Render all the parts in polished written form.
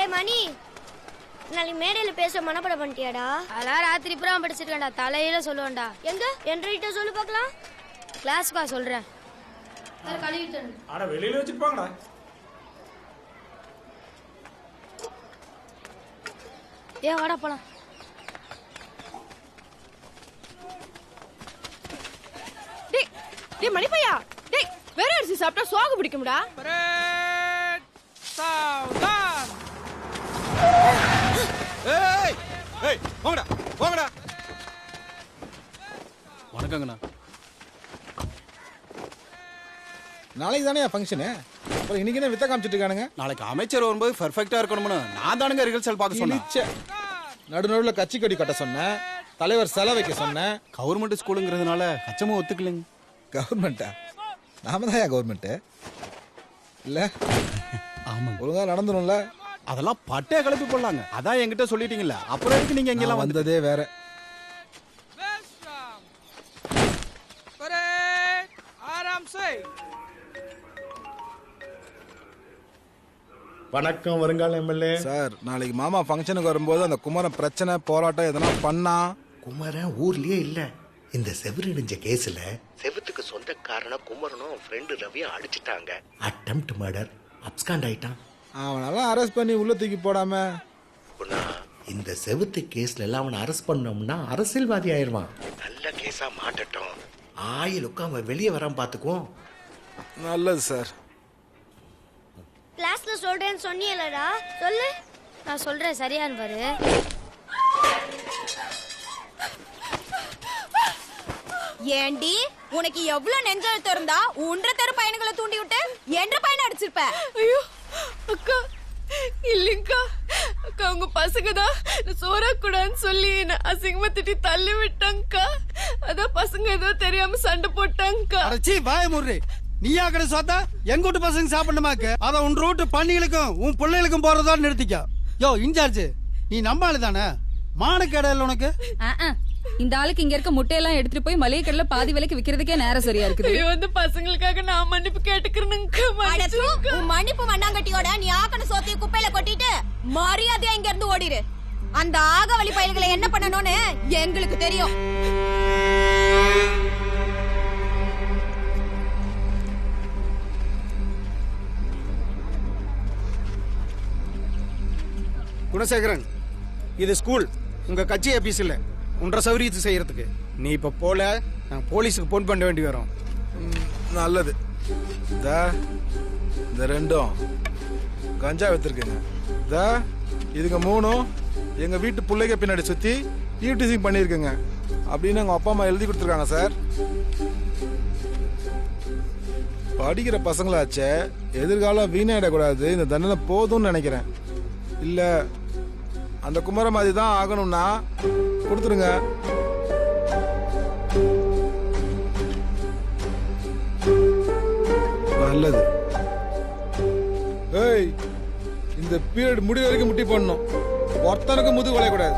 டேய் மணி, நாளைக்கு மேடையில பேச மனப்பட பண்ணிட்டியாடா? அதெல்லாம் ராத்திரி புறா படிச்சிருக்கேன்டா, தலையில சொல்லுவேன்டா. எங்க என்கிட்ட சொல்லு பார்க்கலாம். கிளாஸ்க்கு வா சொல்றேன். கழுவிட்டு அட வெளியில வச்சிருப்பாங்கடா. ஏன் வாடா போலாம். டேய் டேய் மணிப்பையா, டேய் வேற அரிசி சாப்பிட்டா சோகு பிடிக்கும்டா. சாவதான். ஏய் ஏய் போங்கடா போங்கடா. வணக்கங்கண்ணா. நாளைக்கு தானே ஃபங்க்ஷனு, அப்புறம் இன்னைக்கு என்ன வித்த காமிச்சிட்டு இருக்கானுங்க? நாளைக்கு அமைச்சர் வரும்போது பெர்ஃபெக்ட்டா இருக்கணும்னு நான் தானுங்க ரிஹர்சல் பார்க்க சொன்னேன். நடுநடுவில் கட்சி கொடி கட்ட சொன்னேன், தலைவர் செலவு வைக்க சொன்னேன். கவர்மெண்ட் ஸ்கூலுங்கிறதுனால கச்சமும் ஒத்துக்கலைங்க. கவர்மெண்ட்டா? நாம தான் கவர்மெண்ட் இல்ல? ஆமாங்க. ஒழுங்கா நடந்துரும்ல. அதெல்லாம் பட்டே கலப்பி போடலாங்க. அதான் என்கிட்ட சொல்லிட்டீங்கல்ல, அப்புறம் எதுக்கு நீங்க எங்கெல்லாம் வந்ததே வேற. வணக்கம் வருங்கால எம்எல்ஏ சார். நாளைக்கு மாமா ஃபங்க்ஷனுக்கு வரும்போது அந்த குமரன் பிரச்சனை போராட்டம் எதனா பண்ணா. குமரன் ஊர்லயே இல்ல. இந்த செவரிடிஞ்ச கேஸ்ல செவத்துக்கு சொந்தக்காரன குமரனும் ஃப்ரெண்டு ரவியும் அடிச்சிட்டாங்க. அட்டெம்ப்ட் மர்டர், அப்ஸ்காண்ட் ஆயிட்டான். அவனெல்லாம் அரெஸ்ட் பண்ணி உள்ள தூக்கி போடாம இந்த செவத்து கேஸ்ல எல்லாம் அவனை அரெஸ்ட் பண்ணோம்னா அரசியல்வாதி ஆயிடுவான். நல்ல கேஸா மாட்டட்டும், ஆயிலுக்கு அவன் வெளியே வராம பாத்துக்குவோம். நல்லது சார். கிளாஸ்ல சொல்றேன்னு சொன்னியலடா, சொல்லு. நான் சொல்றேன், சரியான்னு பாரு. ஏண்டி உனக்கு எவ்வளவு நெஞ்செழுத்து இருந்தா ஒன்றரை தெரு பையன்களை தூண்டி விட்டு என்ற பையனை அடிச்சிருப்ப? ஐயோ அக்கா, இல்லைங்கக்கா, அக்கா உங்க பசங்க தான் சோறா கூடான்னு சொல்லி என்ன அசிங்கமா திட்டி தள்ளி விட்டாங்கக்கா. அதான் பசங்க ஏதோ தெரியாம சண்டை போட்டாங்கக்கா. அடச்சி வாய முறி. நீயா கடை சாத்தா எங்க வீட்டு பசங்க சாப்பிடணுமாக்கு? அத உன் ரூட்டு பண்ணிகளுக்கும் உன் பிள்ளைகளுக்கும் போறதா நிறுத்திக்க. யோ இன்சார்ஜ், நீ நம்பாளு தானே? மானக்கேடல உனக்கு. இந்த ஆளுக்கு இங்க இருக்க முட்டையெல்லாம் எடுத்துட்டு போய் மளிகை கடையில பாதி விலைக்கு விக்கிறதுக்கே நேரம் சரியா இருக்குது. வந்து பசங்களுக்காக நான் மன்னிப்பு கேட்டுக்கிறேன். மன்னிப்பு மண்ணாங்கட்டியோட நீ ஆக்கன சோத்தைய குப்பையில கொட்டிட்டு மரியாதையா இங்க இருந்து ஓடிரு. அந்த ஆகவழி பயல்களை என்ன பண்ணணும்னு எங்களுக்கு தெரியும். குணசேகரன், இது ஸ்கூல், உங்க கட்சி ஆபீஸ் இல்ல. உன்ற சௌரியத்தை செய்யறதுக்கு நீ இப்ப போல நான் போலீஸுக்கு போன் பண்ண வேண்டி வரும். நல்லது. இந்த ரெண்டும் கஞ்சா வித்துருக்குங்க. இதுங்க மூணும் எங்க வீட்டு பிள்ளைங்க பின்னாடி சுத்தி ஈவ்டீசிங் பண்ணிருக்குங்க அப்படின்னு எங்க அப்பா அம்மா எழுதி கொடுத்துருக்காங்க சார். படிக்கிற பசங்களாச்சே, எதிர்காலம் வீணாயிடக்கூடாது, இந்த தண்டனை போதும்னு நினைக்கிறேன். இல்ல அந்த குமர மாதிரி தான் ஆகணும்னா கொடுத்துருங்க. நல்லது. ஏய், இந்த பீரியட் முடிவு வரைக்கும் முட்டி போடணும். ஒருத்தனுக்கு முதுகு வளையக்கூடாது.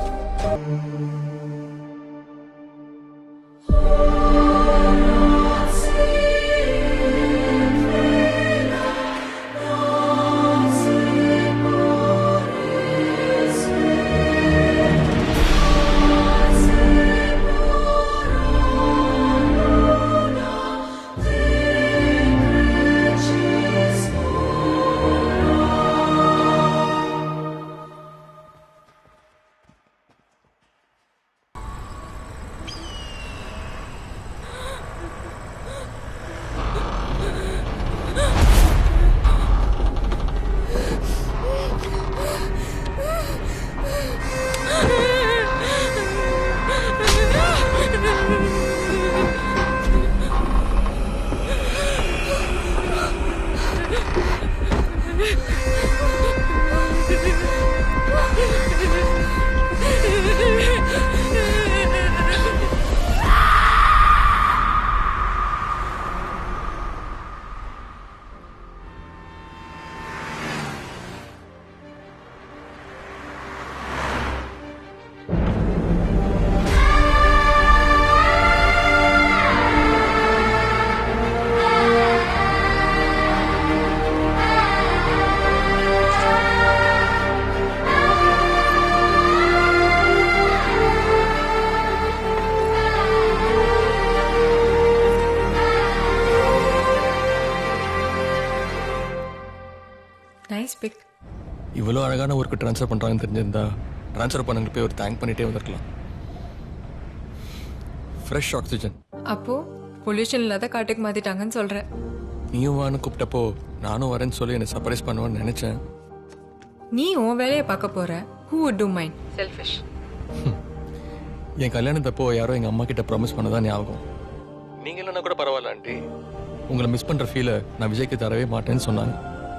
Nice big. இவ்வளோ அழகான ஒர்க்கு ட்ரான்ஸ்ஃபர் பண்ணுறாங்கன்னு தெரிஞ்சிருந்தா ட்ரான்ஸ்ஃபர் பண்ணவங்க போய் ஒரு தேங்க் பண்ணிட்டே வந்திருக்கலாம். Fresh oxygen. அப்போ பொல்யூஷன் இல்லாத காட்டுக்கு மாத்திட்டாங்கன்னு சொல்ற. நீயும் வான்னு கூப்பிட்டப்போ நானும் வரேன்னு சொல்லி என்னை சர்ப்ரைஸ் பண்ணுவேன்னு நினச்சேன். நீ உன் வேலையை பார்க்க போற. Who would do mine? Selfish. என் கல்யாணத்தப்போ யாரோ எங்கள் அம்மா கிட்ட ப்ராமிஸ் பண்ணதான் ஞாபகம். நீங்கள் இல்லைன்னா கூட பரவாயில்ல ஆண்டி, உங்களை மிஸ் பண்ணுற ஃபீலை நான் விஜய்க்கு தரவே மாட்டேன்னு சொன்னாங்க.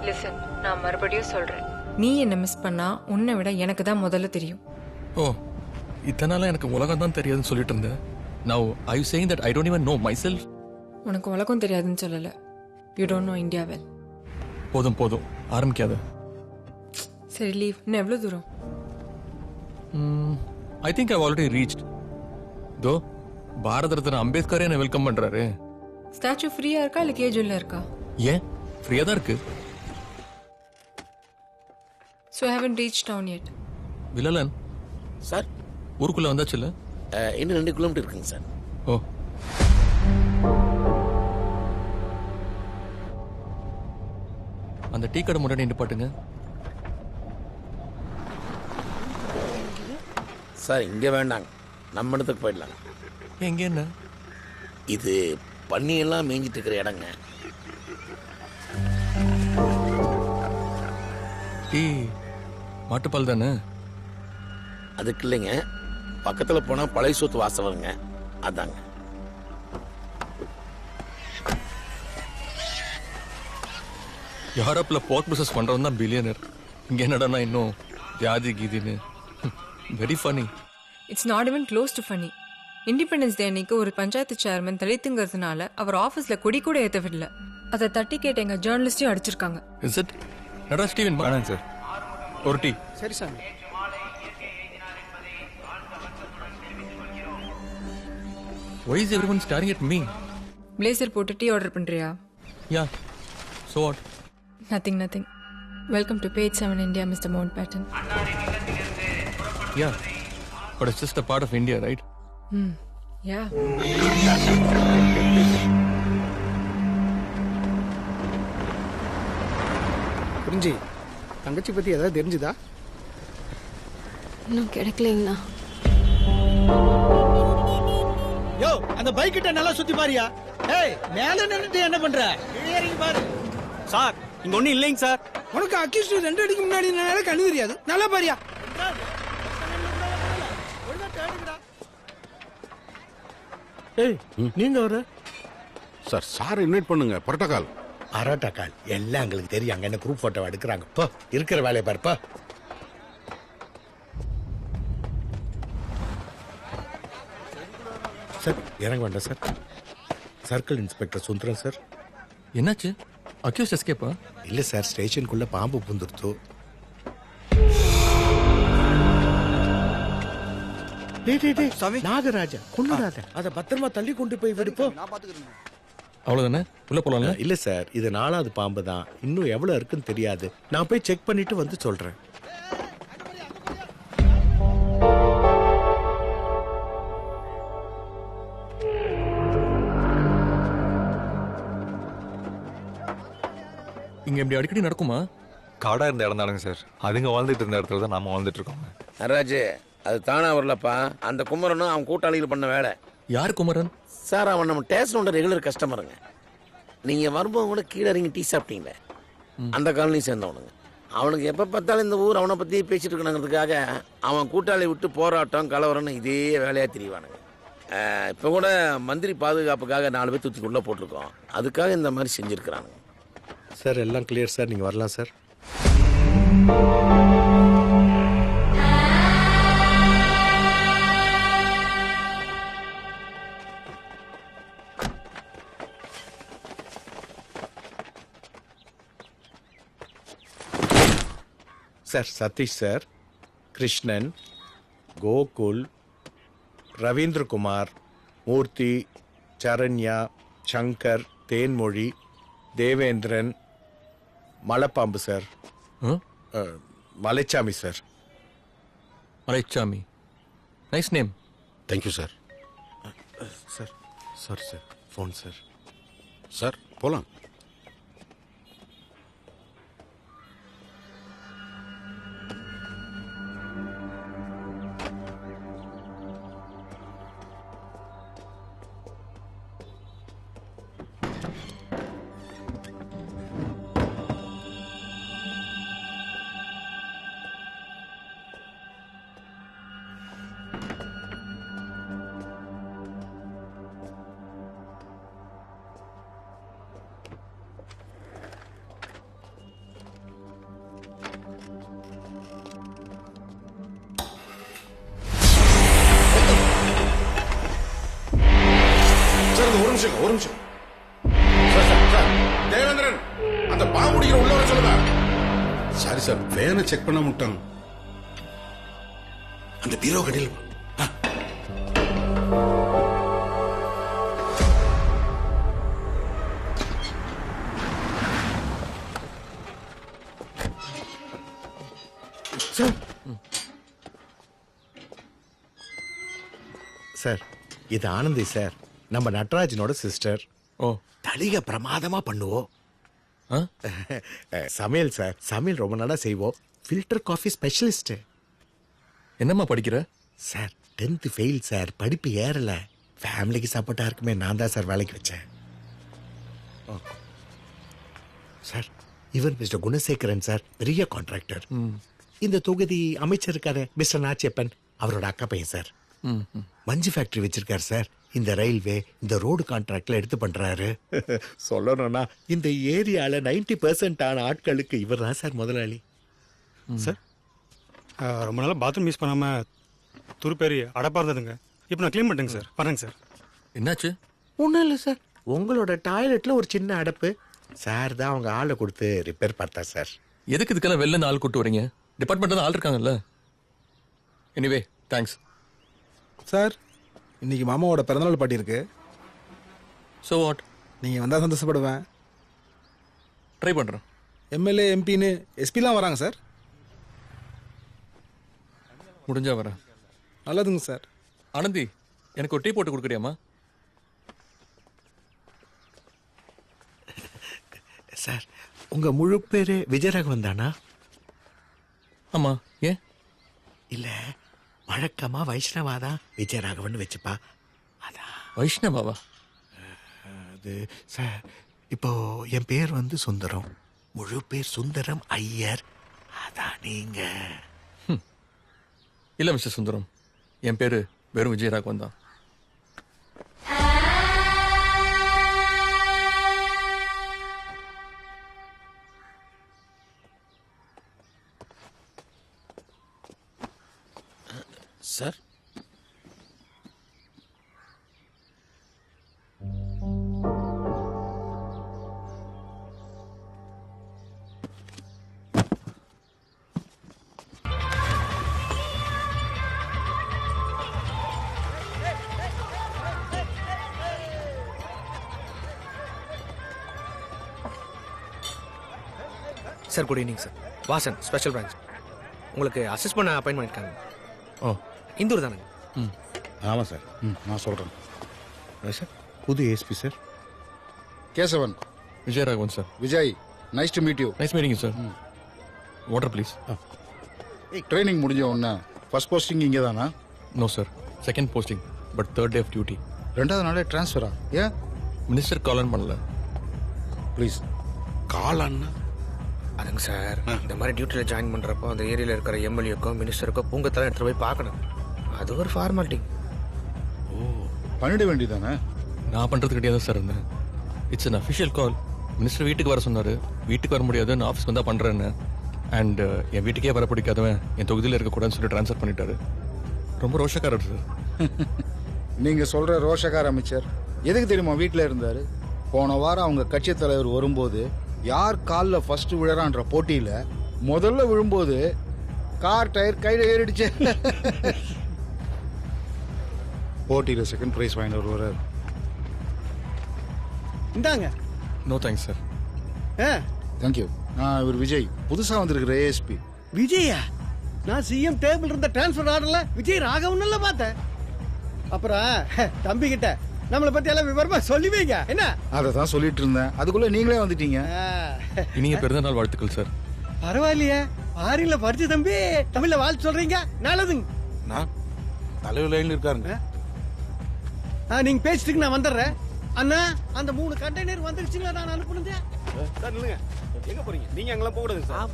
லிசன், நான் மறுபடியும் சொல்றேன். நீ என்ன மிஸ் பண்ணா உன்னை விட எனக்கு தான் முதல்ல தெரியும். ஓ, இத்தனை நாளாக எனக்கு உலகம் தான் தெரியாதுன்னு சொல்லிட்டு இருந்தேன். Now, are you saying that I don't even know myself? உனக்கு உலகம் தெரியாதுன்னு சொல்லல. You don't know India well. போதும் போதும், ஆரம்பிக்காத. சரி லீவ். இன்னும் எவ்வளோ தூரம்? I think I've already reached. தோ பாரத ரத்னா அம்பேத்கரே என்னை வெல்கம் பண்ணுறாரு. ஸ்டாச்சு ஃப்ரீயா இருக்கா இல்லை கேஜுவல்ல இருக்கா? ஏன் ஃப்ரீயாக தான் இருக்கு. So I haven't reached town yet. Villalan sir ஊருக்குள்ளே வந்தாச்சுல்ல? இன்னும் 2 கிலோமீட்டர் இருக்குங்க சார். ஓ, அந்த டீ கடை முன்னாடி நிப்பாட்டுங்க. சார் இங்கே வேண்டாங்க, நம்ம இடத்துக்கு போயிடலாம். எங்கே என்ன? இது பன்னியெல்லாம் மேய்ஞ்சிட்டு இருக்கிற இடங்க. டீ மாட்டுப்பால் தானே? அதுக்கு இல்லைங்க, பக்கத்தில் போனால் பழைய சோத்து வாசம் வருங்க, அதாங்க. யூரோப்பில் போர்க் பிஸ்னஸ் பண்ணுறவன் தான் பில்லியனர். இங்கே என்னடா இன்னும் ஜாதி கீதின்னு. Very funny. It's not even close to funny. Independence day அன்னைக்கு ஒரு பஞ்சாயத்து சேர்மன் தலித்துங்கிறதுனால அவர் ஆஃபீஸில் கொடி கூட ஏற்ற விடல. அதை தட்டி கேட்ட எங்கள் ஜேர்னலிஸ்டையும் அடிச்சிருக்காங்க. Is it? நடா ஸ்டீவன் வேணாங்க சார். ஒரு டீ. சரி சாமி. Why is everyone staring at me? Blazer போட்டு டீ ஆர்டர் பண்ணுறியா? Yeah. So what? Nothing nothing. Welcome to page 7 India, mister Mountbatten. Yeah. But it's just a part of India, right? Yeah. புரிஞ்சு தங்கச்சி பத்தி ஏதாவது தெரிஞ்சுதா? இன்னும் கிடைக்கலைங்கண்ணா. யோ அந்த bike கிட்ட நல்லா சுத்தி பாரியா. ஏய் மேல நின்னுட்டு என்ன பண்ற? இறங்கி பாரு. சார் இங்க ஒன்றும் இல்லைங்க சார். உனக்கு அக்யூஸ்ட் 2 அடிக்கு முன்னாடி என்னால கண்ணு தெரியாது. நல்லா பாரியா. ஏய் நீங்க வர சார், சார் இன்வைட் பண்ணுங்க. புரோட்டோகால் அரோட்டக்கால் எல்லாம் எங்களுக்கு தெரியும். அங்கே என்ன குரூப் ஃபோட்டோ எடுக்கிறாங்க. இப்போ இருக்கிற வேலையை பாருப்பா. சார் இறங்க வேண்டாம் sir. Circle inspector Sundaram sir. என்னாச்சு? அக்யூஸ்ட் எஸ்கேப்பா? இல்லை சார், ஸ்டேஷனுக்குள்ளே பாம்பு புந்துருத்தோ. நாகராஜா கொண்டுடாத, அதை பத்திரமா தள்ளி கொண்டு போய் விடுப்போம். அவ்வளோதானே? உள்ள போலாம்ல? இல்ல சார், இது 4வது பாம்பு தான். இன்னும் எவ்வளவு இருக்குன்னு தெரியாது. நான் போய் செக் பண்ணிட்டு வந்து சொல்றேன். இங்க இப்படி அடிக்கடி நடக்குமா? காடா இருந்த இடம் தானுங்க சார். அதுங்க வாழ்ந்துட்டு இருந்த இடத்துல தான் நாம வாழ்ந்துட்டு இருக்கோம். நடராஜ், அது தானா வரலப்பா. அந்த குமரனும் அவன் கூட்டாளிகள் பண்ண வேலை. யார் குமரன்? சார் அவன் நம்ம ஸ்டேஷனோட ரெகுலர் கஸ்டமருங்க. நீங்க வரும்போது கூட கீழே இறங்கி டீ சாப்பிட்டீங்களே, அந்த காலனி சேர்ந்தவனுங்க. அவனுக்கு எப்ப பார்த்தாலும் இந்த ஊர் அவனை பத்தி பேசிட்டு இருக்கணுங்கிறதுக்காக அவன் கூட்டாளி விட்டு போராட்டம் கலவரம்னு இதே வேலையா தெரியவானுங்க. இப்போ கூட மந்திரி பாதுகாப்புக்காக 4 பேர் தூக்கி உள்ள போட்டிருக்கோம். அதுக்காக இந்த மாதிரி செஞ்சிருக்கிறானுங்க. சார் எல்லாம் கிளியர் சார், நீங்க வரலாம் sir. Sir Sathish sir, Krishnan, Gokul, Ravindrakumar, Murthy, Saranya, Shankar, Thenmozhi, Devendran, மலைப்பாம்பு sir, Malaichami sir. Malaichami, nice name. Thank you sir. Sir sorry sir, phone sir. Sir போலாம். தேவேந்திரன் அந்த பாம்பு பிடிக்கிற உள்ள வர சொல்லுங்க. சாரி சார் வேனை செக் பண்ண முட்டாங்க. அந்த பீரோ கடையில் சார் இது ஆனந்தி சார், நம்ம நட்ராஜனோட சிஸ்டர். ஓ தலிக பிரமாதமா பண்ணுவோம். ஆ சமையல் சார், சமையல் ரொம்ப நாளா செய்வோம். Filter coffee specialist. என்னம்மா படிக்கிற? சார் 10th ஃபெயில் சார், படிப்பு ஏறல. ஃபேமிலிக்கு சப்போர்ட்டா இருக்குமே, நான் தான் சார் வேலைக்கு வச்சேன். சார் இவர் மிஸ்டர் குணசேகரன் சார், பெரிய கான்ட்ராக்டர். இந்த தொகுதி அமைச்சர் இருக்காரு மிஸ்டர் நாச்சியப்பன், அவரோட அக்கா பையன் சார். மஞ்சு ஃபேக்டரி வச்சிருக்காரு சார். இந்த ரயில்வே இந்த ரோடு கான்ட்ராக்ட்ல எடுத்து பண்றாரு. சொல்லணும்னா இந்த ஏரியால 90% ஆன ஆட்களுக்கு இவர் தான் சார் முதலாளி. சார் ரொம்ப நாளாக பாத்ரூம் யூஸ் பண்ணாம துருப்பேறி அடப்பா இருந்ததுங்க. இப்போ நான் க்ளீன் பண்ணிட்டேங்க சார். பாருங்க சார். என்னாச்சு? ஒன்றும் இல்லை சார், உங்களோட டாய்லெட்ல ஒரு சின்ன அடப்பு. சார் தான் அவங்க ஆளை கொடுத்து ரிப்பேர் பார்த்தா சார். எதுக்கு இதுக்கெல்லாம் வெளில இருந்து ஆள் கூட்டு வரீங்க? டிபார்ட்மெண்ட் தான் ஆள் இருக்காங்கல்ல. Anyway thanks sir. இன்னைக்கு மாமாவோட பிறந்தநாள் பாட்டி இருக்கு. So what? நீங்க வந்தா சந்தோஷப்படுவேன். ட்ரை பண்ணுறேன். எம்எல்ஏ எம்பின்னு எஸ்பிலாம் வராங்க சார். முடிஞ்சா வரேன். நல்லதுங்க சார். ஆனந்தி எனக்கு ஒரு டீ போட்டு கொடுக்குறியாம்மா? சார் உங்க முழு பேரு விஜயராகவன் தானா? ஆமா. ஏன்? இல்ல வழக்கமா வைஷ்ணவாதான் விஜயராகவன் வச்சுப்பா, அதான். வைஷ்ணவாவா? அது சார் இப்போ என் பேர் வந்து சுந்தரம், முழு பேர் சுந்தரம் ஐயர், அதான் நீங்க. இல்லை மிஸ்டர் சுந்தரம், என் பேரு வெறும் விஜயராகவன் தான். Sir sir good evening sir. Vasan special branch. உங்களுக்கு அசிஸ்ட் பண்ண அப்பாயின்மெண்ட் இருக்காங்க. ஓ இந்தூர் தானுங்க. ஆமாம் சார். நான் சொல்கிறேன் சார் புது ASP sir. Kesavan. Vijayaraghavan sir. Vijay, nice to meet you. Nice meeting sir. Water please. Training முடிஞ்ச உடனே ஃபர்ஸ்ட் போஸ்டிங் இங்கே தானா? No sir, second posting, but third day off duty. 2வது நாளே ட்ரான்ஸ்ஃபரா? ஏன்? மினிஸ்டர் காலன் பண்ணல. ப்ளீஸ். காலான்னா அதுங்க சார், இந்த மாதிரி டியூட்டியில் ஜாயின் பண்ணுறப்போ அந்த ஏரியாவில் இருக்கிற எம்எல்ஏக்கோ மினிஸ்டருக்கோ பூங்கத்தெல்லாம் எடுத்துகிட்டு போய் பார்க்கணும். அது ஒரு ஃபார்மாலிட்டி. ஓ, பண்ணிட வேண்டியதானே? நான் பண்ணுறதுக்கு கிடையாது சார் இருந்தேன். It's an official call. Minister வீட்டுக்கு வர சொன்னார். வீட்டுக்கு வர முடியாது, நான் ஆஃபீஸ்க்கு வந்தால் பண்ணுறேன்னு. அண்ட் என் வீட்டுக்கே வர பிடிக்காதவன் என் தொகுதியில் இருக்கக்கூடாதுன்னு சொல்லி ட்ரான்ஸ்ஃபர் பண்ணிட்டாரு. ரொம்ப ரோஷக்காரர் சார். நீங்கள் சொல்கிற ரோஷக்கார அமைச்சர் எதுக்கு தெரியுமா வீட்டில் இருந்தார்? போன வாரம் அவங்க கட்சி தலைவர் வரும்போது யார் காலில் ஃபர்ஸ்ட் விழறான்ற போட்டியில் முதல்ல விழும்போது கார் டயர் கையில் ஏறிடுச்சு. போட்டியில் செகண்ட் ப்ரைஸ் வாங்கிட்டு வருவார். இந்தாங்க. No thanks sir. தேங்க்யூ. நான் இவர் விஜய், புதுசாக வந்திருக்கிற ஏஎஸ்பி. விஜயா? நான் சிஎம் டேபிள் இருந்த டிரான்ஸ்ஃபர் ஆர்டர்ல விஜய் ராகவன் பார்த்தேன். அப்புறம் தம்பி கிட்ட நம்மளை பத்தி எல்லாம் விவரமா சொல்லி வைங்க. என்ன? அதை தான் சொல்லிட்டு இருந்தேன், அதுக்குள்ள நீங்களே வந்துட்டீங்க. இனிய பிறந்த நாள் வாழ்த்துக்கள் சார். பரவாயில்லையே, ஆறில படிச்ச தம்பி தமிழ்ல வாழ்த்து சொல்றீங்க, நல்லதுங்க. நான் தலைவர் லைன்ல இருக்காருங்க. நீங்க பேசிட்டு நான் வந்துடுறேன். அண்ணா அந்த 3 கண்டெய்னர் வந்துருச்சுங்களா? நான் அனுப்புனது சார் நில்லுங்க. எங்க போறீங்க? நீங்க அங்கெல்லாம் போக கூடாது சார்.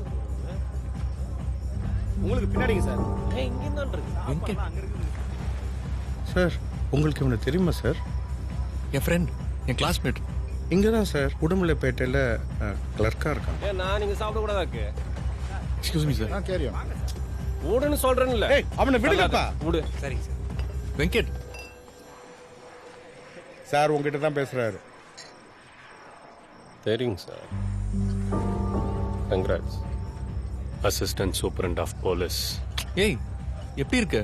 உங்களுக்கு பின்னாடிங்க சார். இங்கே தான் இருக்கு சார் உங்களுக்கு இவனை தெரியுமா சார்? என் ஃப்ரெண்ட், என் கிளாஸ்மேட். இங்கே தான் சார் உடுமலைப்பேட்டையில் கிளர்க்காக இருக்கான். நான் நீங்கள் சாப்பிடக்கூடாதாக்கு. Excuse me sir. கேரியம் விடுன்னு சொல்கிறேன்ல. அவனை விடுங்கப்பா. விடு. சரிங்க சார். வெங்கட் சார் உங்ககிட்ட தான் பேசுகிறாரு. சரிங்க sir. Congrats. Assistant superintendent of police. ஏய் எப்படி இருக்க?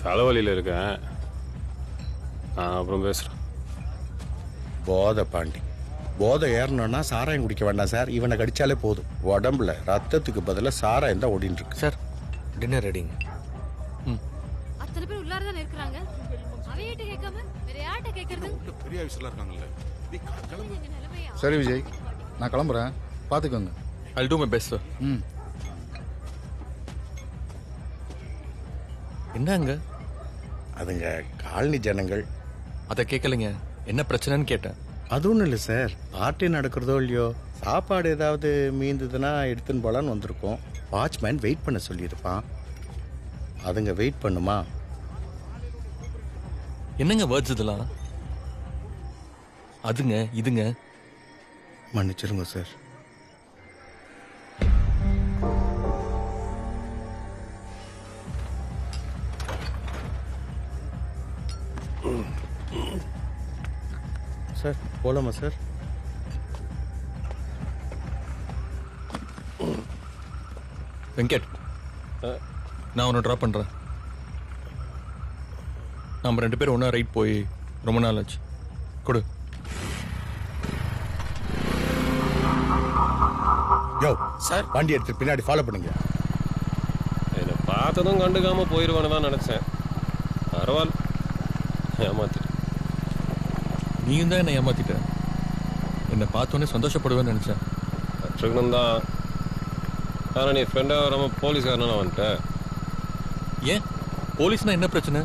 தலைவலியில் இருக்கேன். நான் அப்புறம் பேசுகிறேன். போதை பாண்டி போதை ஏறணும்னா சாராயம் குடிக்க வேண்டாம் சார். இவனை கடிச்சாலே போதும். உடம்புல ரத்தத்துக்கு பதிலாக சாராயம் தான் ஓடிட்டு இருக்கு. சார் டின்னர் ரெடிங்க. அத்தனை பேர் உள்ளார தான் இருக்கிறாங்க. அவையிட்ட கேட்காம வேற யார்ட்ட கேட்கறது? பெரிய ஆஃபீஸர்லாம் இருக்காங்கல்ல. சரி விஜய், நான் கிளம்புறேன், பார்த்துக்கோங்க. I'll do my best, sir. என்னங்க? அதுங்க காலனி ஜனங்கள். அதை கேட்கலைங்க. என்ன பிரச்சனைன்னு கேட்டேன். அது ஒன்றும் இல்லை சார். பார்ட்டி நடக்கிறதோ இல்லையோ, சாப்பாடு ஏதாவது மீந்ததுன்னா எடுத்துன்னு போலான்னு வந்திருக்கோம். வாட்ச்மேன் வெயிட் பண்ண சொல்லியிருப்பான். அதுங்க வெயிட் பண்ணுமா? என்னங்க வேர்ட்ஸ் இதெல்லாம்? அதுங்க இதுங்க. மன்னிச்சிருங்க சார். சார் போலாமா சார்? வெங்கட், நான் உன்னை ட்ராப் பண்ணுறேன். நம்ம 2 பேரும் ஒன்றா ரைட் போய் ரொம்ப நாள் ஆச்சு. கொடு. யோ சார், வண்டி எடுத்து பின்னாடி ஃபாலோ பண்ணுங்க. என்னை பார்த்ததும் கண்டுக்காமல் போயிடுவான்னு தான் நினச்சேன். பரவாயில்ல, ஏமாத்திட்டேன். நீயும் தான் என்னை ஏமாத்திட்ட. என்னை பார்த்தோன்னே சந்தோஷப்படுவேன்னு நினச்சேன். கற்றுக்கணும் தான். ஆனால் நீ ஃப்ரெண்டாக வராமல் போலீஸ்காரனா நான் வந்துட்டேன். ஏன் போலீஸ்னா என்ன பிரச்சனை?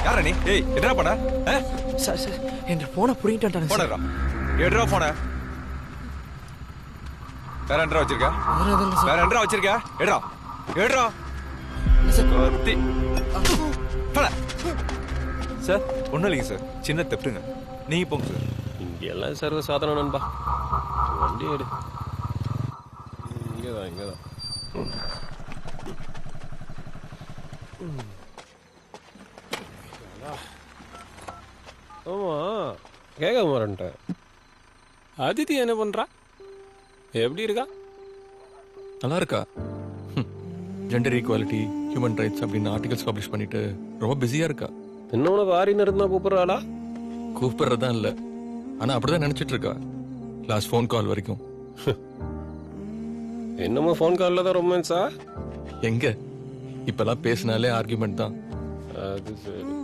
யாரா நீ? ஏய் என்ன பண்ண? சார் சார் என் போனை புடிங்கிட்டான். போனடா. எடுறா போன. வேற எண்டரா வச்சிருக்க? வேற எண்டரா வச்சிருக்க? எடுறா. எடுறா. கத்தி. போடா. சார் ஒன்றும் இல்லைங்க சார், சின்ன தெப்டுங்க. நீங்க போங்க சார். இங்கே எல்லாம் சர்வ சாதாரண நண்பா. வண்டி எடு. இங்கே தான். ஆமா, கேட்க மாறேன்ட்டேன். அதித்தி என்ன பண்றா? எப்படி இருக்கா? நல்லா இருக்கா? ஜெண்டர் ஈக்குவாலிட்டி, ஹியூமன் ரைட்ஸ் அப்படின்னு ஆர்டிகல்ஸ் பப்ளிஷ் பண்ணிட்டு ரொம்ப பிஸியாக இருக்கா. இன்னொன்று வாரின்னு இருந்தா கூப்பிட்றாளா? கூப்பிட்றதா இல்லை, ஆனால் அப்படிதான் நினச்சிட்டு இருக்கா. லாஸ்ட் ஃபோன் கால் வரைக்கும். என்னமோ ஃபோன் காலில் தான் ரொமான்ஸா? எங்க இப்பெல்லாம் பேசினாலே ஆர்கியூமெண்ட் தான். அது சரி.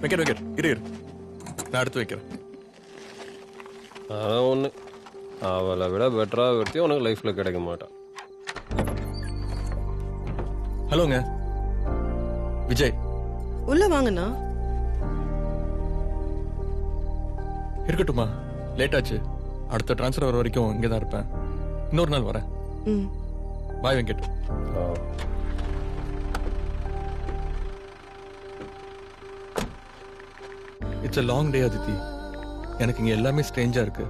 வெங்கட் இரு, நான் எடுத்து வைக்கிறேன். அதான் ஒன்று, அவளை விட பெட்டராக ஒருத்தி உனக்கு லைஃப்பில் கிடைக்க மாட்டான். ஹலோங்க விஜய். உள்ள வாங்கண்ணா. இருக்கட்டுமா, லேட் ஆச்சு. அடுத்த ட்ரான்ஸ்ஃபர் வர வரைக்கும் இங்கே தான் இருப்பேன். இன்னொரு நாள் வரேன். Bye Venkat. It's a long day Aditi. எனக்கு இங்கே எல்லாமே ஸ்ட்ரேஞ்சாக இருக்கு.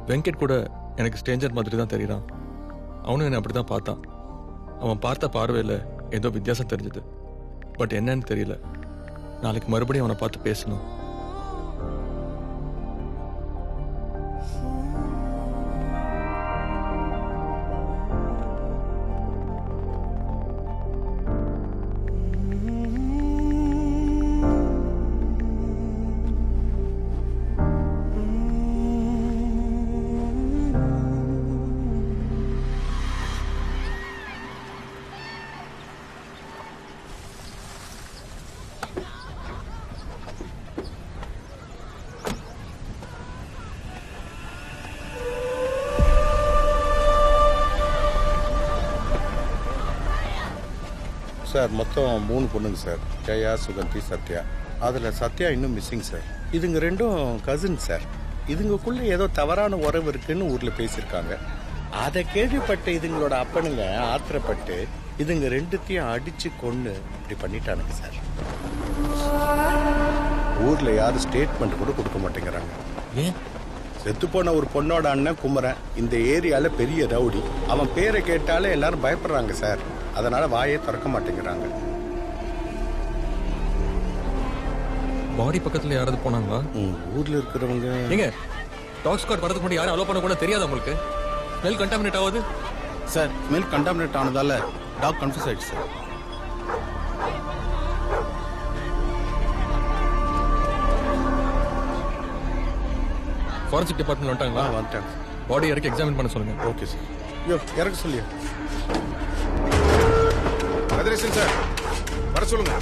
வெங்கட் கூட எனக்கு ஸ்ட்ரேஞ்சர் மாதிரி தான் தெரியுறான். அவனும் என்னை அப்படி தான் பார்த்தான். அவன் பார்த்த பார்வையில் ஏதோ வித்தியாசம் தெரிஞ்சுது. பட் என்னன்னு தெரியல. நாளைக்கு மறுபடியும் அவனை பார்த்து பேசணும். சார் மொத்தம் 3 பொண்ணுங்க சார். ஜெயா, சுகந்தி, சத்யா. அதில் சத்யா இன்னும் மிஸ்ஸிங் சார். இதுங்க 2ம் கசின் சார். இதுங்களுக்குள்ள ஏதோ தவறான உறவு இருக்குன்னு ஊரில் பேசியிருக்காங்க. அதை கேள்விப்பட்ட இதுங்களோட அப்பனுங்க ஆத்திரப்பட்டு இதுங்க 2த்தையும் அடித்து கொன்று இப்படி பண்ணிட்டானுங்க சார். ஊரில் யாரும் ஸ்டேட்மெண்ட் கூட கொடுக்க மாட்டேங்கிறாங்க. ஏன்? செத்து போன ஒரு பொண்ணோட அண்ணன் குமரன் இந்த ஏரியாவில் பெரிய ரவுடி. அவன் பேரை கேட்டாலே எல்லாரும் பயப்படுறாங்க சார். அதனால வாயே திறக்க மாட்டேங்கிறாங்க. பாடி பக்கத்துல யாராவது போனாங்களா? ஊர்ல இருக்கிறவங்க ஏங்க டாக் ஸ்குவாட் வரதுக்கு முன்னாடி யாரும் அலோ பண்ண கூட தெரியாது உங்களுக்கு? ஸ்மெல் கண்டாமினேட் ஆகுது சார். ஸ்மெல் கண்டாமினேட் ஆனதால டாக் கன்ஃபியூஸ் ஆயிடுச்சு சார். ஃபாரன்சிக் டிபார்ட்மெண்ட் வந்துட்டாங்களா? வந்துட்டாங்க. பாடி இறக்கி எக்ஸாமின் பண்ண சொல்லுங்க. Okay sir. யோ இறக்க சொல்லியா? கதிரேசன் சார் வர சொல்லுங்க.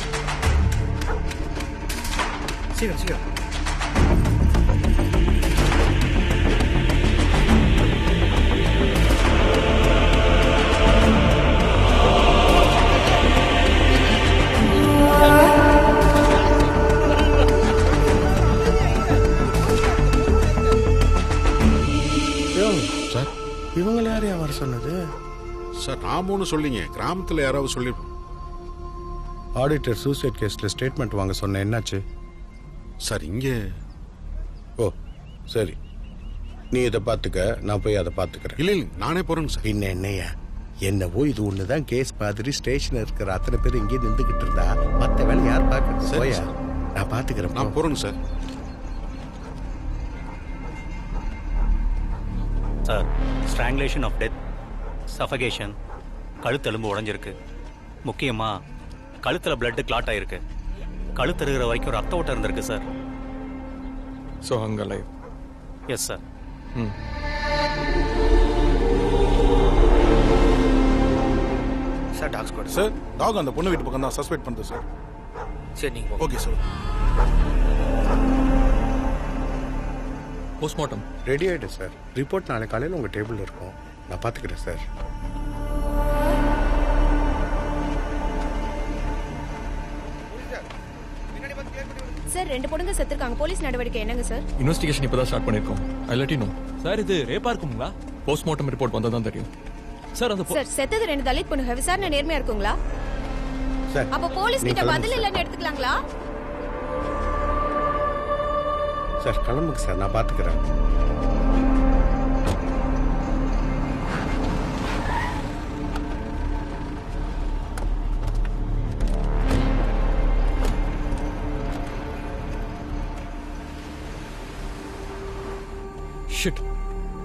சீக்கிரம் சீக்கிரம். சார் இவங்களை யாரையா வர சொன்னது? சார் நாம ஒன்றும் சொல்லிங்க, கிராமத்தில் யாராவது சொல்லி. ஆடிட்டர் சூசைட் கேஸ்ல ஸ்டேட்மெண்ட் வாங்க சொன்னேன், என்னாச்சு? சார் இங்கே ஓ சரி, நீ இதை பார்த்துக்க, நான் போய் அதை பார்த்துக்கிறேன். இல்லை இல்லை நானே போறேங்க சார். பின்ன என்னையா, என்னவோ இது ஒண்ணுதான் கேஸ் மாதிரி ஸ்டேஷன்ல இருக்கிற அத்தனை பேர் இங்கே நின்றுகிட்டு இருந்தா மத்த வேலை யார் பார்க்கறது? சரி, போயா, சார். நான் பாத்துக்கிறேன். நான் போறேங்க sir. Sir, strangulation of death, suffocation, கழுத்தெலும்பு உடைஞ்சிருக்கு. முக்கியமாக கழுத்தில் பிளட்டு கிளாட் ஆகிருக்கு. கழுத்தருகிற வரைக்கும் ரத்த ஓட்டம் இருந்திருக்கு சார். ஸோ அங்கே live. Yes sir. Sir dog squad. Sir dog அந்த பொண்ணு வீட்டு பக்கம் தான் சஸ்பெக்ட் பண்ணுது சார். சரி நீங்கள் ஓகே சார். போஸ்ட்மார்ட்டம் ரெடி ஆயிடு சார். ரிப்போர்ட் நாளை காலையில் உங்க டேபிள் இருக்கும், நான் பாத்துக்கிறேன் சார். சார் 2 பொண்ணுங்க செத்துருக்காங்க. போலீஸ் நடவடிக்கை என்னங்க சார்? இன்வெஸ்டிகேஷன் இப்போ தான் ஸ்டார்ட் பண்ணியிருக்கோம். I let you know. Sir இது ரேப்பா இருக்குங்களா? போஸ்ட்மார்ட்டம் ரிப்போர்ட் வந்தால் தான் தெரியும். சார் அந்த சார் செத்தது 2 தலித் பொண்ணுங்க. விசாரணை நேர்மையா இருக்குங்களா? சார் அப்ப போலீஸ் கிட்ட பதில் இல்லைன்னு எடுத்துக்கலாங்களா? சார் கிளம்புங்க சார், நான் பாத்துக்கிறேன். Shit,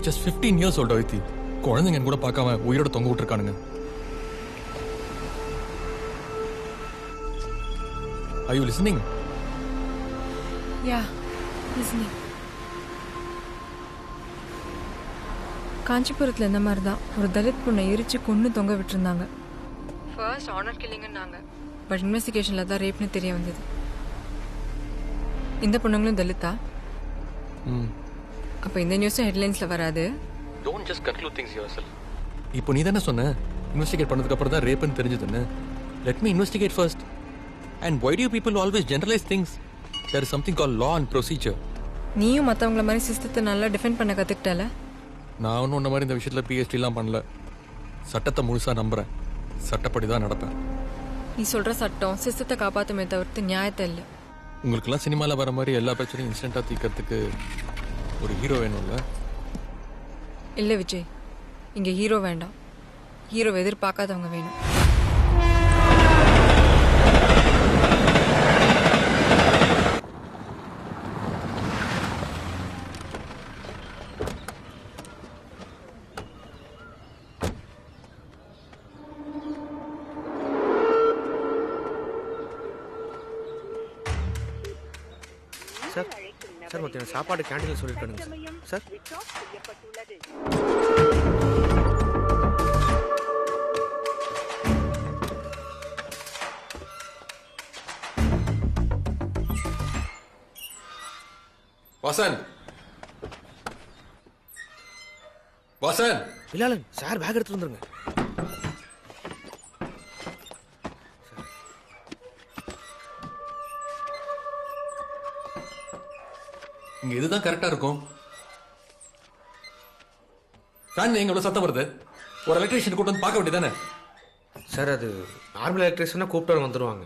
just 15 years old அவித்தி. குழந்தைங்க கூட பார்க்காம உயிரோட தொங்க விட்டுருக்கானுங்க. Are you listening? Yeah listening. காஞ்சிபுரத்தில் இந்த மாதிரி தான் ஒரு தலித் பொண்ணை எரிச்சு கொன்று தொங்க விட்டுருந்தாங்க. ஃபர்ஸ்ட் ஆனர் கில்லிங்கன்னாங்க, பட் இன்வெஸ்டிகேஷனில் தான் ரேப்னு தெரிய வந்தது. இந்த பொண்ணுங்களும் தலித்தா? அப்போ இந்த நியூஸும் ஹெட்லைன்ஸில் வராது. Don't just conclude things yourself. இப்போ நீ தானே சொன்ன இன்வெஸ்டிகேட் பண்ணதுக்கு அப்புறம் தான் ரேப்னு தெரிஞ்சதுன்னு. Let me investigate first. And why do you people always generalize things? There is something called law and procedure. நீயும் மற்றவங்கள மாதிரி சிஸ்டத்தை நல்லா டிஃபெண்ட் பண்ண கற்றுக்கிட்டால? நான் ஒன்றும் உன்ன மாதிரி இந்த விஷயத்தில் பிஹெச்டிலாம் பண்ணல. சட்டத்தை முழுசாக நம்புகிறேன், சட்டப்படி தான் நடப்பேன். நீ சொல்கிற சட்டம் சிஸ்டத்தை காப்பாற்றுமே தவிர்த்து நியாயத்தை இல்லை. உங்களுக்கெல்லாம் சினிமாவில் வர மாதிரி எல்லா பிரச்சனையும் இன்ஸ்டண்ட்டாக தீர்க்கறதுக்கு ஒரு ஹீரோ வேணும்ல? இல்லை விஜய், இங்கே ஹீரோ வேண்டாம், ஹீரோவை எதிர்பார்க்காதவங்க வேணும். சார் சார் மத்தியான சாப்பாடு கேண்டீனில் சொல்லியிருக்கானுங்க sir. Vasan, Vasan. Vilalan sir bag எடுத்துட்டு வந்துருங்க. இங்க இதுதான் கரெக்டா இருக்கும். ஃபேன் எங்க சத்தம் வருது? ஒரு எலக்ட்ரீஷியன் கூட்டு வந்து பார்க்க வேண்டியதானே? சார் அது நார்மல் எலக்ட்ரிஷியனாக கூப்பிட்டு வந்துடுவாங்க.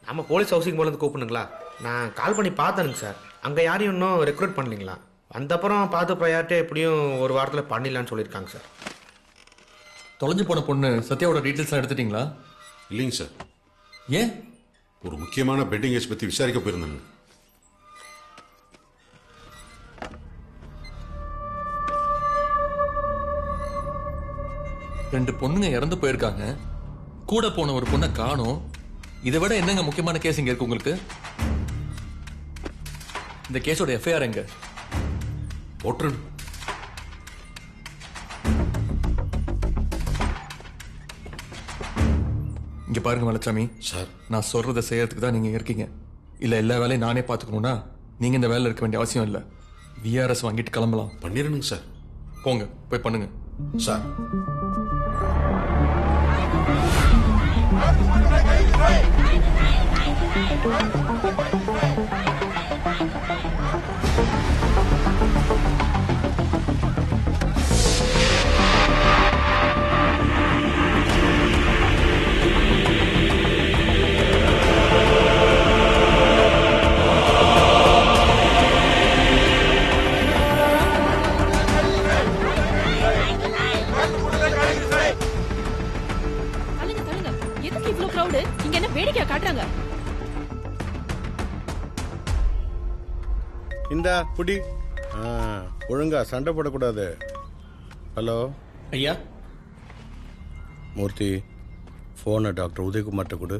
நம்ம போலீஸ் ஹவுசிங் போலேருந்து கூப்பிடுங்களா? நான் கால் பண்ணி பார்த்தேனுங்க சார். அங்கே யாரையும் இன்னும் ரெக்ரூட் பண்ணலீங்களா? வந்தப்புறம் பார்த்து ப்ரையாரிட்டி எப்படியும் ஒரு வாரத்தில் பண்ணிடலான்னு சொல்லியிருக்காங்க சார். தொலைஞ்சு போன பொண்ணு சத்யாவோட டீட்டெயில்ஸ்லாம் எடுத்துட்டீங்களா? இல்லைங்க சார். ஏன்? ஒரு முக்கியமான பெட்டிங் கேஸ் பற்றி விசாரிக்க போயிருந்தாங்க. 2 பொண்ணுங்க இறந்து போயிருக்காங்க, கூட போன ஒரு பொண்ணை காணோம். இதை விட என்னங்க முக்கியமான கேஸ் இங்க இருக்கு உங்களுக்கு? இந்த கேஸோட எஃப்ஐஆர் எங்க? போட்டுரு. இங்க பாருங்க மலச்சாமி சார், நான் சொல்றதை செய்யறதுக்கு தான் நீங்க இருக்கீங்க. இல்ல எல்லா வேலையும் நானே பாத்துக்கணும்னா நீங்க இந்த வேலையில இருக்க வேண்டிய அவசியம் இல்ல. விஆர்எஸ் வாங்கிட்டு கிளம்பலாம். பண்ணிடணுங்க சார். போங்க, போய் பண்ணுங்க சார். தள்ளுங்க தள்ளுங்க. எதுக்கு இவ்ளோ crowd? இங்க என்ன வேடிக்கை காட்டுறாங்க? இந்தா புடி. ஒழுங்கா சண்டை போடக்கூடாது. ஹலோ ஐயா. மூர்த்தி, ஃபோனை டாக்டர் உதயகுமார்ட்ட கொடு.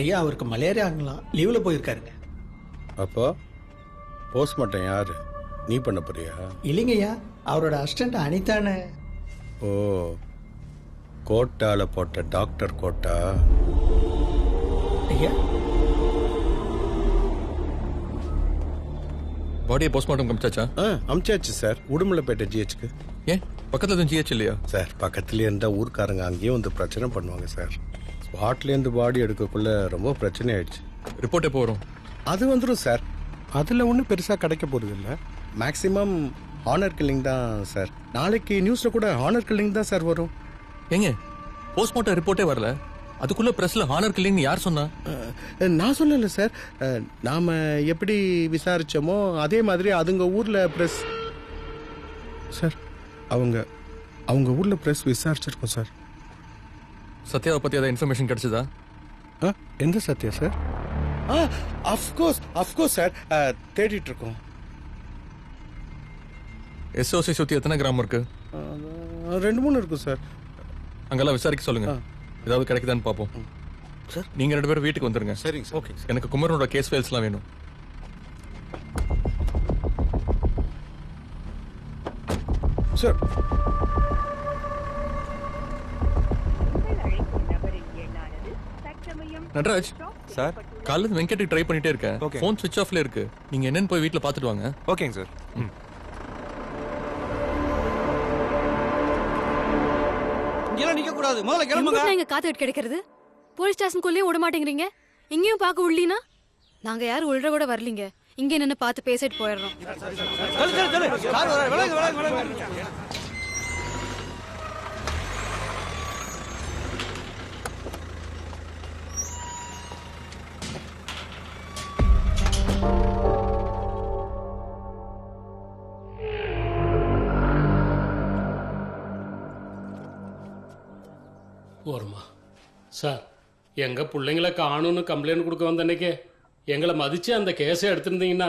ஐயா, அவருக்கு மலேரியா ஆகலாம், லீவ்ல போயிருக்காருங்க. அப்போ போஸ்ட்மார்ட்டம் யாரு? நீ பண்ண போறியா? இல்லைங்க ஐயா, அவரோட அசிஸ்டன்ட் அனிதானே. ஓ, கோட்டால போட்ட டாக்டர் கோட்டா. ஐயா, பாடியை போஸ்ட்மார்ட்டம் காமிச்சாச்சா? அமிச்சாச்சு சார், உடுமலைப்பேட்டை ஜிஹெச்க்கு. ஏன் பக்கத்துல எதுவும் ஜிஹெச் இல்லையா? சார், பக்கத்துலேயே இருந்தால் ஊர்க்காரங்க அங்கேயும் வந்து பிரச்சனை பண்ணுவாங்க சார். ஸ்பாட்லேருந்து பாடி எடுக்கக்குள்ள ரொம்ப பிரச்சனை ஆயிடுச்சு. ரிப்போர்ட் எப்போ வரும்? அது வந்துடும் சார். அதில் ஒன்றும் பெருசாக கிடைக்க போகிறது இல்லை. மேக்ஸிமம் ஹானர் கில்லிங் தான் சார். நாளைக்கு நியூஸில் கூட ஹானர் கில்லிங் தான் சார் வரும். ஏங்க போஸ்ட்மார்ட்டம் ரிப்போர்ட்டே வரல, அதுக்குள்ள பிரஸ்ல ஹானர் கில்லிங்னு யார் சொன்னா? நான் சொல்லலை சார். நாம் எப்படி விசாரித்தோமோ அதே மாதிரி அதுங்க ஊரில் ப்ரெஸ் சார், அவங்க ஊரில் ப்ரெஸ் விசாரிச்சிருக்கோம் சார். சத்யாவை பத்தி ஏதாவது இன்ஃபர்மேஷன் கிடைச்சதா? எந்த சத்யா சார்? அஃப்கோர்ஸ் சார், தேடிட்டு இருக்கோம். எஸ்ஓசி சுத்தி எத்தனை கிராமம் இருக்கு? 2-3 இருக்கும் சார். அங்கெல்லாம் விசாரிக்க சொல்லுங்க, ஏதாவது கிடைக்குதான்னு பார்ப்போம். சார், நீங்க 2 பேரும் வீட்டுக்கு வந்துருங்க. சரிங்க சார். ஓகே, எனக்கு குமரனோட கேஸ் ஃபைல்ஸ்லாம் வேணும். சார், நட்ராஜ் சார், காலையில வெங்கட்டுக்கு ட்ரை பண்ணிட்டே இருக்கேன். Okay. ஃபோன் சுவிட்ச் ஆஃப்ல இருக்கு. நீங்க என்னன்னு போய் வீட்ல பார்த்துட்டு வாங்க. ஓகேங்க சார். இங்கெல்லாம் நிக்க கூடாது, முதல்ல கிளம்புங்க. எங்க காத்துக்கிட்டு கிடைக்கிறது? போலீஸ் ஸ்டேஷனுக்குள்ளேயும் விட மாட்டேங்கிறீங்க, இங்கேயும் பார்க்க உள்ளீனா? நாங்க யாரும் உள்ள கூட வரலீங்க, இங்கே நின்று பார்த்து பேசிட்டு போயிடுறோம். கார் வர, விலகு. ஓரமா சார், எங்கள் பிள்ளைங்களை காணும்னு கம்ப்ளைண்ட் கொடுக்க வந்த அன்னைக்கு எங்களை மதித்து அந்த கேஸை எடுத்திருந்தீங்கன்னா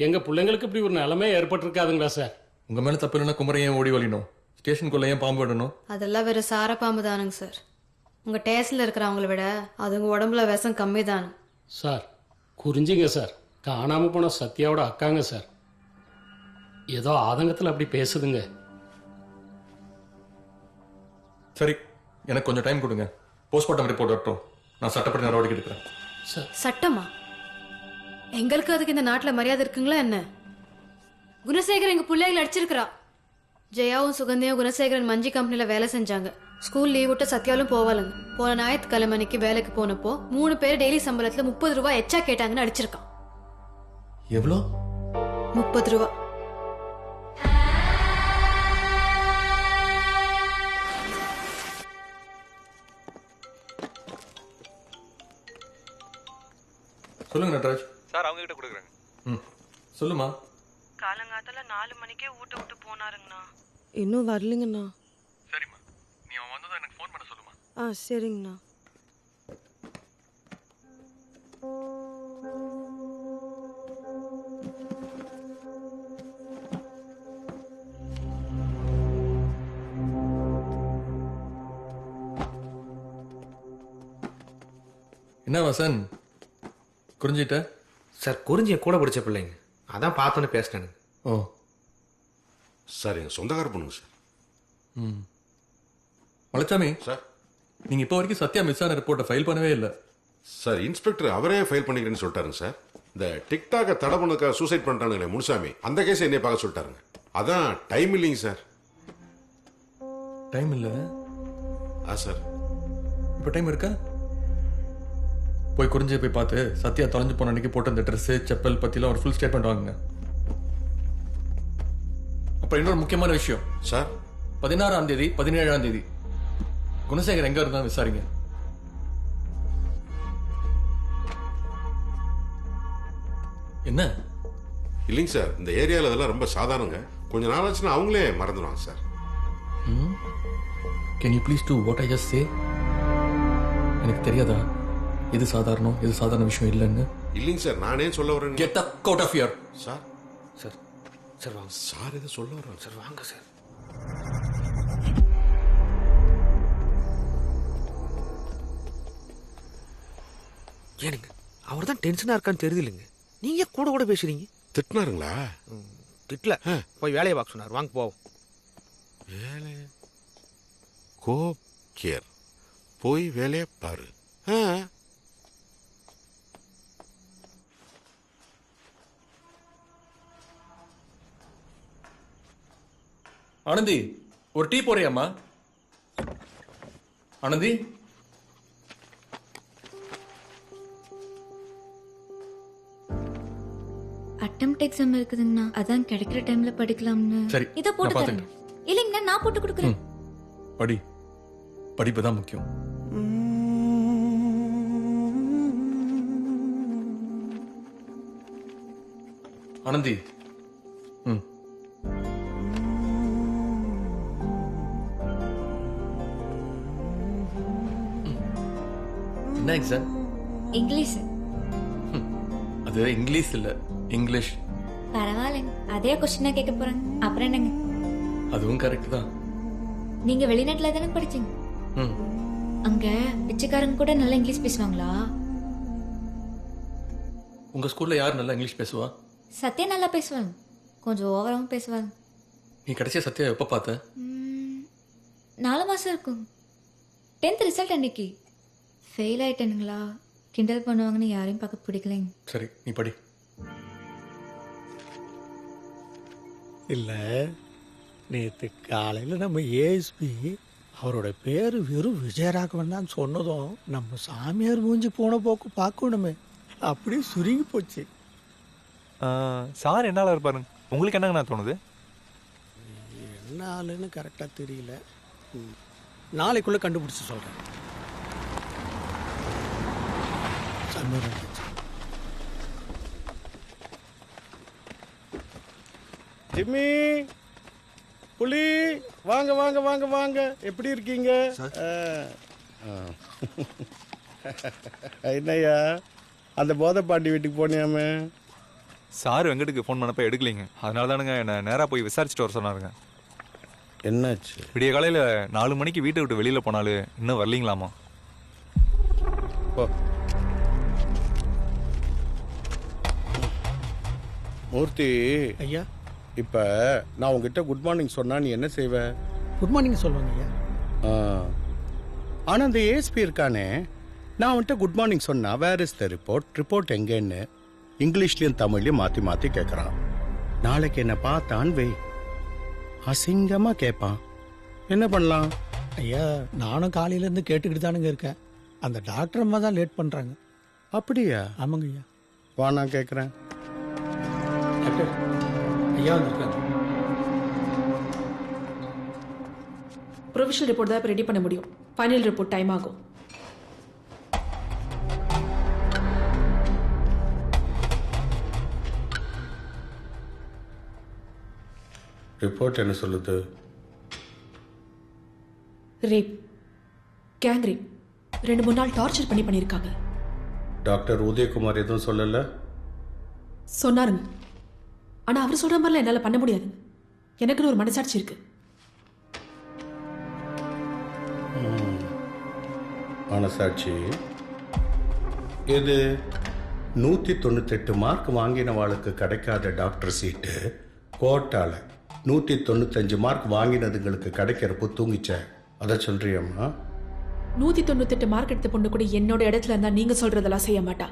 எங்கள் பிள்ளைங்களுக்கு இப்படி ஒரு நிலைமை ஏற்பட்டிருக்காதுங்களா சார்? உங்க மேல தப்பு இல்லைன்னா குமரன் ஏன் ஓடி வலினோம்? ஸ்டேஷனுக்குள்ள ஏன் பாம்பு விடணும்? அதெல்லாம் வேற சார பாம்பு தானுங்க சார். உங்கள் டேஸ்டில் இருக்கிறவங்கள விட அதுங்க உடம்புல விஷம் கம்மி தானு சார். குறிஞ்சிங்க சார், காணாமல் போன சத்யாவோட அக்காங்க சார். ஏதோ ஆதங்கத்தில் அப்படி பேசுதுங்க. சரி, எனக்கு கொஞ்சம் டைம் கொடுங்க. போஸ்ட்மார்ட்டம் ரிப்போர்ட் வரட்டும், நான் சட்டப்படி நடவடிக்கை எடுக்கிறேன். சட்டமா? எங்களுக்கு அதுக்கு இந்த நாட்டில் மரியாதை இருக்குங்களா என்ன? குணசேகரன் எங்கள் பிள்ளைகளை அடிச்சிருக்கிறா. ஜெயாவும் சுகந்தியும் குணசேகரன் மஞ்சி கம்பெனியில் வேலை செஞ்சாங்க. ஸ்கூல் லீவ் விட்டு சத்யாலும் போவாளுங்க. போன ஞாயிற்றுக்கிழமை அன்னைக்கு வேலைக்கு போனப்போ 3 பேர் டெய்லி சம்பளத்தில் 30 ரூபாய் எச்சா கேட்டாங்கன்னு அடிச்சிருக்கான். எவ்வளோ? 30 ரூபா. சொல்லுங்க நட்ராஜ். சார், அவங்க கிட்ட கொடுக்குறேங்க. ம், சொல்லுமா. காலங்காத்தால 4 மணிக்கே ஊட்ட விட்டு போனாருங்கண்ணா. இன்னும் வரலங்கண்ணா. சரிம்மா, நீ அவன் வந்ததும் எனக்கு ஃபோன் பண்ண சொல்லுமா. சரிங்கண்ணா. என்ன வசன் குறிஞ்சிட்ட? சார் குறிஞ்சி என் கூட படிச்ச பிள்ளைங்க, அதான் பார்த்தோன்னு பேசினேனுங்க. ஓ சார் எங்கள் சொந்தக்கார பொண்ணுங்க சார். ம் மலைச்சாமி சார் நீங்கள் இப்போ வரைக்கும் சத்யா மிஸ் ஆன ரிப்போர்ட்டை ஃபைல் பண்ணவே இல்லை. சார் இன்ஸ்பெக்டர் அவரே ஃபைல் பண்ணிக்கிறேன்னு சொல்லிட்டாருங்க சார். இந்த டிக்டாக்கை தடை பண்ணதுக்காக சூசைட் பண்ணிட்டானுங்களே முனுசாமி, அந்த கேஸை என்னை பார்க்க சொல்லிட்டாருங்க. அதான் டைம் இல்லைங்க சார். டைம் இல்லை? சார் இப்போ டைம் இருக்கா? போய் குறிஞ்சியை போய் பார்த்து சத்யா தொலைஞ்சு போன அன்னைக்கு போட்ட அந்த ட்ரெஸ்ஸு செப்பல் பற்றிலாம் ஒரு ஃபுல் ஸ்டேட்மெண்ட் வாங்குங்க. அப்புறம் இன்னொரு முக்கியமான விஷயம் சார், 16ஆம் தேதி 17ஆம் தேதி குணசேகர் எங்கே இருந்தா விசாரிங்க. என்ன? இல்லைங்க சார், இந்த ஏரியாவில் அதெல்லாம் ரொம்ப சாதாரணங்க. கொஞ்ச நாள் ஆச்சுன்னா அவங்களே மறந்துடுவாங்க sir. Can you please do what I just say? எனக்கு தெரியாதா இது சாதாரணம் இது சாதாரண விஷயம் இல்லைன்னு? இல்லைங்க சார், நானே சொல்ல வரேன். Get the coat of your. Sir sir sir வாங்க சார், இதை சொல்ல வரேன் சார். வாங்க சார். ஏனுங்க அவர் தான் டென்ஷனாக இருக்கான்னு தெரியுதுல்லைங்க, நீங்கள் கூட கூட பேசுறீங்க. திட்டினாருங்களா? திட்டல, போய் வேலையை பார்க்க சொன்னார். வாங்க போவோம். வேலை கோ கேர், போய் வேலையை பாரு. ஆனந்தி ஒரு டீ போறியாம்மா? ஆனந்தி அட்டெம்ப்ட் எக்ஸாம் இருக்குதுங்கண்ணா, அதான் கிடைக்கிற டைம்ல படிக்கலாம்னு. சரி, இதை போட்டு நான் தரேன். இல்லைங்கண்ணா, நான் போட்டு கொடுக்குறேன். படி, படிப்பு தான் முக்கியம். ஆனந்தி என்ன எக்ஸாம்? இங்கிலீஷ். அது இங்கிலீஷ் இல்ல, இங்கிலீஷ். பரவாயில்லைங்க, அதே கொஸ்டினா கேட்க போறாங்க. அப்புறம் என்னங்க? அதுவும் கரெக்ட் தான். நீங்க வெளிநாட்டுல தானே படிச்சீங்க? அங்க பிச்சைக்காரங்க கூட நல்லா இங்கிலீஷ் பேசுவாங்களா? உங்க ஸ்கூல்ல யார் நல்லா இங்கிலீஷ் பேசுவா? சத்யா நல்லா பேசுவாங்க, கொஞ்சம் ஓவராகவும் பேசுவாங்க. நீ கடைசியா சத்யா எப்ப பார்த்த? 4 மாசம் இருக்கும். 10th ரிசல்ட் அன்னைக்கு. ஃபெயில் ஆயிட்டேனுங்களா, கிண்டல் பண்ணுவாங்கன்னு யாரையும் பார்க்க பிடிக்கலைங்க. சரி, நீ படி. இல்லை, நேற்று காலையில் நம்ம ஏஎஸ்பி அவரோட பேர் வெறும் விஜயராகவன் தான் சொன்னதும் நம்ம சாமியார் மூஞ்சி போன போக்கு பார்க்கணுமே, அப்படியே சுருங்கி போச்சு. சார் என்னால் இருப்பாருங்க. உங்களுக்கு என்னங்கண்ணா தோணுது? என்ன ஆளுன்னு கரெக்டாக தெரியல, நாளைக்குள்ளே கண்டுபிடிச்சி சொல்கிறேன். ஜிம்மி, புலி, வாங்க வாங்க வாங்க வாங்க, எப்படி இருக்கீங்க? என்னய்யா அந்த போதை பாட்டி வீட்டுக்கு போனியாமே? சார் வெங்கட்டுக்கு ஃபோன் பண்ணப்போ எடுக்கலைங்க, அதனால தானுங்க என்னை நேராக போய் விசாரிச்சுட்டு வர சொன்னாருங்க. என்னாச்சு? விடிய காலையில் 4 மணிக்கு வீட்டை விட்டு வெளியில் போனாலும் இன்னும் வரலீங்களாமா? மூர்த்தி ஐயா, இப்போ நான் உங்ககிட்ட குட் மார்னிங் சொன்னா நீ என்ன செய்வ? குட் மார்னிங் சொல்லுவாங்க ஐயா. ஆனால் அந்த ஏஎஸ்பி இருக்கானே, நான் அவன்கிட்ட குட் மார்னிங் சொன்னா வேர் இஸ் த ரிப்போர்ட் எங்கேன்னு இங்கிலீஷ்லையும் தமிழ்லையும் மாற்றி மாற்றி கேட்குறான். நாளைக்கு என்னை பார்த்தான் வை, அசிங்கமாக கேட்பான். என்ன பண்ணலாம்? ஐயா, நானும் காலையிலேருந்து கேட்டுக்கிட்டு தானுங்க இருக்கேன். அந்த டாக்டர் அம்மா தான் லேட் பண்ணுறாங்க. அப்படியா? ஆமாங்க ஐயா. வா, நான் கேட்குறேன். டாக்டர் ஐயா வந்துருக்காங்க. ப்ரொவிஷனல் ரிப்போர்ட் தான் இப்போ ரெடி பண்ண முடியும். ஃபைனல் ரிப்போர்ட் டைம் ஆகும். ரிப்போர்ட் என்ன சொல்லுது? ரேப், கேங் ரேப், 2-3 நாள் டார்ச்சர் பண்ணியிருக்காங்க. டாக்டர் உதயகுமார் எதுவும் சொல்லல? சொன்னாருங்க, ஆனால் அவர் சொல்கிற மாதிரிலாம் என்னால் பண்ண முடியாதுங்க. எனக்குன்னு ஒரு மனசாட்சி இருக்கு. மனசாட்சி இது 198 மார்க் வாங்கினவாளுக்கு கிடைக்காத டாக்டர் சீட்டு கோட்டால 195 மார்க் வாங்கினதுங்களுக்கு கிடைக்கிறப்போ தூங்கிச்ச. அதை சொல்றியம்மா? 198 மார்க் எடுத்த பொண்ணு கூட என்னோட இடத்துல இருந்தா நீங்க சொல்றதெல்லாம் செய்ய மாட்டா.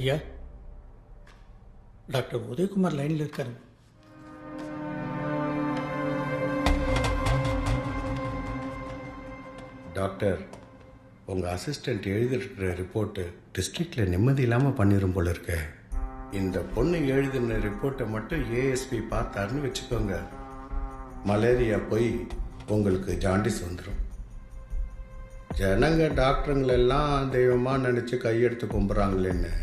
ஐயா, டாக்டர் உதயகுமார் லைன்ல இருக்காரு. டாக்டர், உங்கள் அசிஸ்டண்ட் எழுதிருக்கிற ரிப்போர்ட்டு டிஸ்ட்ரிக்டில் நிம்மதி இல்லாமல் பண்ணிடும் போல இருக்கு. இந்த பொண்ணு எழுதின ரிப்போர்ட்டை மட்டும் ஏஎஸ்பி பார்த்தாருன்னு வச்சுக்கோங்க, மலேரியா போய் உங்களுக்கு ஜாண்டிஸ் வந்துடும். ஜனங்க டாக்டருங்களெல்லாம் தெய்வமாக நினச்சி கையெடுத்து கும்பிட்றாங்களேன்னு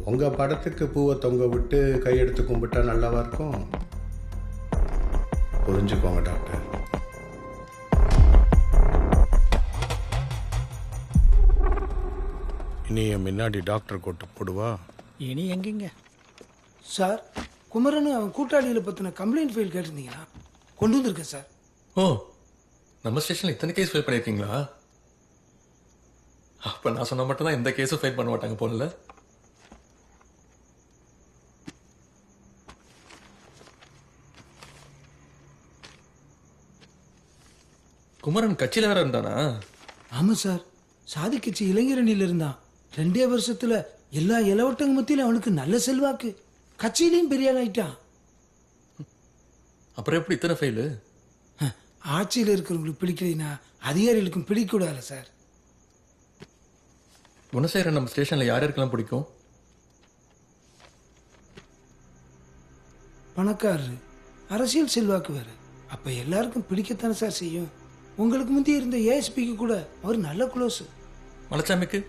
உங்கள் படத்துக்கு பூவை தொங்க விட்டு கையெடுத்து கும்பிட்டா நல்லாவா இருக்கும்? புரிஞ்சுக்கோங்க டாக்டர். இனி என் முன்னாடி டாக்டர் கோட்டு போடுவா. இனி எங்கெங்க சார்? குமரன் அவன் கூட்டாளிகளை பற்றின கம்ப்ளைண்ட் ஃபைல் கேட்டிருந்தீங்களா? கொண்டு வந்திருக்கேன் சார். ஓ, நம்ம ஸ்டேஷனில் இத்தனை கேஸ் ஃபைல் பண்ணியிருக்கீங்களா? அப்போ நான் சொன்ன மட்டும் தான் எந்த கேஸும் ஃபைல் பண்ண மாட்டாங்க போல. குமரன் கட்சியில் வேற இருந்தானா? ஆமாம் சார், சாதி கட்சி இளைஞரணியில் இருந்தான். 2 வருஷத்துல எல்லா இளவட்டங்க மத்தியிலும் அவனுக்கு நல்ல செல்வாக்கு, கட்சியிலையும் பெரிய ஆள் ஆயிட்டான். அப்புறம் எப்படி இத்தனை ஃபைலு? ஆட்சியில் இருக்கிறவங்களுக்கு பிடிக்கலைன்னா அதிகாரிகளுக்கும் பிடிக்கூடாது சார். குணசேகரன் நம்ம ஸ்டேஷனில் யார் யாருக்கெல்லாம் பிடிக்கும்? பணக்காரரு, அரசியல் செல்வாக்கு வேறு. அப்போ எல்லாருக்கும் பிடிக்கத்தானே சார் செய்யும். உங்களுக்கு முந்தைய இருந்த ஏஎஸ்பிக்கு கூட அவர் நல்ல குளோஸ். மலைச்சாமிக்கு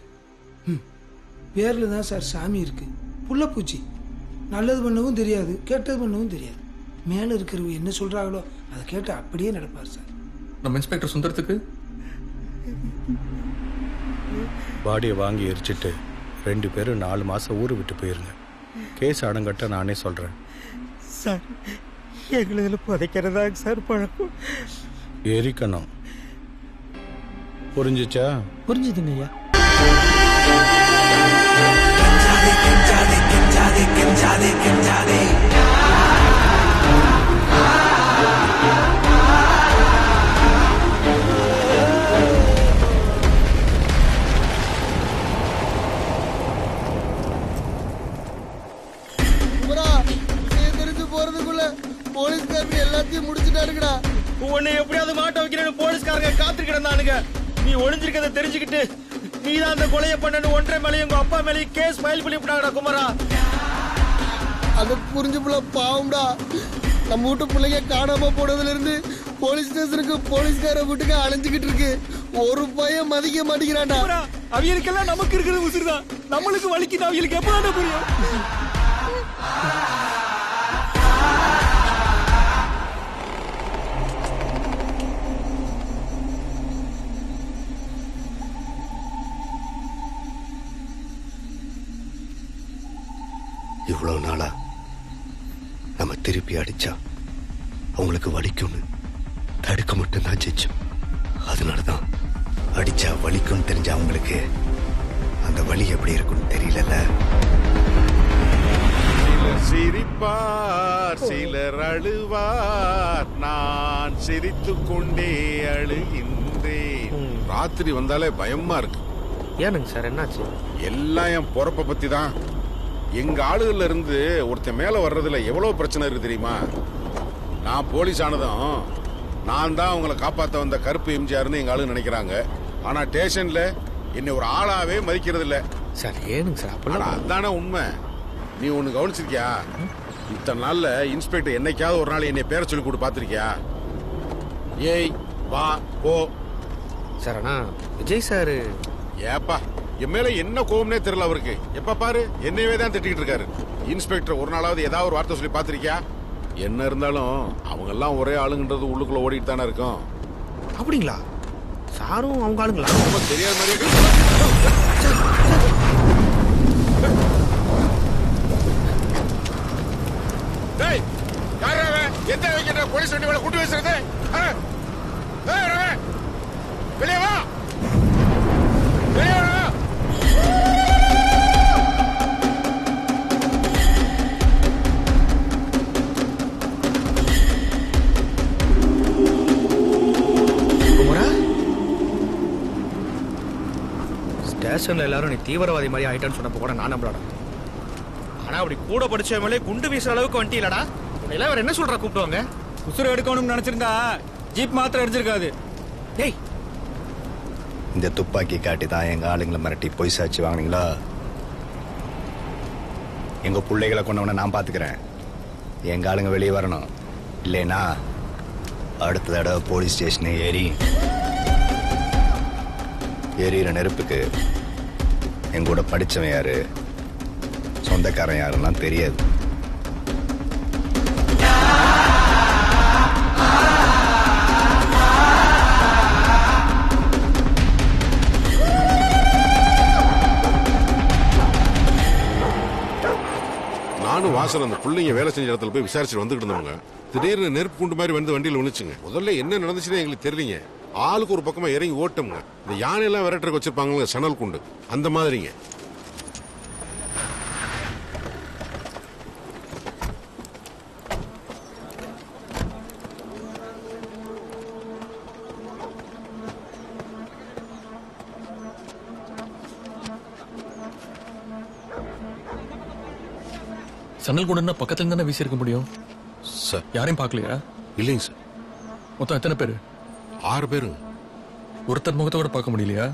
பேரில் தான் சார் சாமி இருக்கு. புள்ளப்பூச்சி, நல்லது பண்ணவும் தெரியாது, கெட்டது பண்ணவும் தெரியாது. மேலே இருக்கிறவங்க என்ன சொல்கிறாங்களோ அதை கேட்டு அப்படியே நடப்பார் சார். நம்ம இன்ஸ்பெக்டர் சுந்தரத்துக்கு பாடியை வாங்கி எரிச்சிட்டு 2 பேரும் 4 மாதம் ஊரை விட்டு போயிருங்க. கேஸ் அடங்கட்ட நானே சொல்கிறேன் சார். எங்களை புதைக்கிறதா சார் பழக்கம். எரிக்கணும். புரிஞ்சுச்சா? புரிஞ்சுதுங்க ஐயா. தெரிஞ்சு போறதுக்குள்ள போலீஸ்காரங்க எல்லாத்தையும் முடிச்சுட்டாருங்கடா. உன்னை எப்படியாவது மாட்ட வைக்கிறேன்னு போலீஸ்காரங்க காத்து கிடந்தானுங்க. நீ ஒளிஞ்சிருக்கதை தெரிஞ்சுக்கிட்டு நீ தான் அந்த கொலையை பண்ணு ஒன்றரை மேலேயும் உங்க அப்பா மேலேயும் கேஸ் ஃபைல் பண்ணி விட்டாங்கடா குமாரா. அது புரிஞ்சு புள்ள பாவம்டா. நம்ம வீட்டு பிள்ளைங்க காணாம போனதுல இருந்து போலீஸ் ஸ்டேஷனுக்கு போலீஸ்கார வீட்டுக்கு அலைஞ்சுக்கிட்டு இருக்கு. ஒரு பையன் மதிக்க மாட்டேங்கிறான்டா. அவங்களுக்கெல்லாம் நமக்கு இருக்கிறது உசுறுதான். நம்மளுக்கு வலிக்குது, அவங்களுக்கு எப்ப புரியும்? இவ்வளவு நாளா நம்ம திருப்பி அடிச்சா அவங்களுக்கு வலிக்கும்னு தடுக்க மட்டும்தான் செஞ்சோம். அதனாலதான் அடிச்சா வலிக்கும் தெரிஞ்ச அவங்களுக்கு அந்த வலி எப்படி இருக்கும்னு தெரியல. சிலர் சிரிப்பார், சிலர் அழுவார், நான் சிரித்துக் கொண்டே அழுகின்றேன். ராத்திரி வந்தாலே பயமா இருக்கு. ஏனுங்க சார், என்னாச்சு? எல்லாம் என் பொறப்பை பத்தி தான். எங்க ஆளுகள்ல இருந்து ஒருத்தன் மேல வர்றதுல எவ்வளவு பிரச்சனை இருக்கு தெரியுமா? நான் போலீஸ் ஆனதும் நான் தான் அவங்களை காப்பாற்ற வந்த கருப்பு எம்ஜிஆர்னு எங்க ஆளுங்க நினைக்கிறாங்க. ஆனா ஸ்டேஷன்ல என்னை ஒரு ஆளாவே மதிக்கிறது இல்ல சார். ஏனுங்க சார் அப்பெல்லாம்? அதானே உண்மை. நீ ஒண்ணு கவனிச்சிருக்கியா? இத்தனை நாள்ல இன்ஸ்பெக்டர் என்னைக்காவது ஒரு நாள் என்னை பேரை சொல்லி கூட பாத்திருக்கியா? ஏய் வா போ சார். ஆனா விஜய் சார் ஏப்பா என் மேல என்ன கோவம்னே தெரியல அவருக்கு. எப்ப பாரு என்னையவே தான் திட்டிக்கிட்டு இருக்காரு. இன்ஸ்பெக்டர் ஒரு நாளாவது ஏதாவது ஒரு வார்த்தை சொல்லி பாத்திருக்கியா? என்ன இருந்தாலும் அவங்க எல்லாம் ஒரே ஆளுங்கன்றது உள்ளுக்குள்ள ஓடிட்டு தானே இருக்கும். அப்படிங்களா? சாரும் அவங்க ஆளுங்களா? ரொம்ப தெரியாத மாதிரியே. டேய் யாரா அவன்? எந்த வைக்கிற போலீஸ் வண்டி மேல கூட்டி வச்சிருது? வெளியே வா, வெளியே வா. ஸ்டேஷன்ல எல்லாரும் நீ தீவிரவாதி மாதிரி ஆயிட்டான்னு சொன்னப்போ கூட நான் நம்பலடா. ஆனா அப்படி கூட படிச்ச மேலே குண்டு வீசுற அளவுக்கு வந்துட்டீங்களடா. உன்னை வேற என்ன சொல்றா கூப்பிடுவாங்க? உசுறு எடுக்கணும்னு நினைச்சிருந்தா ஜீப் மாத்திரம் அடிச்சிருக்காது. டேய், இந்த துப்பாக்கி காட்டி தான் எங்க ஆளுங்களை மிரட்டி பொய் சாட்சி வாங்கினீங்களா? எங்க பிள்ளைகளை கொண்டவனை நான் பாத்துக்கிறேன். எங்க ஆளுங்க வெளியே வரணும். இல்லைன்னா அடுத்த தடவை போலீஸ் ஸ்டேஷனை எரியிற நெருப்புக்கு எங்கூட படிச்சவன் யாரு, சொந்தக்காரன் யாருன்னா தெரியாது. நானும் வாசல் அந்த பிள்ளைங்க வேலை செஞ்ச இடத்துல போய் விசாரிச்சுட்டு வந்துட்டு இருந்தவங்க திடீர்னு நெருப்பு குண்டு மாதிரி வந்து வண்டியில் விழுச்சுங்க. முதல்ல என்ன நடந்துச்சுன்னு எங்களுக்கு தெரியலீங்க. ஆளுக்கு ஒரு பக்கமா இறங்கி ஓட்டமுங்க. இந்த யானையெல்லாம் விரட்டுறக்கு வச்சிருப்பாங்க சணல் குண்டு, அந்த மாதிரிங்க. சன்னல் குண்டுன்னா பக்கத்துல தானே வீசி இருக்க முடியும் சார். யாரையும் பார்க்கலையா? இல்லைங்க சார். மொத்தம் எத்தனை பேரு? 6 பேருங்க. ஒருத்தர் முகத்தை கூட பார்க்க முடியலையா?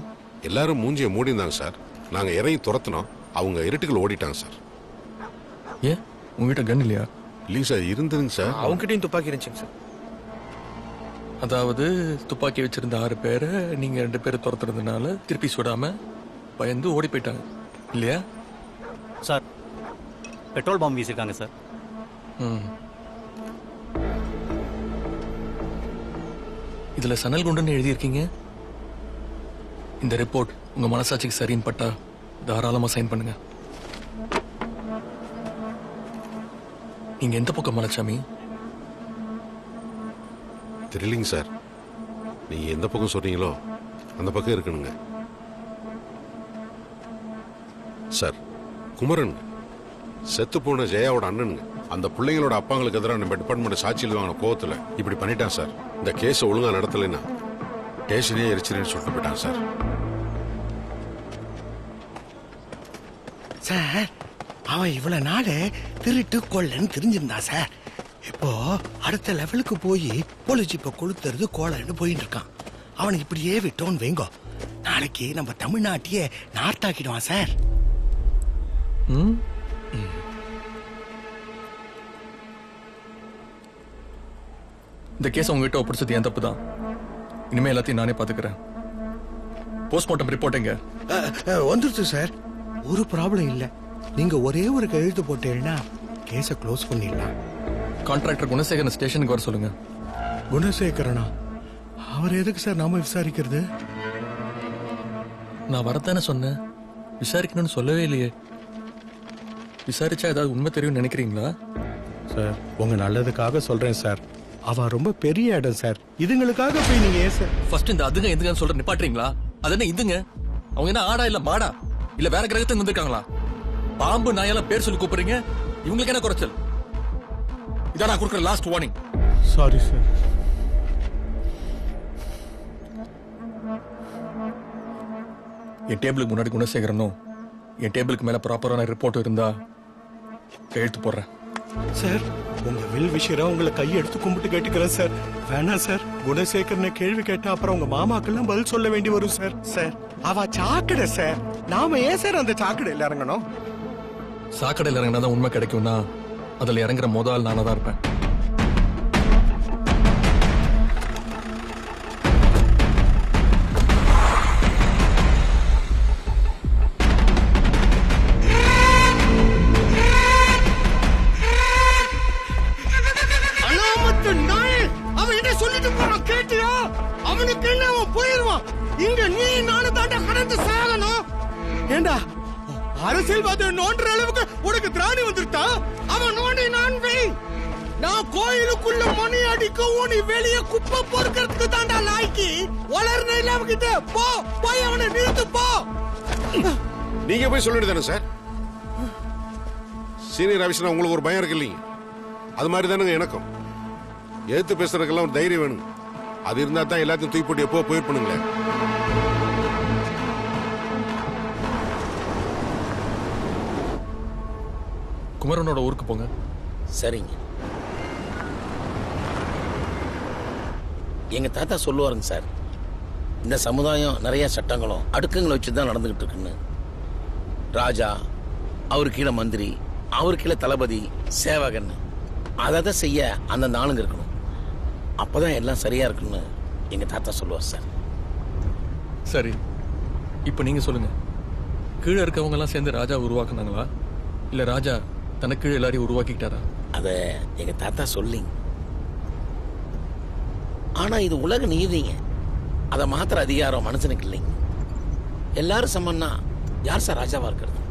எல்லாரும் மூஞ்சியை மூடி இருந்தாங்க சார். நாங்க இறங்கி துரத்தினோம். அவங்க இருட்டுக்குள்ள ஓடிட்டாங்க சார். ஏன் உங்க வீட்டை கன் இல்லையா? இல்லைங்க சார், இருந்ததுங்க சார். அவங்ககிட்டயும் துப்பாக்கி இருந்துச்சுங்க சார். அதாவது துப்பாக்கி வச்சிருந்த 6 பேரை நீங்க 2 பேரை துரத்துறதுனால திருப்பி சுடாம பயந்து ஓடி போயிட்டாங்க இல்லையா? சார், பெட்ரோல் பாம்பு வீசிருக்காங்க சார். இதுல சணல் குண்டுன்னு எழுதியிருக்கீங்க. இந்த ரிப்போர்ட் உங்க மனசாட்சிக்கு சரின்னு பட்டா தாராளமா சைன் பண்ணுங்க. நீங்க எந்த பக்கம் மலைச்சாமி? தெரியலிங்க சார். நீங்க எந்த பக்கம் சொல்றீங்களோ அந்த பக்கம் இருக்கணுங்க சார். குமரன் செத்து போன ஜெயாவோட அண்ணனுங்க. அந்த பிள்ளைங்களோட அப்பாங்களுக்கு எதிராக நம்ம டிபார்ட்மெண்ட் சாட்சியில் வாங்கின கோவத்துல இப்படி பண்ணிட்டான் சார். இந்த கேஸை ஒழுங்கா நடத்தலைன்னா ஸ்டேஷனே எரிச்சிருன்னு சொல்லிட்டு போயிட்டான் சார். சார், அவன் இவ்வளவு நாள் திருட்டு கொள்ளன்னு தெரிஞ்சிருந்தா சார். இப்போ அடுத்த லெவலுக்கு போய் போலீஸ் ஜீப்பை கொளுத்துறது கோலன்னு போயிட்டு இருக்கான். அவனுக்கு இப்படியே விட்டோன்னு வைங்கோ, நாளைக்கு நம்ம தமிழ்நாட்டையே நார்த்தாக்கிடுவான் சார். இந்த கேஸ் உங்ககிட்ட ஒப்படைச்சது என் தப்பு தான். இனிமே எல்லாத்தையும் நானே பாத்துக்கிறேன். போஸ்ட்மார்ட்டம் ரிப்போர்ட் எங்க? வந்துருச்சு சார். ஒரு ப்ராப்ளம் இல்ல. நீங்க ஒரே ஒரு கையெழுத்து போட்டீங்கன்னா கேஸை க்ளோஸ் பண்ணிடலாம். கான்ட்ராக்டர் குணசேகரன் ஸ்டேஷனுக்கு வர சொல்லுங்க. குணசேகரனா? அவர் எதுக்கு சார் நாம விசாரிக்கிறது? நான் வரத்தானே சொன்னேன், விசாரிக்கணும்னு சொல்லவே இல்லையே. விசாரிச்சா ஏதாவது உண்மை தெரியும் நினைக்கிறீங்களா? சார், உங்க நல்லதுக்காக சொல்றேன் சார். அவ ரொம்ப பெரிய இடம் சார். இதுங்களுக்காக போய் நீங்க ஏன் சார்? ஃபர்ஸ்ட் இந்த அதுங்க எதுங்கன்னு சொல்ற நிப்பாட்டுறீங்களா? அது என்ன இதுங்க? அவங்க என்ன ஆடா இல்ல மாடா இல்ல வேற கிரகத்துக்கு வந்திருக்காங்களா? பாம்பு நாயெல்லாம் பேர் சொல்லி கூப்பிடுறீங்க. இவங்களுக்கு என்ன குறைச்சல்? இதான் நான் கொடுக்குற லாஸ்ட் வார்னிங். Sorry sir. என் டேபிளுக்கு முன்னாடி குணசேகரனும் என் டேபிளுக்கு மேல ப்ராப்பரான ரிப்போர்ட் இருந்தா எழுத்து போடுறேன். சார், உங்க வில் விஷயம் உங்களை கையெடுத்து கும்பிட்டு கேட்டுக்கிறேன் சார். வேணாம் சார். குணசேகரனை கேள்வி கேட்டா அப்புறம் உங்க மாமாக்கெல்லாம் பதில் சொல்ல வேண்டி வரும் சார். சார், அவ சாக்கடை சார். நாம ஏன் சார் அந்த சாக்கடையில் இறங்கணும்? சாக்கடையில் இறங்கினாதான் உண்மை கிடைக்கும்னா அதுல இறங்குற முதல் நானா தான் இருப்பேன். அவனுக்கு என்ன, அவன் போயிருவான். இங்க நீ நானும் தாண்டா கடந்து சாகணும். ஏண்டா அரசியல்வாதி நோன்ற அளவுக்கு உனக்கு திராணி வந்துட்டா? அவன் நோண்டி நான் வை. நான் கோயிலுக்குள்ள மணி அடிக்கவும் நீ வெளியே குப்பை பொறுக்கிறதுக்கு தாண்டா லாய்க்கி. வளர்ன இல்லாம கிட்ட போ, போய் அவனை நிறுத்து போ. நீங்க போய் சொல்லிட்டு தானே சார். சீனியர் ஆபீசர் உங்களுக்கு ஒரு பயம் இருக்கு இல்லைங்க? அது மாதிரி தானுங்க எனக்கும். எழுத்து பேசுறதுக்கெல்லாம் ஒரு தைரியம் வேணுங்க. அது இருந்தா தான் எல்லாத்தையும் தூக்கி போட்டு எப்போ போயிருப்பணுங்களே. குமரனோட ஊருக்கு போங்க. சரிங்க. எங்க தாத்தா சொல்லுவாருங்க சார், இந்த சமுதாயம் நிறைய சட்டங்களும் அடுக்குங்களை வச்சு தான் நடந்துகிட்டு இருக்குன்னு. ராஜா, அவரு கீழே மந்திரி, அவரு கீழே தளபதி, சேவகன், அதை செய்ய அந்தந்த ஆளுங்க இருக்கணும். அப்பதான் எல்லாம் சரியா இருக்குன்னு எங்க தாத்தா சொல்லுவார் சார். சரி, இப்போ நீங்க சொல்லுங்க, கீழே இருக்கவங்க எல்லாம் சேர்ந்து ராஜா உருவாக்குனாங்களா, இல்ல ராஜா தனக்கு கீழே எல்லாரையும் உருவாக்கிட்டாரா? அத எங்க தாத்தா சொல்லிங்க. ஆனா இது உலக நீதிங்க, அதை மாத்திர அதிகாரம் மனுஷனுக்கு இல்லைங்க. எல்லாரும் சமன்னா யார் சார் ராஜாவா இருக்கிறது?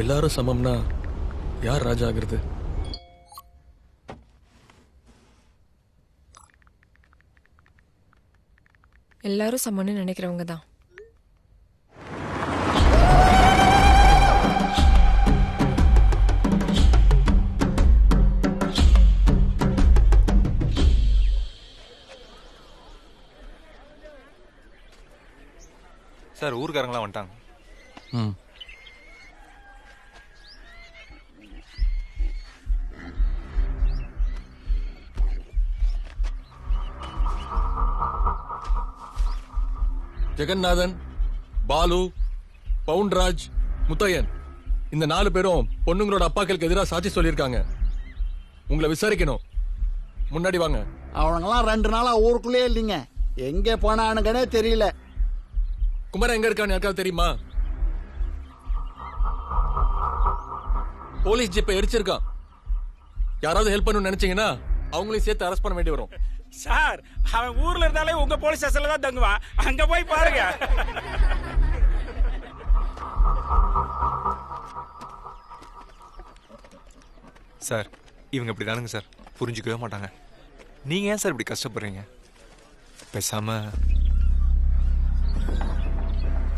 எல்லாரும் சமம்னா யார் ராஜா ஆகிறது? எல்லாரும் சமன்னு நினைக்கிறவங்க தான். சார் ஊர்க்காரங்களாம் வந்துட்டாங்க. ம். ஜெகநாதன், பாலு, பவுன்ராஜ், முத்தையன், இந்த 4 பேரும் பொண்ணுங்களோட அப்பாக்களுக்கு எதிராக சாட்சி சொல்லியிருக்காங்க. உங்களை விசாரிக்கணும். முன்னாடி வாங்க. அவனுங்கெல்லாம் 2 நாளா ஊருக்குள்ளே இல்லைங்க. எங்கே போனானுங்கன்னே தெரியல. குமரன் எங்க இருக்கான்னு யாருக்காவது தெரியுமா? போலீஸ் ஜீப்பை எரிச்சிருக்கான். யாராவது ஹெல்ப் பண்ணணும்னு நினைச்சீங்கன்னா அவங்களையும் சேர்த்து அரெஸ்ட் பண்ண வேண்டி வரும். சார், அவன் ஊர்ல இருந்தாலே உங்க போலீஸ் ஸ்டேஷன்ல தான் தங்குவான். அங்க போய் பாருங்க. சார் இவங்க இப்படி தானுங்க சார், புரிஞ்சுக்கவே மாட்டாங்க. நீங்க ஏன் சார் இப்படி கஷ்டப்படுறீங்க? பேசாம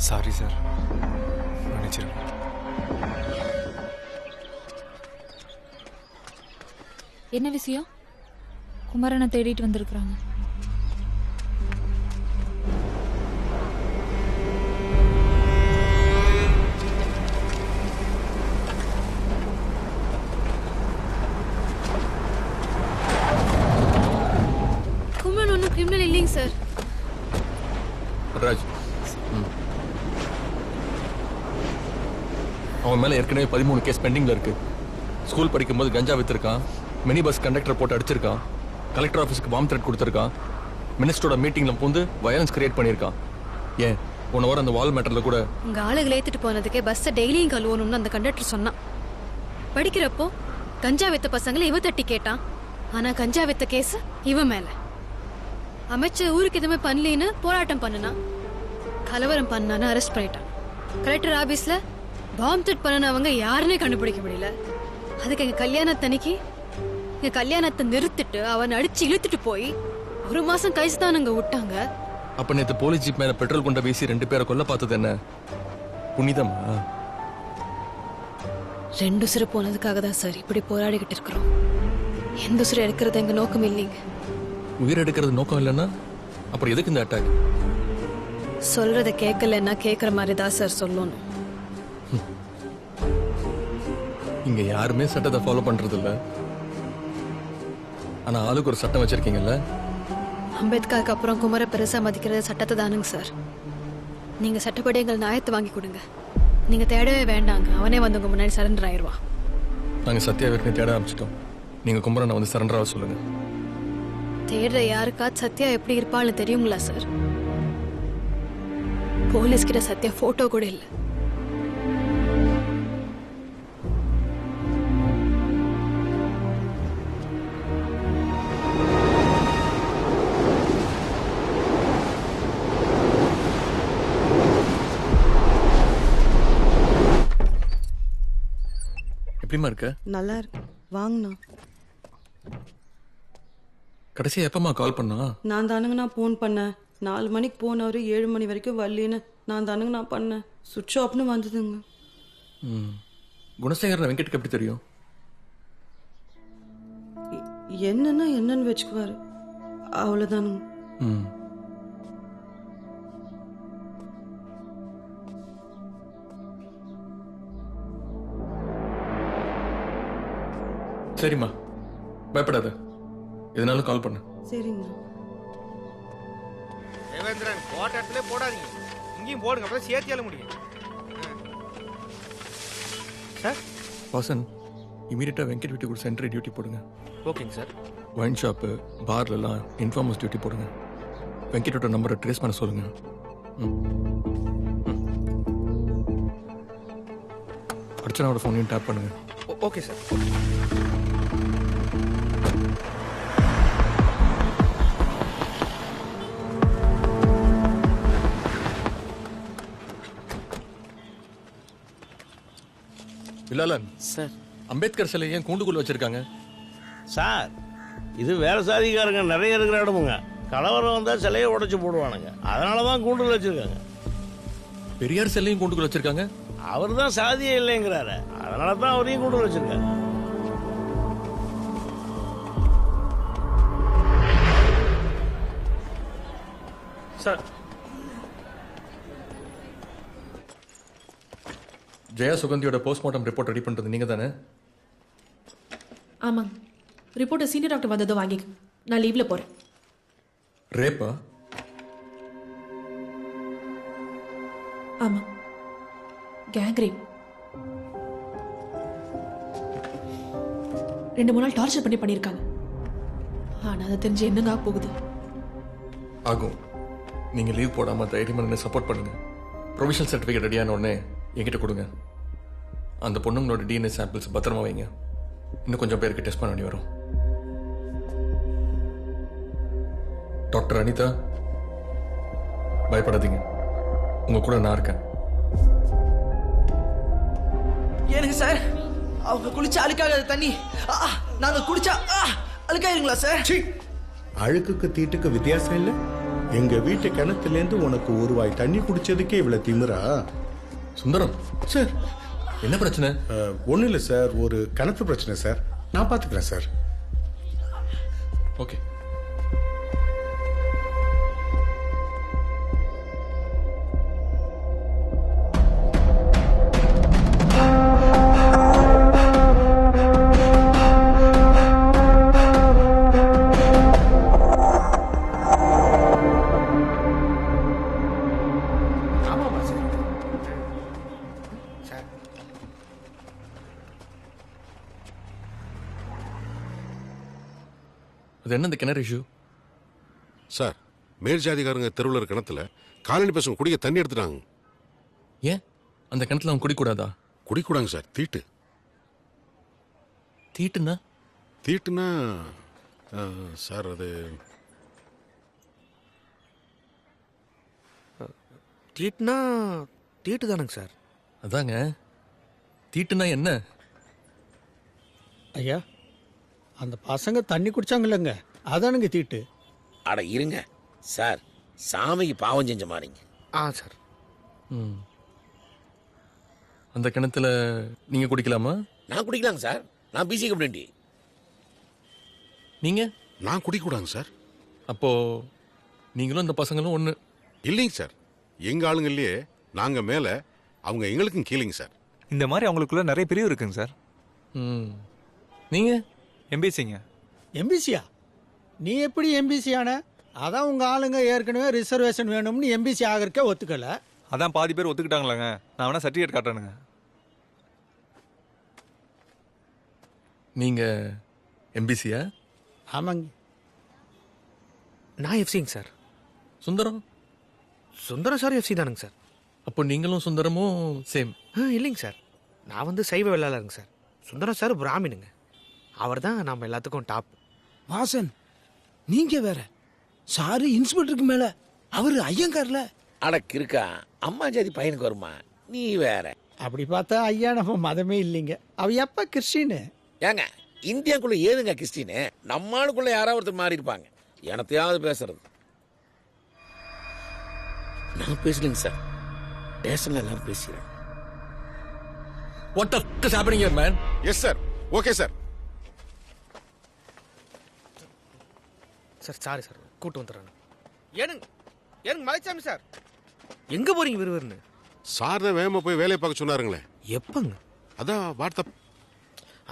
சாரி சார், மன்னிச்சிருங்க. என்ன விஷயம்? குமரனை தேடிட்டு வந்திருக்கிறாங்க. குமரன் ஒன்றும் கிரிமினல் இல்லைங்க சார். ராஜ், அவன் மேல ஏற்கனவே 13 கேஸ் பெண்டிங்ல இருக்கு. ஸ்கூல் படிக்கும்போது கஞ்சா வித்திருக்கான், மினி பஸ் கண்டக்டர் போட்டு அடிச்சிருக்கான், கலெக்டர் ஆஃபீஸ்க்கு பாம் த்ரெட் கொடுத்துருக்கான், மினிஸ்டரோட மீட்டிங்ல பூந்து வயலன்ஸ் கிரியேட் பண்ணியிருக்கான். ஏன் போன வாரம் அந்த வால் மேட்டர்ல கூட உங்க ஆளுகளை ஏத்துட்டு போனதுக்கே பஸ்ஸை டெய்லியும் கழுவணும்னு அந்த கண்டக்டர் சொன்னான். படிக்கிறப்போ கஞ்சா வித்த பசங்களை இவ தட்டி கேட்டான். ஆனா கஞ்சா வித்த கேஸ் இவன் மேல. அமைச்சர் ஊருக்கு எதுவுமே பண்ணலின்னு போராட்டம் பண்ணுனா, கலவரம் பண்ணான்னு அரெஸ்ட் பண்ணிட்டான். கலெக்டர் ஆபீஸ்ல பாம் த்ரெட் பண்ணவங்க யாருன்னே கண்டுபிடிக்க முடியல. அதுக்கு எங்க கல்யாணத்தன்னைக்கு எங்க கல்யாணத்தை நிறுத்திட்டு அவன் அடிச்சு இழுத்துட்டு போய் 1 மாசம் கழிச்சு தான் அங்க விட்டாங்க. அப்ப நேத்து போலீஸ் ஜீப் மேல பெட்ரோல் கொண்ட வீசி 2 பேரை கொல்ல பார்த்தது என்ன புனிதமா? 2 உசுறு போனதுக்காக தான் சார் இப்படி போராடிக்கிட்டு இருக்கிறோம். எந்த உசுறு எடுக்கிறது எங்க நோக்கம் இல்லைங்க. உயிர் எடுக்கிறது நோக்கம் இல்லைன்னா அப்புறம் எதுக்கு இந்த அட்டாக்? சொல்றத கேட்கலன்னா கேட்கற மாதிரி தான் சார் சொல்லணும். இங்க யாருமே சட்டத்தை ஃபாலோ பண்றது இல்ல. ஆனா ஆளுக்கு ஒரு சட்டம் வச்சிருக்கீங்கல்ல. அம்பேத்கருக்கு அப்புறம் குமர பெருசா மதிக்கிறது சட்டத்தை தானுங்க சார். நீங்க சட்டப்படி எங்கள் நியாயத்தை வாங்கி கொடுங்க. நீங்க தேடவே வேண்டாங்க, அவனே வந்து உங்க முன்னாடி சரண்டர் ஆயிடுவான். நாங்க சத்யா வீட்டுக்கு தேட ஆரம்பிச்சிட்டோம். நீங்க குமரனை வந்து சரண்டர் ஆக சொல்லுங்க. தேடுற யாருக்காவது சத்யா எப்படி இருப்பாள்னு தெரியுங்களா சார்? போலீஸ் கிட்ட சத்யா போட்டோ கூட இல்லை. எப்படிமா இருக்க? நல்லா இருக்கு. வாங்கண்ணா. கடைசியா எப்பமா கால் பண்ணா? நான் தானுங்கண்ணா ஃபோன் பண்ணேன். 4 மணிக்கு போனவர் 7 மணி வரைக்கும் வரலின்னு நான் தானுங்கண்ணா பண்ணேன். சுவிட்ச் ஆஃப்னு வந்ததுங்க. குணசேகரன் வெங்கட்டுக்கு எப்படி தெரியும்? என்னன்னா என்னன்னு வச்சுக்குவாரு, அவ்வளோதானுங்க. சரிம்மா, பயப்படாத. எதுனாலும் கால் பண்ணு. சரிங்கண்ணா. தேவேந்திரன் போட்ட இடத்துல போடாதீங்க, இங்கேயும் போடுங்க, அப்பதான் சேர்த்தியால முடியும். சார் வாசன், இமீடியட்டா வெங்கட் வீட்டுக்கு ஒரு சென்ட்ரி டியூட்டி போடுங்க. ஓகேங்க சார். ஒயின் ஷாப்பு, பார்லலாம் இன்ஃபார்மர்ஸ் டியூட்டி போடுங்க. வெங்கட்டோட நம்பரை ட்ரேஸ் பண்ண சொல்லுங்க. அர்ச்சனாவோட ஃபோனையும் டேப் பண்ணுங்க. Okay sir. Vilalan sir, Ambedkar சிலை ஏன் கூண்டுக்குள்ள வச்சிருக்காங்க? சார், இது வேற சாதிக்காரங்க நிறைய இருக்கிற இடமுங்க. கலவரம் வந்தால் சிலையை உடைச்சு போடுவானுங்க, அதனால தான் கூண்டுல வச்சிருக்காங்க. பெரியார் சிலையும் கூண்டுக்குள்ள வச்சிருக்காங்க. அவர் தான் சாதியே இல்லைங்கிறாரு, அதனால தான் அவரையும் கூண்டுல வச்சிருக்காங்க. சார், ஜெயா சுகந்தியோட போஸ்ட்மார்ட்டம் ரிப்போர்ட் ரெடி பண்றது நீங்க தானே? ஆமாங்க. ரிப்போர்ட்டை சீனியர் டாக்டர் வந்ததும் வாங்கிக்க. நான் லீவ்ல போறேன். ரேப்பா? ஆமா, கேங் ரேப். 2-3 நாள் டார்ச்சர் பண்ணியிருக்காங்க. ஆனா அதை தெரிஞ்சு என்னங்க ஆக போகுது? ஆகும். நீங்க லீவ் போடாம தைரியமா நின்று சப்போர்ட் பண்ணுங்க. ப்ரொவிஷனல் சர்டிஃபிகேட் ரெடியான உடனே என்கிட்ட கொடுங்க. அந்த பொண்ணுங்களோட டிஎன்ஏ சாம்பிள்ஸ் பத்திரமா வைங்க. இன்னும் கொஞ்சம் பேருக்கு டெஸ்ட் பண்ண வேண்டி வரும். டாக்டர் அனிதா, பயப்படாதீங்க, உங்க கூட நான் இருக்கேன். ஏனுங்க சார், அவங்க குளிச்சா அழுக்காக தண்ணி நாங்க குடிச்சா அழுக்காயிருங்களா சார்? அழுக்குக்கு தீட்டுக்கு வித்தியாசம் இல்லை. எங்க வீட்டு கிணத்துலேருந்து உனக்கு ஒரு வாய் தண்ணி குடிச்சதுக்கே இவ்வளவு திமிரா? சுந்தரம் சார், என்ன பிரச்சனை? ஒன்றும் இல்லை சார், ஒரு கிணத்து பிரச்சனை சார். நான் பார்த்துக்கிறேன் சார். ஓகே. அது என்ன இந்த கிணறு இஷ்யூ? சார், மேல் ஜாதிகாரங்க தெருவில் இருக்க கிணத்துல காலனி பசங்க குடிக்க தண்ணி எடுத்துட்டாங்க. ஏன் அந்த கிணத்துல அவங்க குடிக்கூடாதா? குடிக்கூடாங்க சார். தீட்டு. தீட்டுன்னா? தீட்டுனா சார், அது தீட்டுனா தீட்டு தானுங்க சார். அதாங்க, தீட்டுனா என்ன? ஐயா, அந்த பசங்க தண்ணி குடிச்சாங்கல்லங்க, அதானுங்க தீட்டு. அட இருங்க சார், சாமிக்கு பாவம் செஞ்ச மாதிரிங்க. சார். அந்த கிணத்துல நீங்க குடிக்கலாமா? நான் குடிக்கலாங்க சார், நான் பிசி கம்ப்ளைண்டி. நீங்க? நான் குடிக்கூடாங்க சார். அப்போ நீங்களும் அந்த பசங்களும் ஒன்று இல்லைங்க சார். எங்க ஆளுங்கள்லயே நாங்க மேல, அவங்க எங்களுக்கும் கீழேங்க சார். இந்த மாதிரி அவங்களுக்குள்ள நிறைய பிரிவு இருக்குங்க சார். நீங்க? எம்பிசிங்க. எம்பிசியா? நீ எப்படி எம்பிசி ஆன? அதான் உங்க ஆளுங்க ஏற்கனவே ரிசர்வேஷன் வேணும்னு எம்பிசி ஆகிறக்க ஒத்துக்கல. அதான் பாதி பேர் ஒத்துக்கிட்டாங்களாங்க. நான் வேணா சர்டிஃபிகேட் காட்டுறேனுங்க. நீங்க எம்பிசியா? ஆமாங்க. நான் எஃப்சிங்க sir. Sundaram? Sundaram sir FC தானுங்க சார். அப்போ நீங்களும் சுந்தரமும் சேம்? இல்லைங்க சார், நான் வந்து சைவ வெள்ளாளருங்க சார். சுந்தரம் சார் பிராமினுங்க. அவர் தான் நம்ம எல்லாத்துக்கும் டாப். வாசன், நீங்க வேற. சாரு இன்ஸ்பெக்டருக்கு மேல, அவரு ஐயங்கார்ல. அடக்கு இருக்கா, அம்மா ஜாதி பையனுக்கு வருமா? நீ வேற. அப்படி பார்த்தா ஐயா நம்ம மதமே இல்லைங்க. அவ எப்ப கிறிஸ்டின்னு? ஏங்க, இந்தியாக்குள்ள ஏதுங்க கிறிஸ்டின்னு? நம்மளுக்குள்ள யாராவது ஒருத்தர் மாறி இருப்பாங்க. எனத்தையாவது பேசுறது. நான் பேசலைங்க சார், பேசல எல்லாரும் பேசுறேன். What the f*** is happening here, man? Yes sir. Okay sir. Sir sorry sir, கூட்டு வந்துடுறேன். ஏனுங்க மலைச்சாமி சார், எங்க போறீங்க விறுவிறுன்னு? சார் தான் வேகமா போய் வேலையை பார்க்க சொன்னாருங்களே. எப்பங்க? அதான் வாட்ஸ்அப்.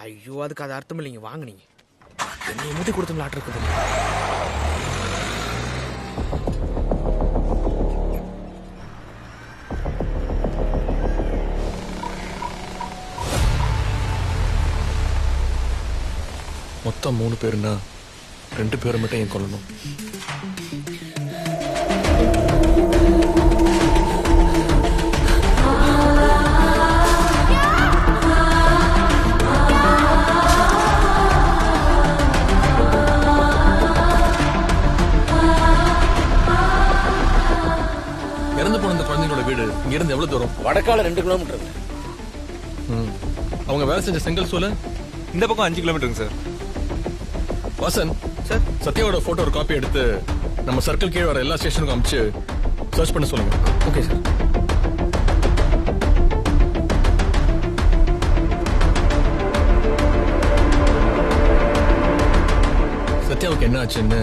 ஐயோ அதுக்கு அது அர்த்தம் இல்லைங்க, வாங்க நீங்க. என்னை மூட்டி கொடுத்து விளாட்டு இருக்குது. மொத்தம் 3 பேருன்னா 2 பேரை மட்டும் ஏன் கொல்லணும்? இறந்து போன இந்த குழந்தைங்களோட வீடு இங்க இருந்து எவ்வளவு தூரம்? வடக்கால 2 கிலோமீட்டர். அவங்க வேலை செஞ்ச செங்கல் சூழல் இந்த பக்கம் 5 கிலோமீட்டருங்க சார். வாசன் சார், சத்யாவோட போட்டோ ஒரு காப்பி எடுத்து நம்ம சர்க்கிள் கீழே வர எல்லா ஸ்டேஷனுக்கும் அனுப்பிச்சு சர்ச் பண்ண சொல்லுங்க. Okay sir. சத்யாவுக்கு என்ன ஆச்சுன்னு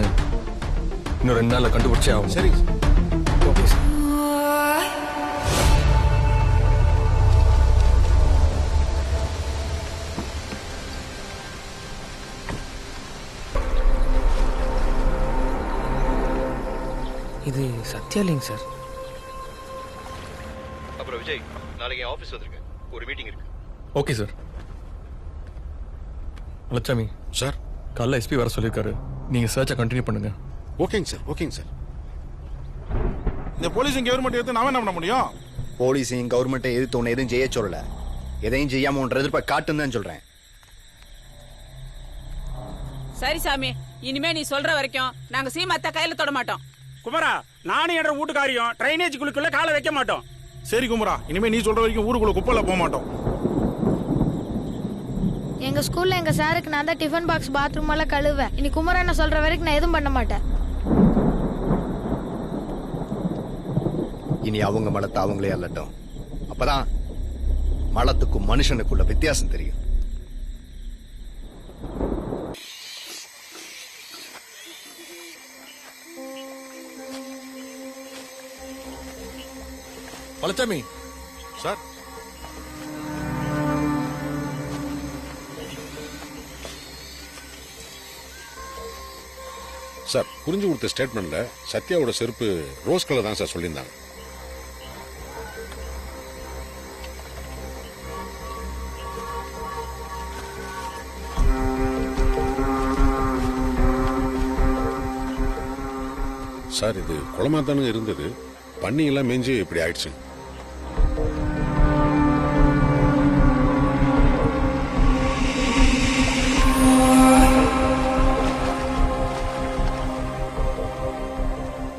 இன்னும் 2 நாள்ல கண்டுபிடிச்சே ஆகும். சரி. Okay sir. இது சத்யா இல்லைங்க சார். அப்புறம் விஜய், நாளைக்கு என் ஆபீஸ் வந்திருக்கேன், ஒரு மீட்டிங் இருக்கு. Okay sir. லட்சுமி சார், காலைல எஸ்பி வர சொல்லியிருக்காரு, நீங்க சர்ச்சை கண்டினியூ பண்ணுங்க. ஓகேங்க சார், ஓகேங்க சார். இந்த போலீஸும் கவர்மெண்ட் எடுத்து நாம என்ன பண்ண முடியும்? போலீஸையும் கவர்மெண்ட்டை எதிர்த்து ஒன்று எதுவும் செய்ய சொல்லல, எதையும் செய்யாம ஒன்ற எதிர்ப்ப காட்டுன்னு தான் சொல்றேன். சரி சாமி, இனிமே நீ சொல்ற வரைக்கும் நாங்க சீமாத்தா கையில தொட மாட்டோம். குமரா, நானும் என்ற வீட்டுக்காரியும் ட்ரைனேஜ் குழுக்குள்ள காலை வைக்க மாட்டோம். சரி குமரா, இனிமே நீ சொல்ற வரைக்கும் ஊருக்குள்ள குப்பையில போக மாட்டோம். எங்க ஸ்கூல்ல எங்க சாருக்கு நான் தான் டிஃபன் பாக்ஸ் பாத்ரூம் எல்லாம் கழுவேன். இனி குமரா என்ன சொல்ற வரைக்கும் நான் எதுவும் பண்ண மாட்டேன். இனி அவங்க மலத்தை அவங்களே அல்லட்டும், அப்பதான் மலத்துக்கும் மனுஷனுக்குள்ள வித்தியாசம் தெரியும். பழச்சாமி சார், சார் புரிஞ்சு கொடுத்த ஸ்டேட்மெண்ட்ல சத்யாவோட செருப்பு ரோஸ் கலர் தான் சார் சொல்லியிருந்தாங்க. சார், இது குளமா தானே இருந்தது, பண்ணி எல்லாம் மேஞ்சு இப்படி ஆயிடுச்சு.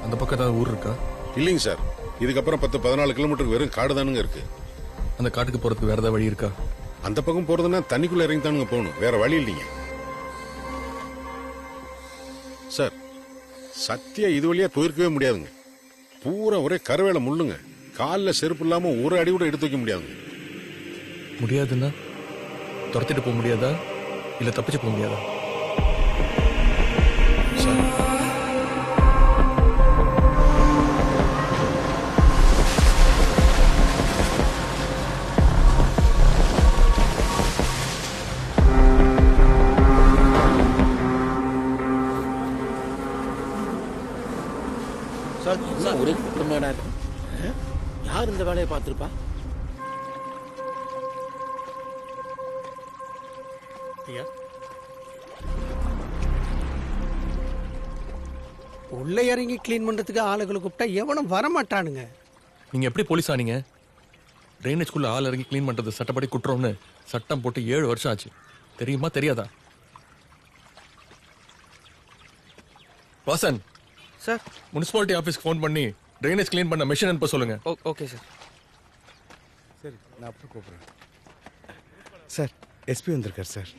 அந்த பக்கம் ஏதாவது ஊர் இருக்கா? இல்லைங்க சார், இதுக்கப்புறம் 10-14 கிலோமீட்டருக்கு வெறும் காடு தானுங்க இருக்கு. அந்த காட்டுக்கு போறதுக்கு வேற ஏதாவது வழி இருக்கா? அந்த பக்கம் போறதுன்னா தண்ணிக்குள்ள இறங்கி தானுங்க போகணும், வேற வழி இல்லைங்க. சார், சத்யா இது வழியா போயிருக்கவே முடியாதுங்க. பூரா ஒரே கருவேல முள்ளுங்க, காலில் செருப்பு இல்லாம ஒரு அடி கூட எடுத்து வைக்க முடியாதுங்க. முடியாதுன்னா துரத்திட்டு போக முடியாதா, இல்ல தப்பிச்சு போக முடியாதா? சார், ஒரே குற்றமேடா இருக்கு. யார் இந்த வேலையை பார்த்துருப்பா? உள்ள இறங்கி கிளீன் பண்றதுக்கு ஆளுகளை கூப்பிட்டா எவனும் வரமாட்டானுங்க. நீங்க எப்படி போலீஸ் ஆனீங்க? ட்ரைனேஜ்குள்ள ஆள் இறங்கி கிளீன் பண்றது சட்டப்படி குற்றம்னு சட்டம் போட்டு 7 வருஷம் ஆச்சு. தெரியுமா தெரியாதா? வாசன் சார், முனிசிபாலிட்டி ஆபீஸ்க்கு ஃபோன் பண்ணி ட்ரைனேஜ் கிளீன் பண்ண மெஷின் அனுப்ப சொல்லுங்க. Okay sir. சரி, நான் அப்புறம் கூப்பிடுறேன். சார், எஸ்பி வந்திருக்கார் சார்.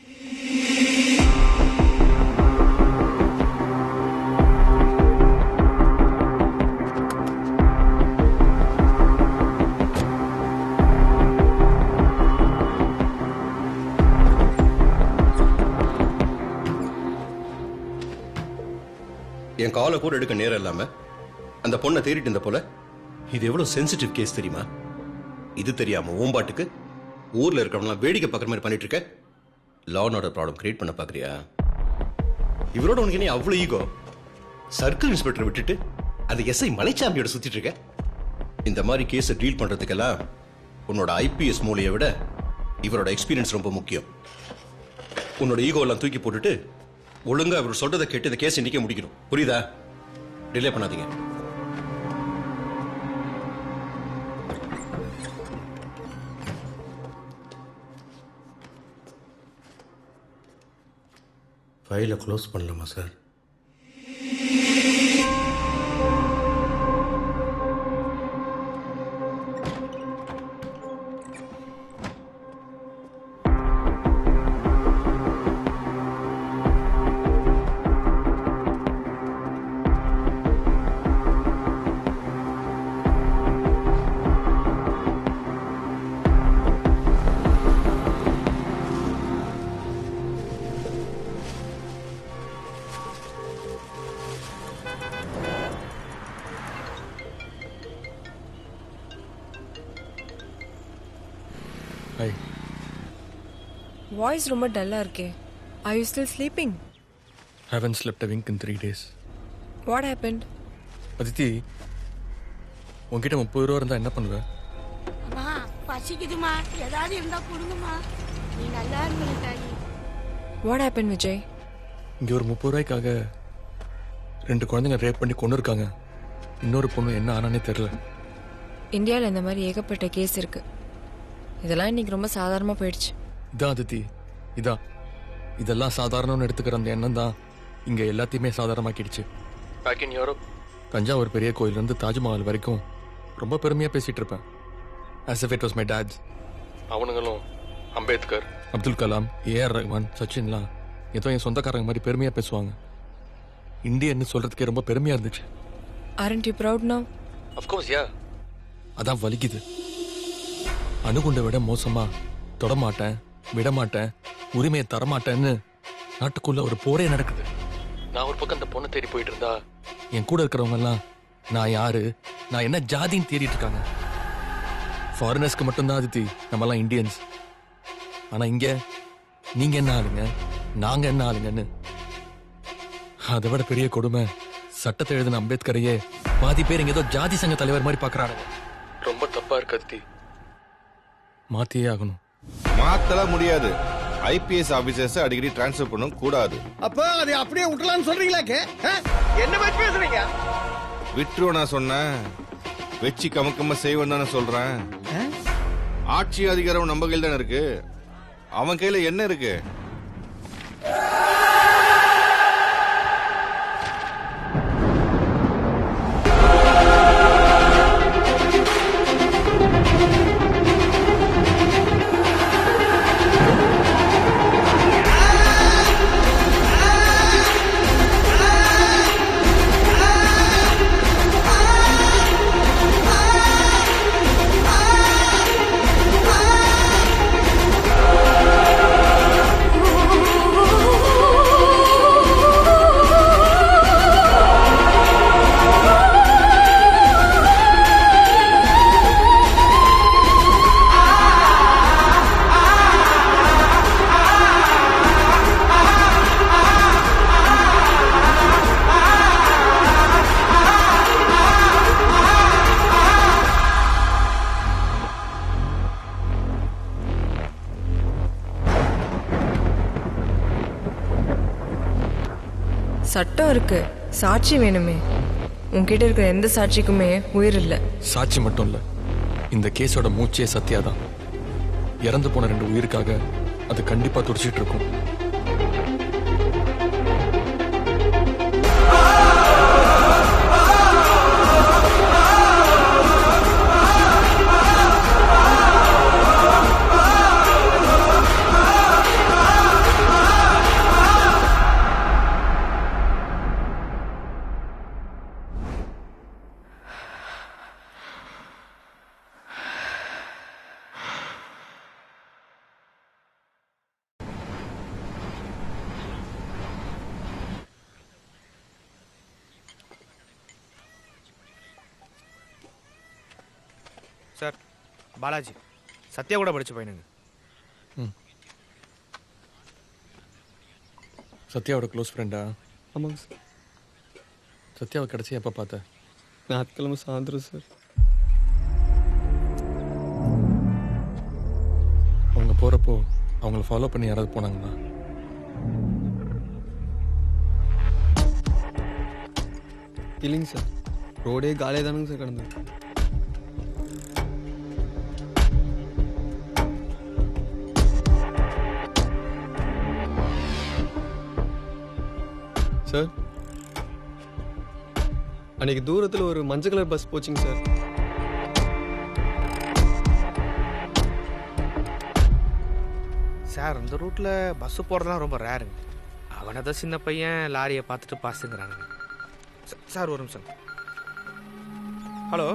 என் காலை கூட எடுக்க நேரம் இல்லாம அந்த பொண்ணை தேடிட்டு இருந்த போல. இது எவ்வளவு சென்சிட்டிவ் கேஸ் தெரியுமா? இது தெரியாம ஓம்பாட்டுக்கு ஊர்ல இருக்கிறவங்களாம் வேடிக்கை பார்க்குற மாதிரி பண்ணிட்டு இருக்க. Law and order problem create பண்ண பார்க்குறியா? இவரோட உனக்கு என்ன அவ்வளோ ஈகோ? சர்க்கிள் இன்ஸ்பெக்டர் விட்டுட்டு அந்த எஸ்ஐ மலைச்சாமியோட சுத்திட்டு இருக்க. இந்த மாதிரி கேஸை டீல் பண்றதுக்கெல்லாம் உன்னோட ஐபிஎஸ் மூலையை விட இவரோட எக்ஸ்பீரியன்ஸ் ரொம்ப முக்கியம். உன்னோட ஈகோ எல்லாம் தூக்கி போட்டுட்டு ஒழுங்கா அவர் சொல்றதை கேட்டு இந்த கேஸ் இன்னைக்கே முடிக்கணும். புரியுதா? டிலே பண்ணாதீங்க. ஃபைலை க்ளோஸ் பண்ணலாமா சார்? Hi. வாய்ஸ் ரொம்ப டல்லா இருக்கே. Are you still sleeping? Haven't slept a wink in 3 days. What happened? Aditi, உன்கிட்ட 30 ரூபா இருந்தா என்ன பண்ணுவ? அம்மா பசிக்குதுமா, ஏதாவது இருந்தா கொடுங்கம்மா. நீ நல்லா இருந்த. What happened, Vijay? இங்க ஒரு 30 ரூபாய்க்காக 2 குழந்தைங்க ரேப் பண்ணி கொண்டு இருக்காங்க. இன்னொரு பொண்ணு என்ன ஆனானே தெரியல. இந்தியாவில் இந்த மாதிரி ஏகப்பட்ட கேஸ் இருக்கு. இதெல்லாம் இன்னைக்கு ரொம்ப சாதாரணமா போயிடுச்சு. இதான் அதித்தி, இதெல்லாம் சாதாரணம்னு எடுத்துக்கிற அந்த எண்ணம் தான் இங்க எல்லாத்தையுமே சாதாரணமாக்கிடுச்சு. பேக் இன் யூரோப் தஞ்சாவூர் பெரிய கோயிலிருந்து தாஜ்மஹால் வரைக்கும் ரொம்ப பெருமையா பேசிட்டு இருப்பேன். as if it was my dad's. அவனுங்களும் அம்பேத்கர், அப்துல் கலாம், ஏஆர் ரஹ்மான், சச்சின்லாம் ஏதோ என் சொந்தக்காரங்க மாதிரி பெருமையா பேசுவாங்க. இந்தியன்னு சொல்றதுக்கே ரொம்ப பெருமையா இருந்துச்சு. Aren't you proud now? Of course, yeah. அதான் வலிக்குது. அணுகுண்டை விட மோசமா தொடமாட்டேன், விடமாட்டேன், உரிமையை தரமாட்டேன்னு நாட்டுக்குள்ள ஒரு போரே நடக்குது. நான் ஒரு பக்கம் அந்த பொண்ணை தேடி போயிட்டு இருந்தா என் கூட இருக்கிறவங்க எல்லாம் நான் யாரு, நான் என்ன ஜாதின்னு தேடிட்டு இருக்காங்க. ஃபாரினர்ஸ்க்கு மட்டும்தான் அதித்தி நம்மலாம் இந்தியன்ஸ். ஆனா இங்க நீங்க என்ன ஆளுங்க, நாங்க என்ன ஆளுங்கன்னு. அதை விட பெரிய கொடுமை, சட்டத்தை எழுதின அம்பேத்கரையே பாதி பேர் இங்க ஏதோ ஜாதி சங்க தலைவர் மாதிரி பாக்குறாங்க. ரொம்ப தப்பா இருக்கு அதித்தி. மாத்தியே ஆகணும். மாத்தலாம் முடியாது. ஐபிஎஸ் ஆபீசர்ஸ் அடிக்கடி டிரான்ஸ்ஃபர் பண்ண கூடாது. அப்ப அதை அப்படியே விட்டலாம்னு சொல்றீங்களா? என்ன மாதிரி பேசுறீங்க? விட்டுருவ நான் சொன்னேன். வெச்சி கமக்கமா செய்வேன் தானே சொல்றேன். ஆட்சி அதிகாரம் நம்ம கையில் தானே இருக்கு. அவன் கையில என்ன இருக்கு? சட்டம் இருக்கு, சாட்சி வேணுமே. உன்கிட்ட இருக்கிற எந்த சாட்சிக்குமே உயிர் இல்லை. சாட்சி மட்டும் இல்ல, இந்த கேஸோட மூச்சே சத்தியாதான். இறந்து போன 2 உயிருக்காக அது கண்டிப்பா துடிச்சிட்டு இருக்கும். சார், பாலாஜி சத்யா கூட படிச்ச பையனுங்க. சத்யாவோட க்ளோஸ் ஃப்ரெண்டா? ஆமாங்க சார். சத்யாவை கிடச்சி எப்போ பார்த்த? ஞாயிற்றுக்கிழமை சாயந்தரம் சார். அவங்க போகிறப்போ அவங்கள ஃபாலோ பண்ணி யாராவது போனாங்களா? இல்லைங்க சார், ரோடே காலியாக தானுங்க சார் கிடந்தது. சார், அன்னைக்கு தூரத்தில் ஒரு மஞ்சள் கலர் பஸ் போச்சுங்க சார். சார் அந்த ரூட்டில் பஸ்ஸு போகிறதுலாம் ரொம்ப ரேருங்க. அவனை தான் சின்ன பையன் லாரியை பார்த்துட்டு பாஸுங்கிறாங்க. சார் ஒரு நிமிஷம். ஹலோ.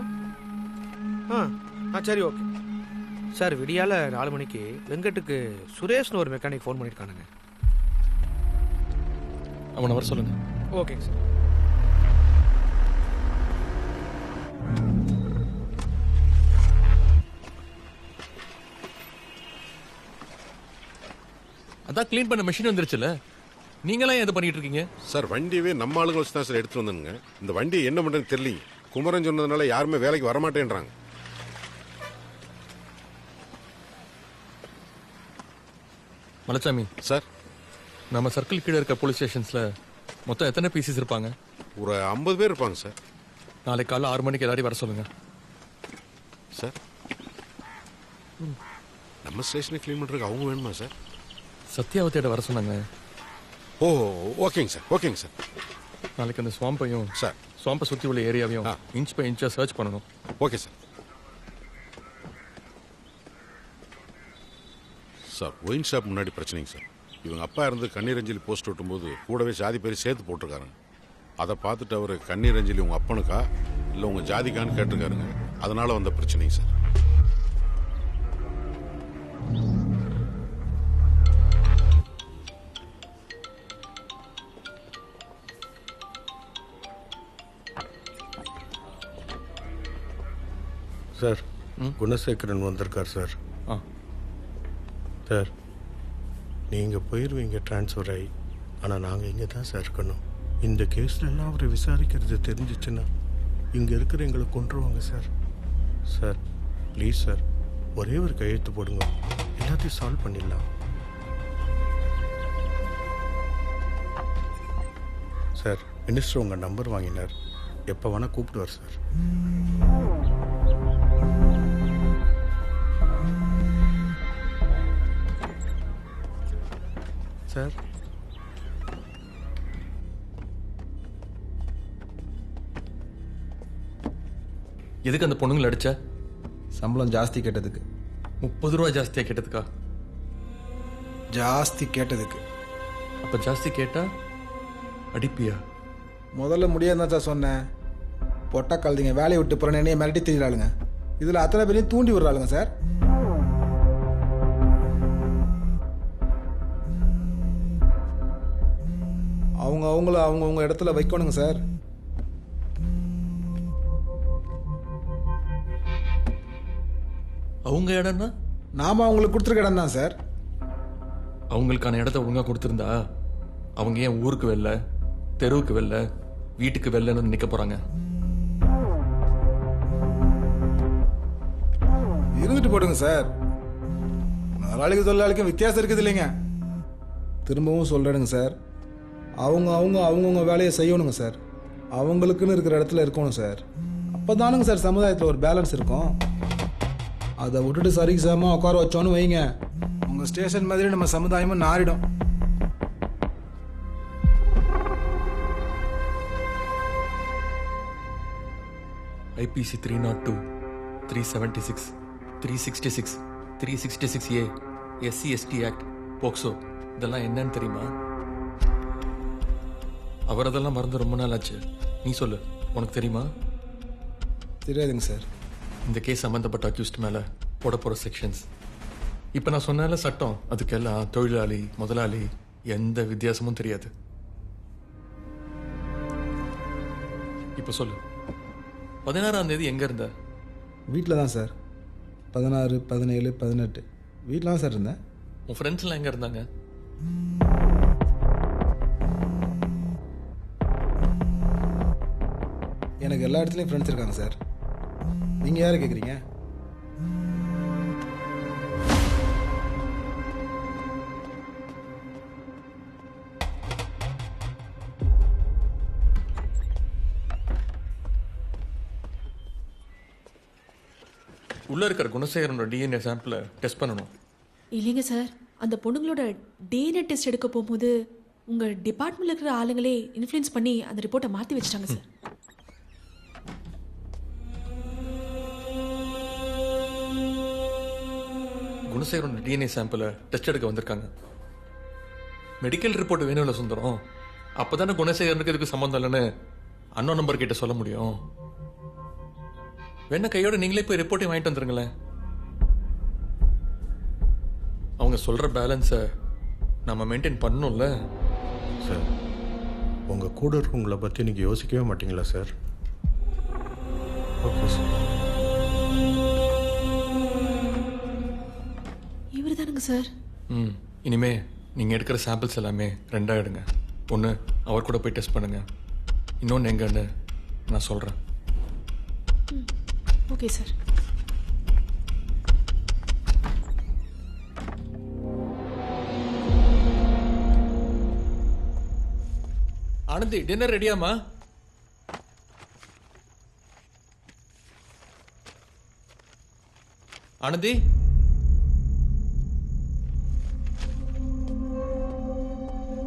சரி ஓகே சார். விடியால் 4 மணிக்கு வெங்கட்டுக்கு சுரேஷ்னு ஒரு மெக்கானிக் ஃபோன் பண்ணியிருக்கானுங்க. அவனை வர சொல்லுங்க. ஓகேங்க சார். அதான் க்ளீன் பண்ண மெஷின் வந்துருச்சுல்ல, நீங்களாம் எது பண்ணிட்டு இருக்கீங்க? சார் வண்டியவே நம்ம ஆளுங்க வச்சு தான் சார் எடுத்துட்டு வந்தனுங்க. இந்த வண்டி என்ன பண்ணுறதுன்னு தெரியலீங்க. குமரன் சொன்னதுனால யாருமே வேலைக்கு வரமாட்டேன்றாங்க. மலைச்சாமி சார், நம்ம சர்க்கிள் கீழே இருக்க போலீஸ் ஸ்டேஷன்ஸில் மொத்தம் எத்தனை பீசஸ் இருப்பாங்க? ஒரு 50 பேர் இருப்பாங்க சார். நாளைக்கு காலைல 6 மணிக்கு எல்லாரையும் வர சொல்லுங்க. சார், நம்ம ஸ்டேஷனை க்ளீன் பண்ணுறதுக்கு அவங்க வேணுமா சார்? சத்யாவை தேட வர சொன்னாங்க. ஓ ஓகேங்க சார், ஓகேங்க சார். நாளைக்கு அந்த ஸ்வாம்பையும் சார் ஸ்வாம்பை சுற்றி உள்ள ஏரியாவையும் இன்ச் பை இன்ச்சாக சர்ச் பண்ணணும். Okay sir. Sir, wine shop முன்னாடி பிரச்சனைங்க சார். இவங்க அப்பா இருந்து கண்ணீர் அஞ்சலி போஸ்ட் ஓட்டும்போது கூடவே ஜாதி பேர் சேர்த்து போட்டிருக்காருங்க. அதை பார்த்துட்டு அவர் கண்ணீர் அஞ்சலி உங்கள் அப்பனுக்கா இல்லை உங்கள் ஜாதிக்கான்னு கேட்டிருக்காருங்க. அதனால வந்த பிரச்சனைங்க சார். சார், குணசேகரன் வந்திருக்கார் சார். சார், நீங்கள் போயிடுவீங்க ட்ரான்ஸ்ஃபர் ஆகி. ஆனால் நாங்கள் இங்கே தான் சார் இருக்கணும். இந்த கேஸில் எல்லாம் அவரை விசாரிக்கிறது தெரிஞ்சிச்சுன்னா இங்கே இருக்கிற எங்களை கொண்டுருவாங்க சார். சார் ப்ளீஸ் சார், ஒரே ஒரு கையெழுத்து போடுங்க, எல்லாத்தையும் சால்வ் பண்ணிடலாம். சார், மினிஸ்டர் உங்கள் நம்பர் வாங்கினார். எப்போ வேணால் கூப்பிடுவார் சார். சார், எதுக்கு அந்த பொண்ணுங்களை அடிச்ச? சம்பளம் ஜாஸ்தி கேட்டதுக்கு. 30 ரூபா ஜாஸ்தியாக கேட்டதுக்கா? ஜாஸ்தி கேட்டதுக்கு. அப்போ ஜாஸ்தி கேட்டா அடிப்பியா? முதல்ல முடியாதுன்னு தான் சொன்னேன். பொட்டா கழுதிங்க வேலையை விட்டு போகிறேன்னு என்னைய மிரட்டி திரிகிறாளுங்க. இதில் அத்தனை பேரையும் தூண்டி விடுறாளுங்க சார். அவங்கள அவங்கவுங்க இடத்துல வைக்கணுங்க சார். அவங்க இடம்னா நாம அவங்களுக்கு கொடுத்துருக்க இடம் தான் சார். அவங்களுக்கான இடத்த ஒழுங்காக கொடுத்துருந்தா அவங்க ஏன் ஊருக்கு வெளில, தெருவுக்கு வெளில, வீட்டுக்கு வெளிலன்னு நிற்க போகிறாங்க? இருந்துட்டு போடுங்க சார். முதலாளிக்கு தொழிலாளிக்கும் வித்தியாசம் இருக்குது இல்லைங்க. திரும்பவும் சொல்கிறேனுங்க சார், அவங்கவுங்க வேலையை செய்யணுங்க சார். அவங்களுக்குன்னு இருக்கிற இடத்துல இருக்கணும் சார். அப்போ தானுங்க சார் சமுதாயத்தில் ஒரு பேலன்ஸ் இருக்கும். அதை விட்டுட்டு சரிக்கு சமமாக உட்கார வச்சோன்னு வைங்க, உங்கள் ஸ்டேஷன் மாதிரி நம்ம சமுதாயமும் நாரிடும். IBC 302, 376, 366, 366A, SC/ST act, POCSO, இதெல்லாம் என்னன்னு தெரியுமா? அவர் அதெல்லாம் மறந்து ரொம்ப நாள் ஆச்சு. நீ சொல்லு, உனக்கு தெரியுமா? தெரியாதுங்க சார். இந்த கேஸ் சம்மந்தப்பட்ட அக்யூஸ்ட் மேலே போட போகிற செக்ஷன்ஸ் இப்போ நான் சொன்னால சட்டம், அதுக்கெல்லாம் தொழிலாளி முதலாளி எந்த வித்தியாசமும் தெரியாது. இப்போ சொல்லு, 16ஆம் தேதி எங்கே இருந்த? வீட்டில் தான் சார். 16, 17, 18 வீட்டில் தான் சார் இருந்தேன். உன் ஃப்ரெண்ட்ஸ்லாம் எங்கே இருந்தாங்க? எனக்கு எல்லா இடத்துலையும் ஃப்ரெண்ட்ஸ் இருக்காங்க சார். நீங்கள் யாரை கேட்குறீங்க? உள்ள இருக்கிற குணசேகரனோட டிஎன்ஏ சாம்பிளை டெஸ்ட் பண்ணணும். இல்லைங்க சார், அந்த பொண்ணுங்களோட டிஎன்ஏ டெஸ்ட் எடுக்க போகும்போது உங்கள் டிபார்ட்மெண்ட்டில் இருக்கிற ஆளுங்களே இன்ஃப்ளூயன்ஸ் பண்ணி அந்த ரிப்போர்ட்டை மாற்றி வச்சிட்டாங்க சார். குணசேகரனோட டிஎன்ஏ சாம்பிளை டெஸ்ட் எடுக்க வந்திருக்காங்க. மெடிக்கல் ரிப்போர்ட் வேணும்ல சுந்தரம், அப்போ தானே குணசேகரனுக்கு இதுக்கு சம்மந்தம் இல்லைன்னு அண்ணா நம்பர் கிட்ட சொல்ல முடியும். வேணா கையோட நீங்களே போய் ரிப்போர்ட்டையும் வாங்கிட்டு வந்துருங்களேன். அவங்க சொல்ற பேலன்ஸை நம்ம மெயின்டைன் பண்ணணும்ல சார். உங்கள் கூட இருக்கவங்கள பற்றி நீங்கள் யோசிக்கவே மாட்டீங்களா சார்? Okay sir. இவர் தானுங்க சார். இனிமே நீங்கள் எடுக்கிற சாம்பிள்ஸ் எல்லாமே ரெண்டாக எடுங்க. ஒன்று அவர் கூட போய் டெஸ்ட் பண்ணுங்க, இன்னொன்று எங்கன்னு நான் சொல்கிறேன். Okay sir. ஆனந்தி, டின்னர் ரெடியாமா? ஆனந்தி,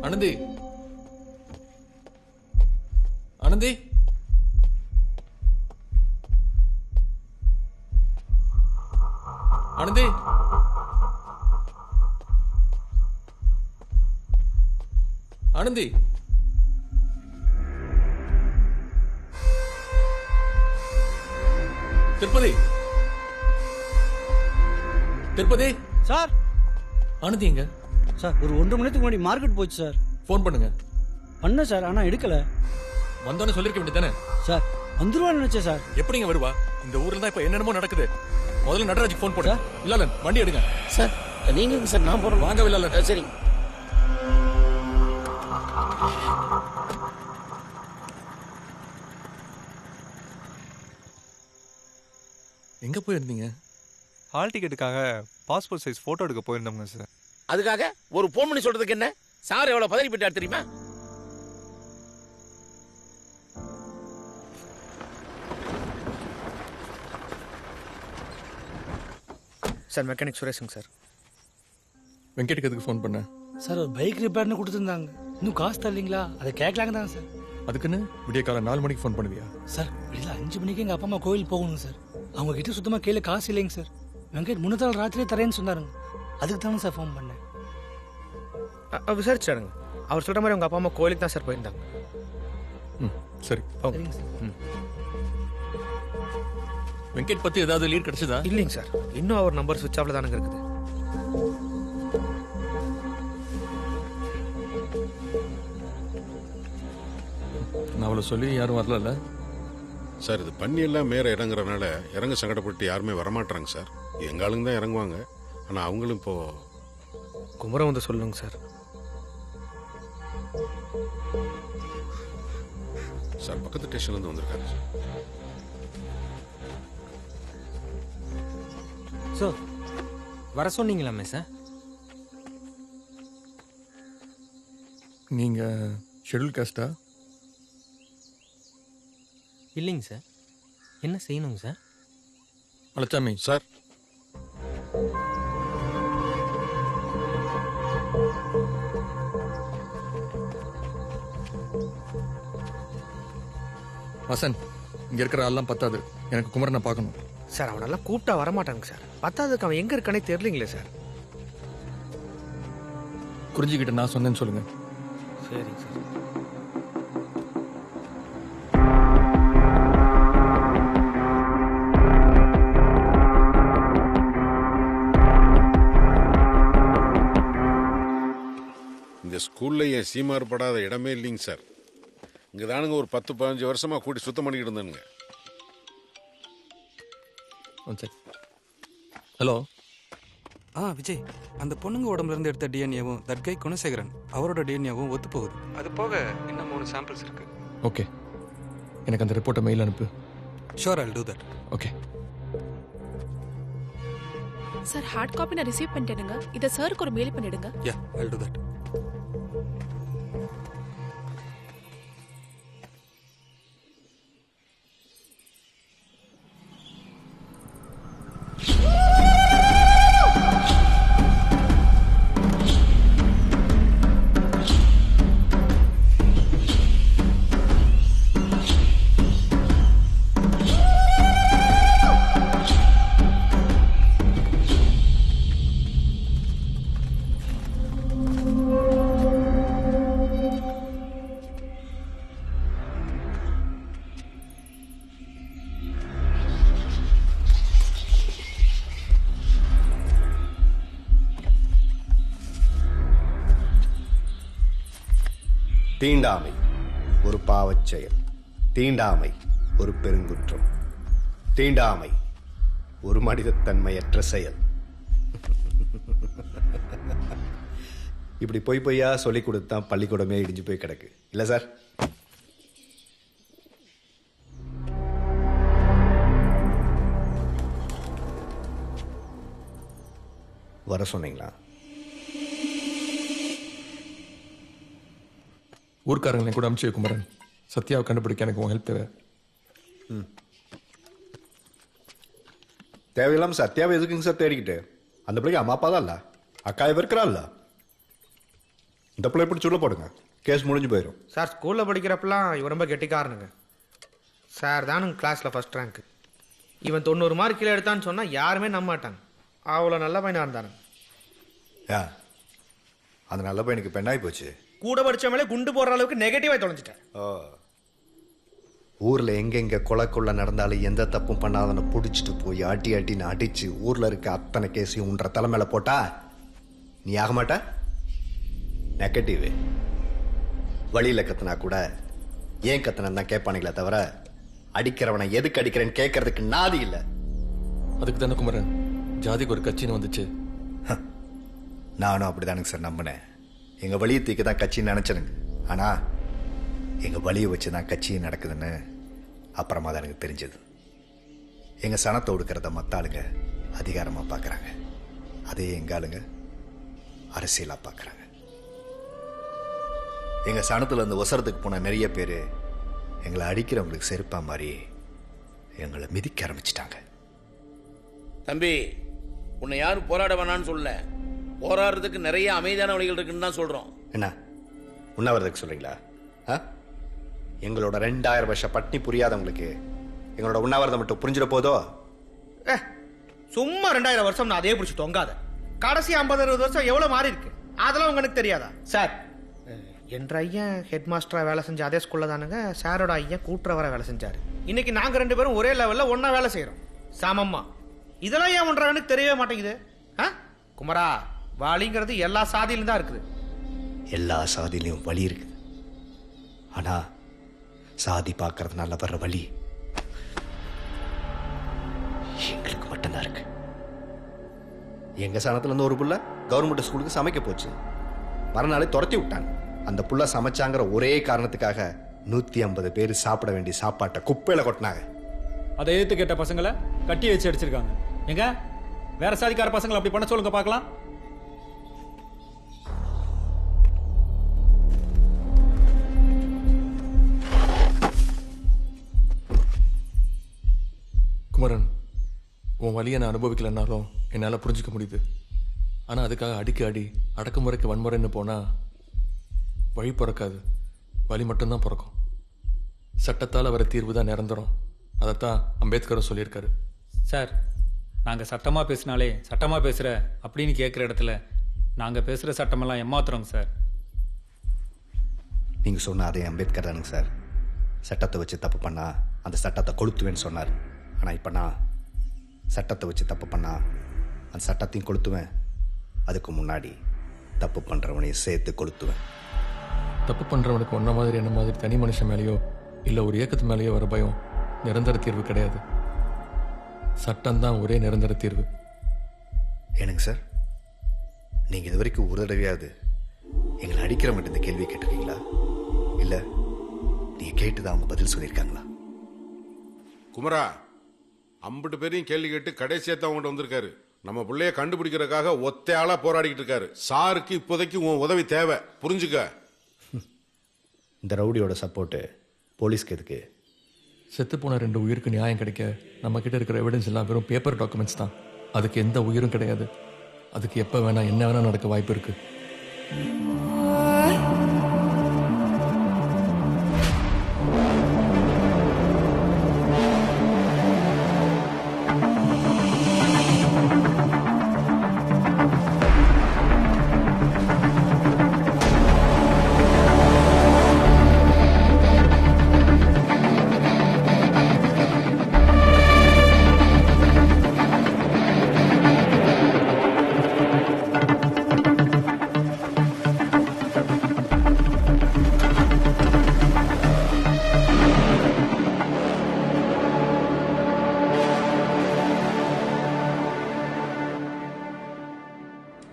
ஆனந்தி, ஆனந்தி, ஆனந்தி, ஆனந்தி, திருப்பதி, திருப்பதி சார். ஆனந்தி எங்க சார்? ஒரு 1.5 மணி நேரத்துக்கு முன்னாடி மார்க்கெட் போச்சு சார். ஃபோன் பண்ணுங்க. பண்ண சார், ஆனால் எடுக்கல. வந்தோன்னு சொல்லிருக்க வேண்டியதானே சார்? வந்துருவான்னு நினைச்சேன் சார். எப்படிங்க வருவா? இந்த ஊர்ல தான் இப்ப என்னென்னமோ நடக்குது. முதல்ல நடராஜுக்கு ஃபோன் போடு. வில்லாலன் வண்டி எடுங்க. சார் நீங்க சார், நான் போறேன். வாங்க வில்லாலன். சரி. எங்க போயிருந்தீங்க? ஹால் டிக்கெட்டுக்காக பாஸ்போர்ட் சைஸ் ஃபோட்டோ எடுக்க போயிருந்தோங்க சார். அதுக்காக ஒரு ஃபோன் பண்ணி சொல்றதுக்கு என்ன? சார் எவ்வளவு பதறி போயிட்டார் தெரியுமா? சார் மெக்கானிக் சுரேஷுங்க சார். வெங்கட்டுக்கு எதுக்கு ஃபோன் பண்ண? சார் ஒரு பைக் ரிப்பேர்னு கொடுத்துருந்தாங்க, இன்னும் காசு தரலீங்களா? அதை கேட்கலாங்க தாங்க சார். அதுக்குன்னு விடிய காலம் 4 மணிக்கு ஃபோன் பண்ணுவியா? சார் வெளியில் 5 மணிக்கு எங்கள் அப்பா அம்மா கோயில் போகணும் சார். அவங்க கிட்ட சுத்தமாக கையில் காசு இல்லைங்க சார். வெங்கட் முன்னத்தாள் ராத்திரியே தரேன்னு சொன்னாருங்க. அதுக்கு தானே சார் ஃபோன் பண்ணேன். விசாரிச்சாருங்க. அவர் சொல்கிற மாதிரி உங்கள் அப்பா அம்மா கோயிலுக்கு தான் சார் போயிருந்தாங்க. சரி. சரிங்க சார். வெங்கட் பத்தி ஏதாவது லீட் கிடைச்சதா? இல்லைங்க சார், இன்னும் அவர் நம்பர் சுவிட்ச் ஆஃப்ல தானுங்க இருக்குது. நான் அவளை சொல்லி யாரும் வரல சார். இது பண்ணி எல்லாம் மேற இறங்குறதுனால இறங்க சங்கடப்பட்டு யாருமே வரமாட்டாங்க சார். எங்க ஆளுங்க தான் இறங்குவாங்க. ஆனா அவங்களும் இப்போ குமரம் வந்து சொல்லுங்க சார். சார் பக்கத்து ஸ்டேஷன்ல இருந்து வந்திருக்காரு சார். வர சொன்னீங்களாமே சார்? நீங்க ஷெட்யூல் காஸ்டா? இல்லைங்க சார். என்ன செய்யணுங்க சார்? அழைச்சாமி சார். வசன், இங்க இருக்கிற ஆள்லாம் பத்தாது, எனக்கு குமரனை பார்க்கணும். சார் அவனெல்லாம் கூப்பிட்டா வரமாட்டாங்க சார். பத்தாவதுக்கு அவன் எங்க இருக்கானே தெரியலீங்களே சார். குறிஞ்சிக்கிட்ட நான் சொன்னேன்னு சொல்லுங்க. சரிங்க சார். இந்த ஸ்கூல்ல என் சீமார் படாத இடமே இல்லைங்க சார். இங்க தானுங்க ஒரு 10-15 வருஷமா கூட்டி சுத்தம் பண்ணிக்கிட்டு இருந்தானுங்க. ஹலோ. விஜய், அந்த பொண்ணுங்க உடம்புல இருந்து எடுத்த டிஎன்ஏவும் தட்கை குணசேகரன் அவரோட டிஎன்ஏவும் ஒத்து போகுது. அது போக இன்னும் 3 சாம்பிள்ஸ் இருக்கு. ஓகே. எனக்கு அந்த ரிப்போர்ட்டை மெயில் அனுப்பு. Sure I'll do that. Okay. Sir hard copy நான் ரிசீவ் பண்ணிட்டேனுங்க. இதை சாருக்கு ஒரு மெயில் பண்ணிடுங்க. Yeah I'll do that. தீண்டாமை ஒரு பாவச் செயல். தீண்டாமை ஒரு பெருங்குற்றம். தீண்டாமை ஒரு மனிதத்தன்மையற்ற செயல். இப்படி பொய்யா சொல்லிக் கொடுத்தா பள்ளிக்கூடமே இடிஞ்சு போய் கிடக்கு இல்ல சார்? வர சொன்னீங்களா? ஊர்க்காரங்களை கூட அனுப்பிச்சு குமரன். சத்யாவை கண்டுபிடிக்க எனக்கு உன் ஹெல்ப் தேவை. தேவையில்லாம சத்யாவை எதுக்குங்க சார் தேடிக்கிட்டு? அந்த பிள்ளைக்கு அம்மா அப்பா தான் இல்ல, அக்கா இருக்கிறாள்ல. இந்த பிள்ளை எப்படி சொல்ல போடுங்க, கேஸ் முடிஞ்சு போயிடும். சார் ஸ்கூலில் படிக்கிறப்பெல்லாம் இவன் ரொம்ப கெட்டிக்காரனுங்க சார். தானுங்க கிளாஸில் ஃபர்ஸ்ட் ரேங்க். இவன் 90 மார்க் கீழே எடுத்தான்னு சொன்னால் யாருமே நம்ப மாட்டாங்க. அவ்வளோ நல்ல பையனாக இருந்தானுங்க. அந்த நல்ல பையனுக்கு பெண்ணாகி போச்சு. கூட படித்த மேலே குண்டு போடுற அளவுக்கு நெகட்டிவாக தொலைஞ்சிட்டேன். ஊர்ல எங்கெங்க கொலை நடந்தாலும் எந்த தப்பும் பண்ணாதவனை பிடிச்சிட்டு போய் ஆட்டின்னு அடிச்சு ஊர்ல இருக்க அத்தனை கேஸையும் உன்ற தலைமையில போட்டா நீ ஆக மாட்ட? நெகட்டிவ். வழியில கத்துனா கூட ஏன் கத்துனு தான் கேட்பானுங்களே தவிர அடிக்கிறவனை எதுக்கு அடிக்கிறேன்னு கேட்கறதுக்கு நாதி இல்லை. அதுக்கு தானே குமரன் ஜாதிக்கு ஒரு கட்சின்னு வந்துச்சு. நானும் அப்படிதானுங்க சார் நம்பினேன். எங்க வழியை தூக்கி தான் கட்சின்னு நினைச்சனுங்க. ஆனா எங்க வழியை வச்சு தான் கட்சியை நடக்குதுன்னு அப்புறமா தான் எனக்கு தெரிஞ்சது. எங்க சனத்தை ஒடுக்கிறத மற்ற ஆளுங்க அதிகாரமா பார்க்குறாங்க, அதே எங்க ஆளுங்க அரசியலா பார்க்குறாங்க. எங்க சனத்துல இருந்து ஒசரத்துக்கு போன நிறைய பேர் எங்களை அடிக்கிறவங்களுக்கு செருப்பா மாதிரி எங்களை மிதிக்க ஆரம்பிச்சிட்டாங்க. தம்பி, உன்னை யாரும் போராட வேணான்னு சொல்ல, போராடுறதுக்கு நிறைய அமைதியான வழிகள் இருக்குன்னு தான் சொல்றோம். என்ன உண்ணாவிரதத்துக்கு சொல்றீங்களா? எங்களோட 2000 வருஷம் பட்னி புரியாதவங்களுக்கு எங்களோட உண்ணாவிரதம் மட்டும் புரிஞ்சிட போதோ? சும்மா 2000 வருஷம் நான் அதே பிடிச்சி தொங்காத. கடைசி 50-60 வருஷம் எவ்வளவு மாறி இருக்கு அதெல்லாம் உங்களுக்கு தெரியாதா? சார், என்ற ஐயன் ஹெட் மாஸ்டரா வேலை செஞ்ச அதே ஸ்கூல்ல தானுங்க சாரோட ஐயன் கூட்டுறவரா வேலை செஞ்சாரு. இன்னைக்கு நாங்க 2 பேரும் ஒரே லெவல்ல ஒன்னா வேலை செய்யறோம் சாமம்மா. இதெல்லாம் ஏன் பண்றாங்கன்னு தெரியவே மாட்டேங்குது. குமரா, வலிங்கிறது எல்லா சாதியிலும் தான் இருக்குது. எல்லா சாதியிலையும் வலி இருக்குது. ஆனா சாதி பார்க்கறதுனால வர்ற வலி எங்களுக்கு மட்டும்தான் இருக்கு. எங்க சனத்துல இருந்து ஒரு புள்ள கவர்மெண்ட் ஸ்கூலுக்கு சமைக்க போச்சு. மறுநாளே துரத்தி விட்டாங்க. அந்த புள்ள சமைச்சாங்கிற ஒரே காரணத்துக்காக 150 பேர் சாப்பிட வேண்டிய சாப்பாட்டை குப்பையில கொட்டினாங்க. அதை எதிர்த்து கேட்ட பசங்களை கட்டி வச்சு அடிச்சிருக்காங்க. எங்க வேற சாதிக்கார பசங்களை அப்படி பண்ண சொல்லுங்க பார்க்கலாம். குமரன், உன் வலியை நான் அனுபவிக்கலைன்னாலும் என்னால் புரிஞ்சிக்க முடியுது. ஆனால் அதுக்காக அடி அடக்குமுறைக்கு வன்முறைன்னு போனால் வழி பிறக்காது, வலி மட்டும்தான் பிறக்கும். சட்டத்தால் வர தீர்வு தான் நிரந்தரம். அதைத்தான் அம்பேத்கரும் சொல்லியிருக்காரு. சார், நாங்கள் சட்டமாக பேசினாலே சட்டமாக பேசுகிற அப்படின்னு கேட்குற இடத்துல நாங்கள் பேசுகிற சட்டமெல்லாம் ஏமாத்துறோங்க சார். நீங்க சொன்ன அதே அம்பேத்கர் தானுங்க சார். சட்டத்தை வச்சு தப்பு பண்ணா அந்த சட்டத்தை கொளுத்துவேன்னு சொன்னார். ஆனால் இப்போ நான் சட்டத்தை வச்சு தப்பு பண்ணா அந்த சட்டத்தையும் கொளுத்துவேன். அதுக்கு முன்னாடி தப்பு பண்ணுறவனையும் சேர்த்து கொளுத்துவேன். தப்பு பண்ணுறவனுக்கு ஒன்றை மாதிரி என்ன மாதிரி தனி மனுஷன் மேலேயோ இல்லை ஒரு இயக்கத்து மேலேயோ வர பயம் நிரந்தர தீர்வு கிடையாது. சட்டம் தான் ஒரே நிரந்தர தீர்வு. ஏனுங்க சார், நீங்கள் இது வரைக்கும் ஒரு தடவையாவது எங்களை அடிக்கிற மட்டும் இந்த கேள்வி கேட்டிருக்கீங்களா? இல்லை நீங்கள் கேட்டு தான் அவங்க பதில் சொல்லியிருக்காங்களா? குமரா அம்பிட்டு பேரையும் கேள்வி கேட்டு கடைசியா தான் அவங்கள்ட்ட வந்திருக்காரு. நம்ம பிள்ளைய கண்டுபிடிக்கிறதுக்காக ஒத்தையாளா போராடிக்கிட்டு இருக்காரு. சாருக்கு இப்போதைக்கு உன் உதவி தேவை, புரிஞ்சுக்க. இந்த ரவுடியோட சப்போர்ட்டு போலீஸ்க்கு எதுக்கு? செத்து போன 2 உயிருக்கு நியாயம் கிடைக்க நம்ம கிட்ட இருக்கிற எவிடன்ஸ் எல்லாம் வெறும் பேப்பர் டாக்குமெண்ட்ஸ் தான். அதுக்கு எந்த உயிரும் கிடையாது. அதுக்கு எப்போ வேணா என்ன வேணா நடக்க வாய்ப்பு இருக்கு.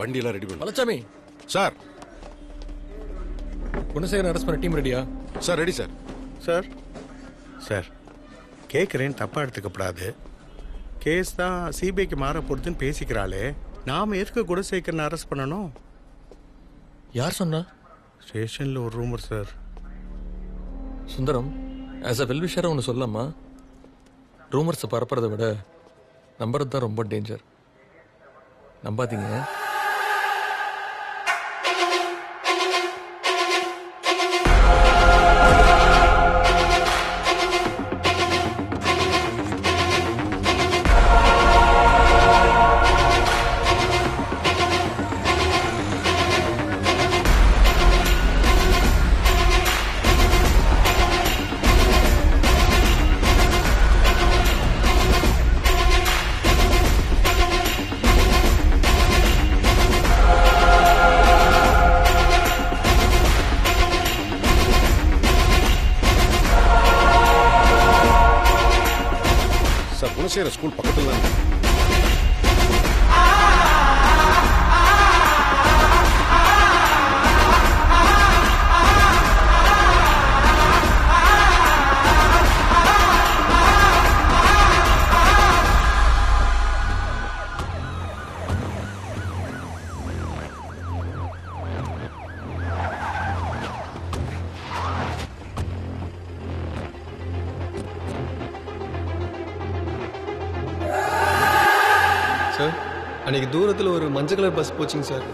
வண்டியெல்லாம் ரெடி பண்ணு. பழச்சாமி சார். குணசேகரன் அரெஸ்ட் பண்ண டீம் ரெடியா? Sir ready sir. Sir sir கேட்குறேன், தப்பாக எடுத்துக்கப்படாது. கேஸ் தான் சிபிஐக்கு மாற போகிறதுன்னு பேசிக்கிறாளே, நாம் எதுக்கு குணசேகரன் அரெஸ்ட் பண்ணணும்? யார் சொன்னா? ஸ்டேஷனில் ஒரு rumour sir. Sundaram, as a வெல்விஷராக ஒன்று சொல்லாமா? ரூமர்ஸை பரப்புறதை விட நம்புறது தான் ரொம்ப டேஞ்சர். நம்பாதீங்க. சார் குணசேகர ஸ்கூல் பக்கத்தில் தான். சார், அன்னைக்கு தூரத்தில் ஒரு மஞ்சள் கலர் பஸ் போச்சுங்க சார்.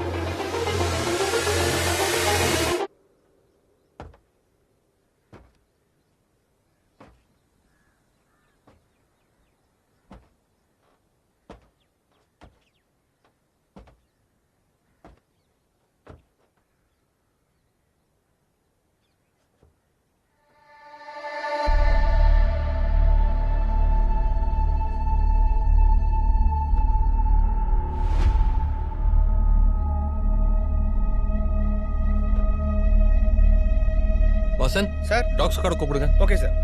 வாசன் சார், டாக்ஸ் கார்டு கூப்பிடுங்க. Okay sir.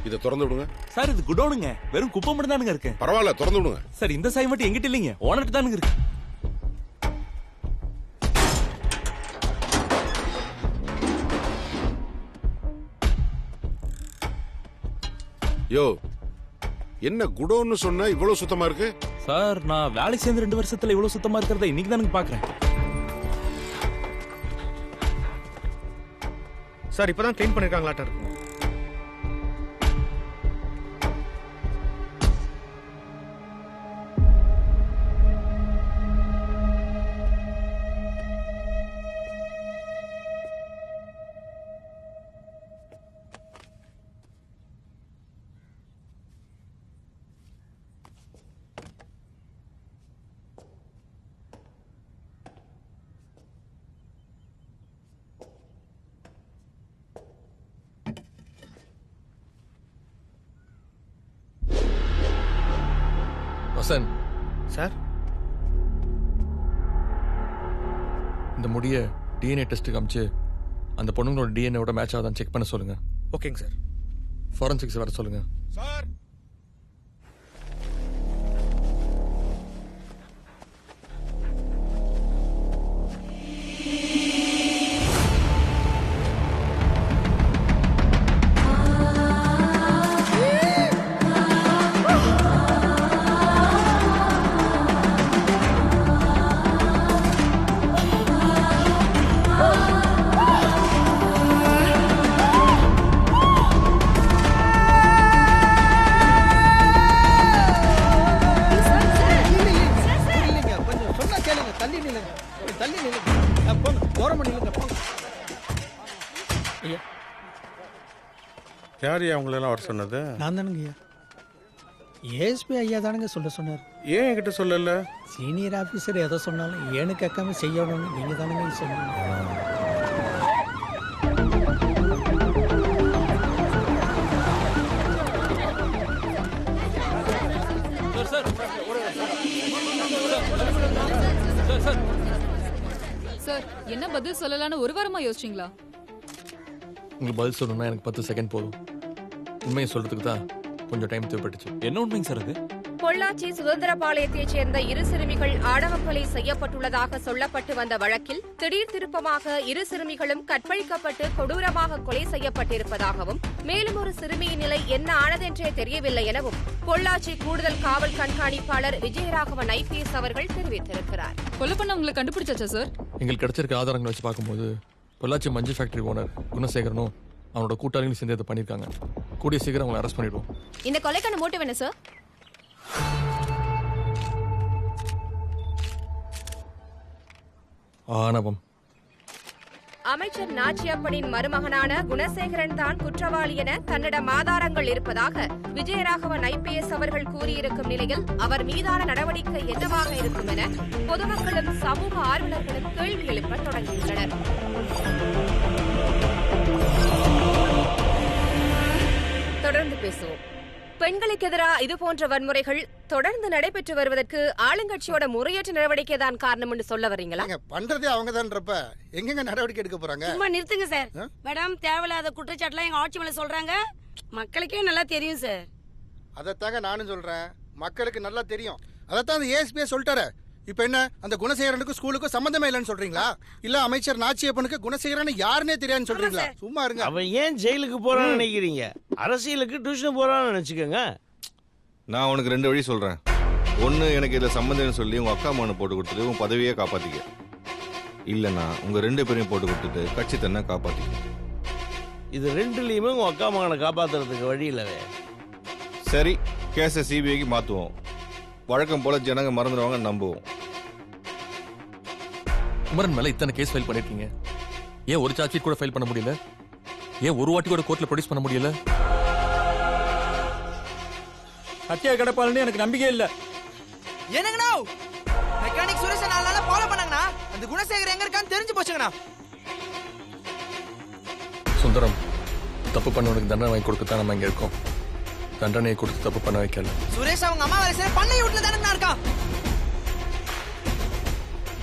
இதை திறந்து விடுங்க. சார் இது குடோனுங்க, வெறும் குப்பை மட்டும் தானுங்க இருக்கு. பரவாயில்ல, திறந்து விடுங்க. சார் இந்த சாய் மட்டும் எங்கிட்ட இல்லைங்க, ஓனர்கிட்ட தானுங்க இருக்கு. யோ, என்ன குடோன்னு சொன்ன இவ்வளவு சுத்தமா இருக்கு? சார் நான் வேலைக்கு சேர்ந்து 2 வருஷத்துல இவ்வளவு சுத்தமா இருக்கிறத இன்னைக்கு தானுங்க பாக்குறேன். சார் இப்பதான் க்ளீன் பண்ணிருக்காங்களாட்ட இருக்கு. வசன் சார் இந்த முடிய டிஎன்ஏ டெஸ்ட்டுக்கு அமிச்சு அந்த பொண்ணுங்களோட டிஎன்ஏவோட மேட்ச் ஆகுதான்னு செக் பண்ண சொல்லுங்க. ஓகேங்க சார். ஃபாரன்சிக்ஸ் வர சொல்லுங்க. சார் இல்லைங்க கொஞ்சம் சொன்னா கேளுங்க. தள்ளி நில்லுங்க, தள்ளி நில்லுங்க. போங்க, தூரமா நில்லுங்க, போங்க. ஐயா யார் அவங்களெல்லாம் வர சொன்னது? நான் தானுங்க ஐயா. ஏஎஸ்பி ஐயா தானுங்க சொல்ல சொன்னார். ஏன் என்கிட்ட சொல்லல? சீனியர் ஆஃபீஸர் எதை சொன்னாலும் ஏன்னு கேட்காம செய்யணும்னு நீங்கள் தானுங்க சொன்னீங்க. சார் என்ன பதில் சொல்லலாம்னு ஒரு வாரமா யோசிச்சீங்களா? உங்களுக்கு பதில் சொல்லணும்னா எனக்கு 10 செகண்ட் போதும். உண்மையை சொல்றதுக்கு தான் கொஞ்சம் டைம் தேவைப்பட்டுச்சு. என்ன உண்மைங்க சார் அது? பொள்ளாச்சி சுதந்திரபாளையத்தைச் சேர்ந்த இரு சிறுமிகள் ஆணவ கொலை செய்யப்பட்டுள்ளதாக சொல்லப்பட்டு வந்த வழக்கில் திடீர் திருப்பமாக இரு சிறுமிகளும் கற்பழிக்கப்பட்டு கொடூரமாக கொலை செய்யப்பட்டிருப்பதாகவும் மேலும் ஒரு சிறுமியின் நிலை என்ன ஆனதென்றே தெரியவில்லை எனவும் பொள்ளாச்சி கூடுதல் காவல் கண்காணிப்பாளர் விஜயராகவன் ஐபிஎஸ் அவர்கள் தெரிவித்திருக்கிறார். கொலை பண்ணவங்களை கண்டுபிடிச்சாச்சா சார்? எங்களுக்கு கிடைச்சிருக்க ஆதாரங்களை வச்சு பார்க்கும்போது பொள்ளாச்சி மஞ்சள் ஃபேக்டரி ஓனர் குணசேகரனும் அவனோட கூட்டாளிகளும் சேர்ந்து இதை பண்ணியிருக்காங்க. கூடிய சீக்கிரம் அவங்களை அரெஸ்ட் பண்ணிடுவோம். இந்த கொலைக்கான மோட்டிவ் என்ன சார்? ஆணவம். அமைச்சர் நாச்சியப்பனின் மருமகனான குணசேகரன் தான் குற்றவாளி என தன்னிடம் ஆதாரங்கள் இருப்பதாக விஜயராகவன் ஐபிஎஸ் அவர்கள் கூறியிருக்கும் நிலையில் அவர் மீதான நடவடிக்கை என்னவாக இருக்கும் என பொதுமக்களும் சமூக ஆர்வலர்களும் கேள்வி எழுப்ப தொடங்கியுள்ளனர். தொடர்ந்து பேசுவோம். பெண்களுக்கு எதிராக இதுபோன்ற வன்முறைகள் தொடர்ந்து நடைபெற்று வருவதற்கு ஆளுங்கட்சியோட முறையற்ற நடவடிக்கை தான் காரணம்னு சொல்ல வரீங்களா? பண்றதே அவங்க தான்றப்ப எங்கெங்க நடவடிக்கை எடுக்க போறாங்க? சும்மா நிறுத்துங்க சார். மேடம், தேவையில்லாத குற்றச்சாட்டுலாம் எங்க ஆட்சி மேல சொல்றாங்க. மக்களுக்கே நல்லா தெரியும் சார். அதைத்தாங்க நானும் சொல்றேன், மக்களுக்கு நல்லா தெரியும். அதைத்தான் அந்த ஏஎஸ்பியே சொல்லிட்டாரு. இப்ப என்ன, அந்த குணசேகரனுக்கு ஸ்கூலுக்கும் சம்பந்தமே இல்லைன்னு சொல்றீங்களா? இல்ல அமைச்சர் நாச்சியப்பனுக்கு குணசேகரன் யாருன்னே தெரியாதுன்னு சொல்றீங்களா? சும்மா இருங்க. அவன் ஏன் ஜெயிலுக்கு போறான்னு நினைக்கிறீங்க? அரசியலுக்கு டியூஷன் போறான்னு நினைச்சுக்கோங்க. நான் உனக்கு 2 வழி சொல்றேன். ஒன்று, எனக்கு இதில் சம்மந்தம்னு சொல்லி உங்கள் அக்கா மகனை போட்டு கொடுத்துட்டு உன் பதவியே காப்பாற்றிக்க. இல்லைன்னா உங்கள் 2 பேரையும் போட்டு கொடுத்துட்டு கட்சி தன்னை காப்பாற்றிக்க. இது 2லயுமே உங்க அக்கா மகனை காப்பாத்துறதுக்கு வழி இல்லவே. சரி, கேஸை சிபிஐக்கு மாற்றுவோம். வழக்கம் போல ஜனங்க மறந்துடுவாங்க நம்புவோம். குமரன் மேல இத்தனை கேஸ் ஃபைல் பண்ணிருக்கீங்க. ஏன் ஒரு சார்ஜ் ஷீட் கூட ஃபைல் பண்ண முடியல? ஏன் ஒரு வாட்டி கூட கோர்ட்ல ப்ரொடியூஸ் பண்ண முடியல? சத்தியா கிடப்பாளன்னு எனக்கு நம்பிக்கை இல்ல. என்னங்கண்ணா, மெக்கானிக் சுரேஷ் 4 நாளா ஃபாலோ பண்ணாங்கண்ணா. அந்த குணசேகர் எங்க இருக்கான்னு தெரிஞ்சு போச்சுங்கண்ணா. சுந்தரம், தப்பு பண்ணவனுக்கு தண்டனை வாங்கி கொடுக்கத்தான் நம்ம இங்க இருக்கோம். தண்டனையை கொடுத்து தப்பு பண்ண வைக்கல. சுரேஷ் அவங்க அம்மா வேலை செய்ய பண்ணை வீட்டுல தானே இருக்கான்.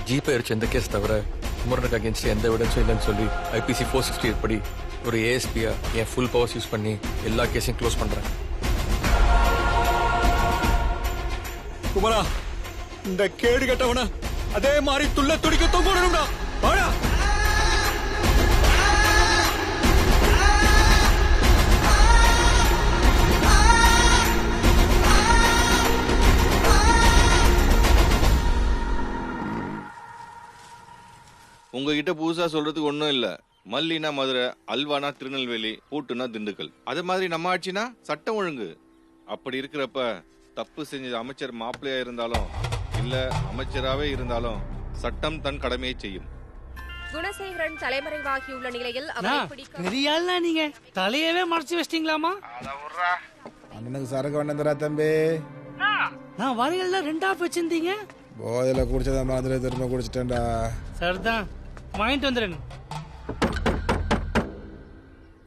ஜிபே அடிச்ச எந்த கேஸ் தவிர குமரனுக்கு அகேன்ஸ்ட் எந்த எவிடன்ஸும் இல்லைன்னு சொல்லி ஐபிசி 468 படி ஒரு ஏஎஸ்பியா என் ஃபுல் பவர்ஸ் யூஸ் பண்ணி எல்லா கேஸையும் க்ளோஸ் பண்றேன். குமரா, இந்த கேடு கட்டவன அதே மாதிரி துள்ள துடிக்க தொங்கணும்டா. வாடா. உங்ககிட்ட புதுசா சொல்றதுக்கு ஒன்றும் இல்லை. மல்லினா மதுரை, அல்வானா திருநெல்வேலி, பூட்டுனா திண்டுக்கல். அது மாதிரி நம்ம ஆட்சினா சட்டம் ஒழுங்கு. அப்படி இருக்கிறப்ப தப்பு செஞ்ச அமைச்சர் மாப்பிள்ளையா இருந்தாலும் இல்ல அமைச்சராவே இருந்தாலும் சட்டம் தன் கடமையை செய்யும். குணசேகரன் தலைமறைவாகியுள்ள நிலையில் அவரை பிடிக்க பெரிய ஆள்னா நீங்க தலையவே மறைச்சு வச்சிட்டீங்களாமா? அண்ணனுக்கு சரக்கு வேண்டா தம்பி. நான் வரையெல்லாம் 2 ஆஃப் வச்சிருந்தீங்க. போதையில குடிச்சதா மாதிரி திரும்ப குடிச்சிட்டேன்டா. சரிதான், வாங்கிட்டு வந்துடுறேன்.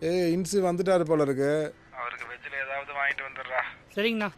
ஏய், இன்சு வந்துட்டாரு போல இருக்கு. அவருக்கு வெஜ்ஜில் ஏதாவது வாங்கிட்டு வந்துடுறா. சரிங்கண்ணா.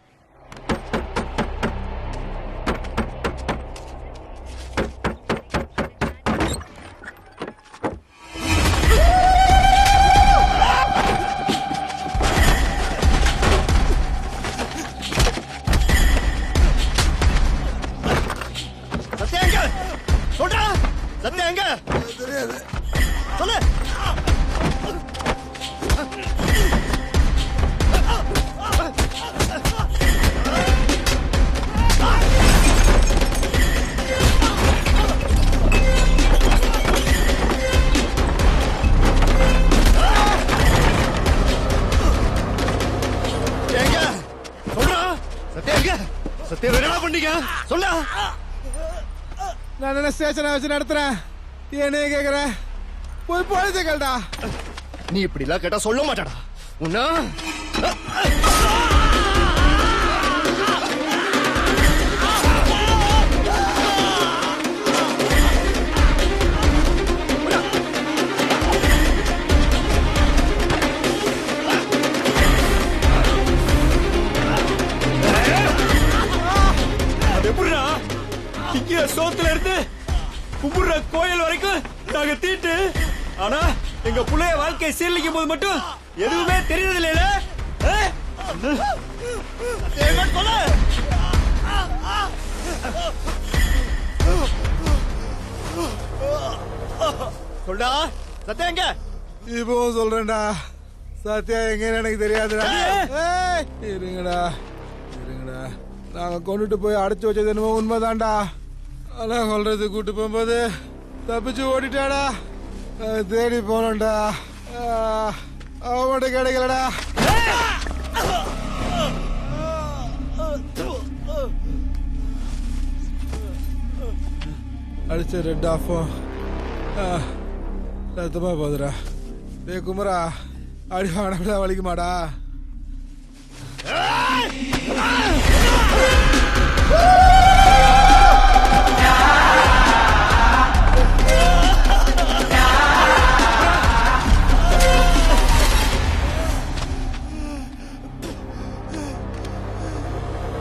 பண்ணீங்க சொல்ல. நான் என்ன ஸ்டேஷனை வச்சு நடத்துறேன், என்னைய கேக்குறேன்? போய் போலீஸை கேள்டா. நீ இப்படி எல்லாம் கேட்டா சொல்ல மாட்டாடா உன்ன. எப்படிடா இங்க சோத்துல இருந்து கும்புற கோயில் வரைக்கும் நாங்க தீட்டு, ஆனா எங்க புள்ளைய வாழ்க்கையை சீரழிக்கும் போது மட்டும் எதுவுமே தெரியறது இல்லையில. சொல்டா சத்தியம் எங்க? இப்பவும் சொல்றேன்டா, சத்யா எங்கன்னு எனக்கு தெரியாதுடா. ஏய், இருங்கடா இருங்கடா, நாங்க கொண்டுட்டு போய் அடைச்சு வச்சது என்னமோ உண்மைதான்டா. ஆனா சொல்றது கூட்டு போகும்போது தப்பிச்சு ஓடிட்டாடா. தேடி போனோம்டா, அவன் மட்டும் கிடைக்கலடா. அடிச்ச ரெட் ஆஃபும் ரத்தமா போகுதுடா. டே குமரா, அடி வாங்கினா வலிக்குமாடா?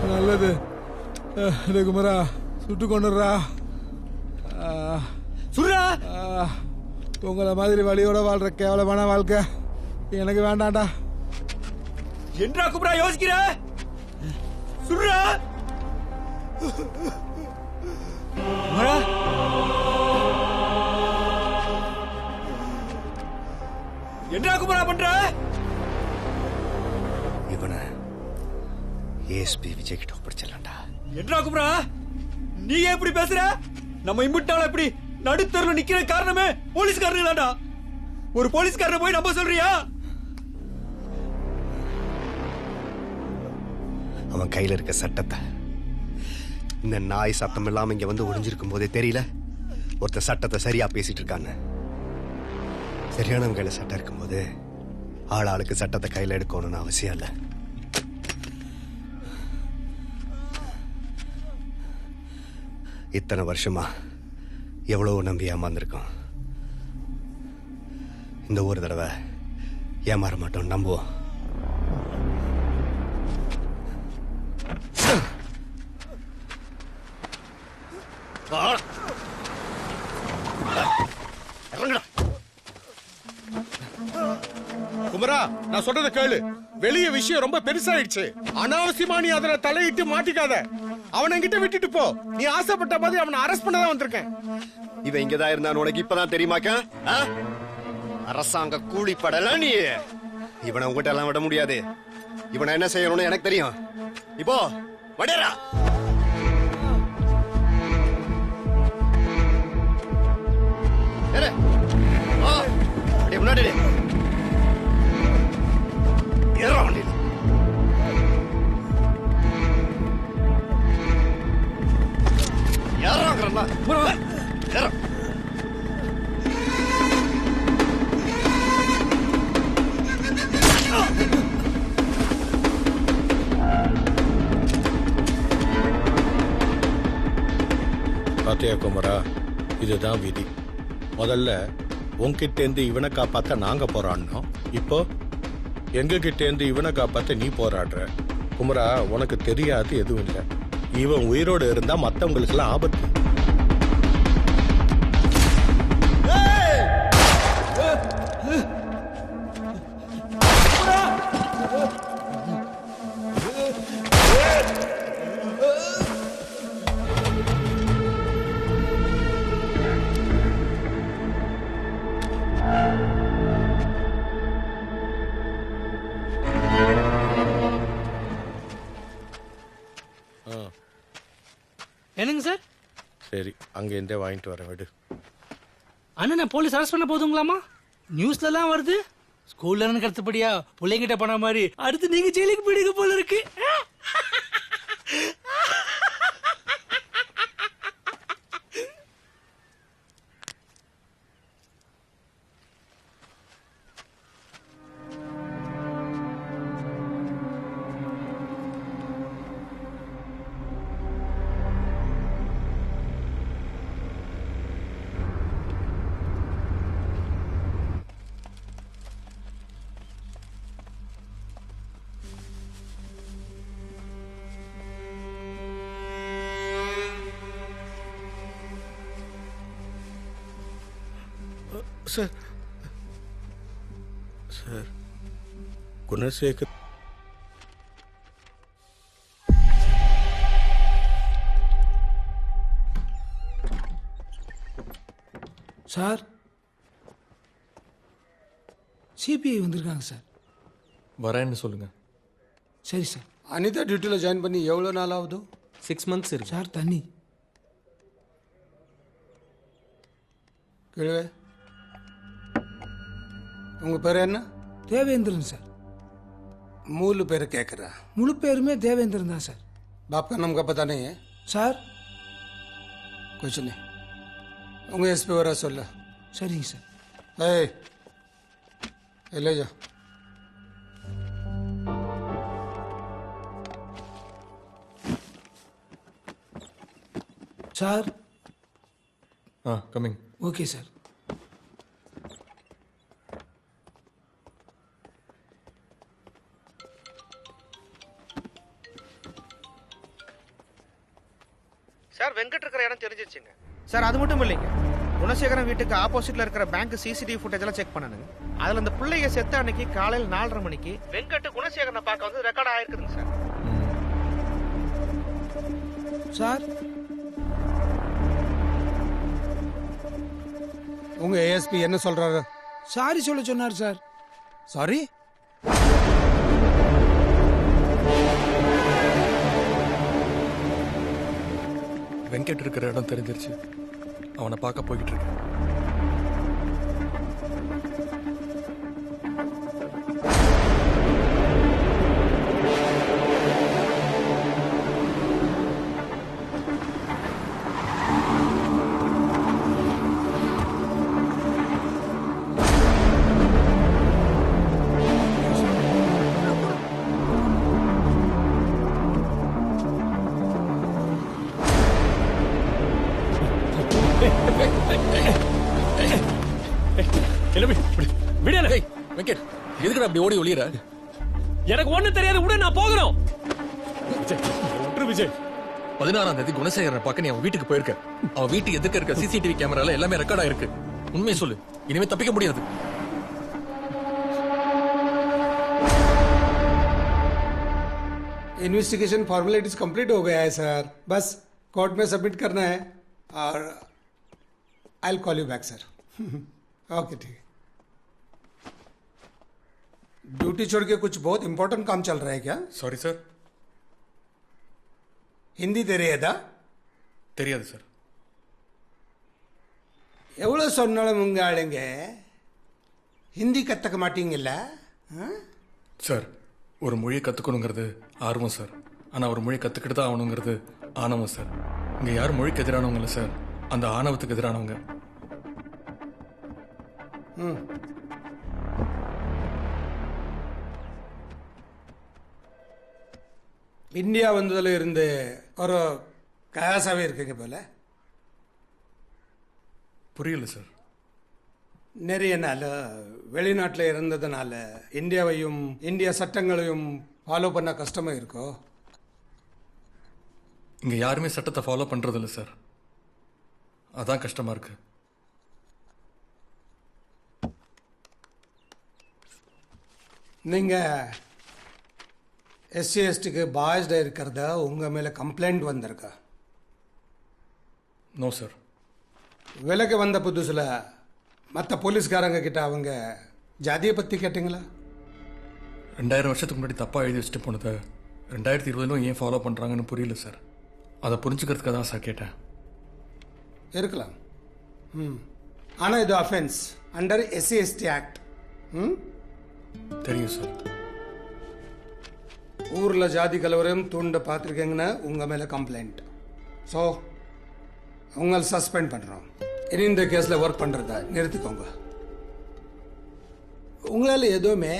நல்லது. டே குமரா, சுட்டு கொண்டுடுறா. சுடுறா. உங்களை மாதிரி வழியோட வாழ்ற கேவலமான வாழ்க்கை எனக்கு வேண்டாம்டா. என்றா குமரா யோசிக்கிற? சுடுறா. என்றா குமரா பண்ற? இவனை ஏஎஸ்பி விஜய் கிட்ட ஒப்படைச்சிடலாம்டா. என்றா குமரா நீ எப்படி பேசுற? நம்ம இம்புட்டால எப்படி நடுத்தருல நிக்கிற காரணமே போலீஸ்காரங்களாடா. ஒரு போலீஸ்காரனை போய் நம்ப சொல்றியா? அவன் கையில இருக்க சட்டத்தை இந்த நாய் சத்தம் இல்லாம இங்க வந்து ஒளிஞ்சிருக்கும் போதே தெரியல ஒருத்தர் சட்டத்தை சரியா பேசிட்டு இருக்கான்னு. சரியானவங்க கையில சட்டம் இருக்கும்போது ஆளுக்கு சட்டத்தை கையில எடுக்கணும்னு அவசியம் இல்லை. இத்தனை வருஷமா எவ்வளவு நம்பி ஏமாந்துருக்கோம். இந்த ஒரு தடவை ஏமாற மாட்டோம், நம்புவோம். குமரா, நான் சொல்றத கேளு. வெளிய விஷயம் ரொம்ப பெருசாயிடுச்சு. அனாவசியமா நீ அதுல தலையிட்டு மாட்டிக்காத. அவனை கிட்ட விட்டுட்டு போ. நீ ஆசைப்பட்ட மாதிரி அவனை அரெஸ்ட் பண்ண தான் வந்திருக்கேன். இவன் இங்கதான் இருந்தான், உனக்கு இப்பதான் தெரியுமாக்க? அரசாங்க கூலிப்படல நீ. இவனை உங்ககிட்ட எல்லாம் விட முடியாது. இவனை என்ன செய்யணும்னு எனக்கு தெரியும். இப்போ வடேரா. முன்னாடி பாத்தியா குமரா, இதுதான் விதி. முதல்ல உன்கிட்ட இருந்து இவனை காப்பாத்த நாங்க போராடணும். இப்போ எங்க கிட்ட இருந்து இவனை காப்பாத்த நீ போராடுற. குமரா, உனக்கு தெரியாது எதுவும் இல்லை. இவன் உயிரோடு இருந்தா மத்தவங்களுக்கு எல்லாம் ஆபத்து. என்னங்க சார்? சரி, அங்கேருந்தே வாங்கிட்டு வரேன், விடு. அண்ணன் போலீஸ் அரெஸ்ட் பண்ண போதுங்களாமா? நியூஸ்லலாம் வருது. ஸ்கூல்ல எனக்கு அடுத்தபடியா பிள்ளைங்கிட்ட பண்ண மாதிரி அடுத்து நீங்க ஜெயிலுக்கு போயிடுங்க போல இருக்கு. Sir sir Gunasekar sir CBI வந்திருக்காங்க சார். வரேன்னு சொல்லுங்க. சரி சார். அனிதா டியூட்டியில் ஜாயின் பண்ணி எவ்வளோ நாள் ஆகுது? 6 months இருக்கு சார் தண்ணி. கிழவே உங்கள் பேர் என்ன? தேவேந்திரன் சார். मूल பேர் கேட்குறா. முழு பேருமே தேவேந்திரன் தான் சார். बाप का नाम का पता नहीं है? சார் कुछ नहीं. उंगे एस पे वरा सोल्ला. சரிங்க சார். ले जा. Sir. Coming. Okay sir. Sir Venkat இருக்கிற இடம் தெரிஞ்சிருச்சுங்க சார். அது மட்டும் இல்லைங்க, குணசேகரன் வீட்டுக்கு ஆப்போசிட்ல இருக்கிற பேங்க் சிசிடிவி ஃபுட்டேஜ் எல்லாம் செக் பண்ணனுங்க. அதுல அந்த பிள்ளைய செத்த அன்னைக்கு காலையில் 4:30 மணிக்கு வெங்கட் குணசேகரனை பார்க்க வந்து ரெக்கார்ட் ஆயிருக்குதுங்க சார். சார் உங்க ஏஎஸ்பி என்ன சொல்றாரு? சாரி சொல்ல சொன்னார் சார். சாரி? வெங்கட் இருக்கிற இடம் தெரிஞ்சிருச்சு. அவனை பார்க்க போய்கிட்டு இருக்கேன். வெங்கட் எதுக்கு அப்படி ஓடி ஒளியற? எனக்கு ஒண்ணு தெரியாது, விட நான் போகணும். விஜய் 16ஆம் தேதி குணசேகரனை பார்க்க நீ அவன் வீட்டுக்கு போயிருக்க. அவன் வீட்டுக்கு எதுக்க இருக்க சிசிடிவி கேமரால எல்லாமே ரெக்கார்ட் ஆயிருக்கு. உண்மையை சொல்லு, இனிமே தப்பிக்க முடியாது. इन्वेस्टिगेशन फॉर्मेलिटीज कंप्लीट हो गया है सर. बस कोर्ट में सबमिट करना है और I will call you back sir. Okay ठीक है. ड्यूटी छोड़ के कुछ बहुत इंपॉर्टेंट काम चल रहा है क्या? Sorry sir. हिंदी தெரியாதா? தெரியாது சார். எவ்வளோ சொன்னாலும் உங்க ஆளுங்க ஹிந்தி கற்றுக்க மாட்டீங்கல்ல? சார், ஒரு மொழியை கற்றுக்கணுங்கிறது ஆர்வம் சார். ஆனால் ஒரு மொழி கற்றுக்கிட்டு தான் ஆகணுங்கிறது ஆணவம் சார். இங்கே யார் மொழிக்கு எதிரானவங்க இல்லை சார், அந்த ஆணவத்துக்கு எதிரானவங்க. இந்தியா வந்ததுல இருந்து ஒரு கயாசாவே இருக்குங்க போல. புரியல சார். நிறைய நாள் வெளிநாட்டில் இருந்ததுனால இந்தியாவையும் இந்தியா சட்டங்களையும் ஃபாலோ பண்ண கஷ்டமாக இருக்கோ? இங்கே யாருமே சட்டத்தை ஃபாலோ பண்ணுறது இல்லை சார், அதான் கஷ்டமாக இருக்கு. நீங்கள் எஸ்சி எஸ்டிக்கு பாய்ஸ்டாக இருக்கிறத உங்கள் மேலே கம்ப்ளைண்ட் வந்திருக்கா? No sir. விலைக்கு வந்த புதுசில் மற்ற போலீஸ்காரங்க கிட்ட அவங்க ஜாதியை பற்றி கேட்டிங்களா? 2000 வருஷத்துக்கு முன்னாடி தப்பாக எழுதி வச்சுட்டு போனதை 2020 ஏன் ஃபாலோ பண்ணுறாங்கன்னு புரியல சார். அதை புரிஞ்சுக்கிறதுக்காக தான் சார் கேட்டேன். இருக்கலாம். ஆனால் இது offence under SC ST act. தெரியும் சார். ஊரில் ஜாதி கலவரம் தூண்ட பார்த்துருக்கீங்கன்னா உங்கள் மேலே கம்ப்ளைண்ட். ஸோ உங்களை சஸ்பெண்ட் பண்ணுறோம். இனி இந்த கேஸில் ஒர்க் பண்ணுறத நிறுத்திக்கோங்க. உங்களால் எதுவுமே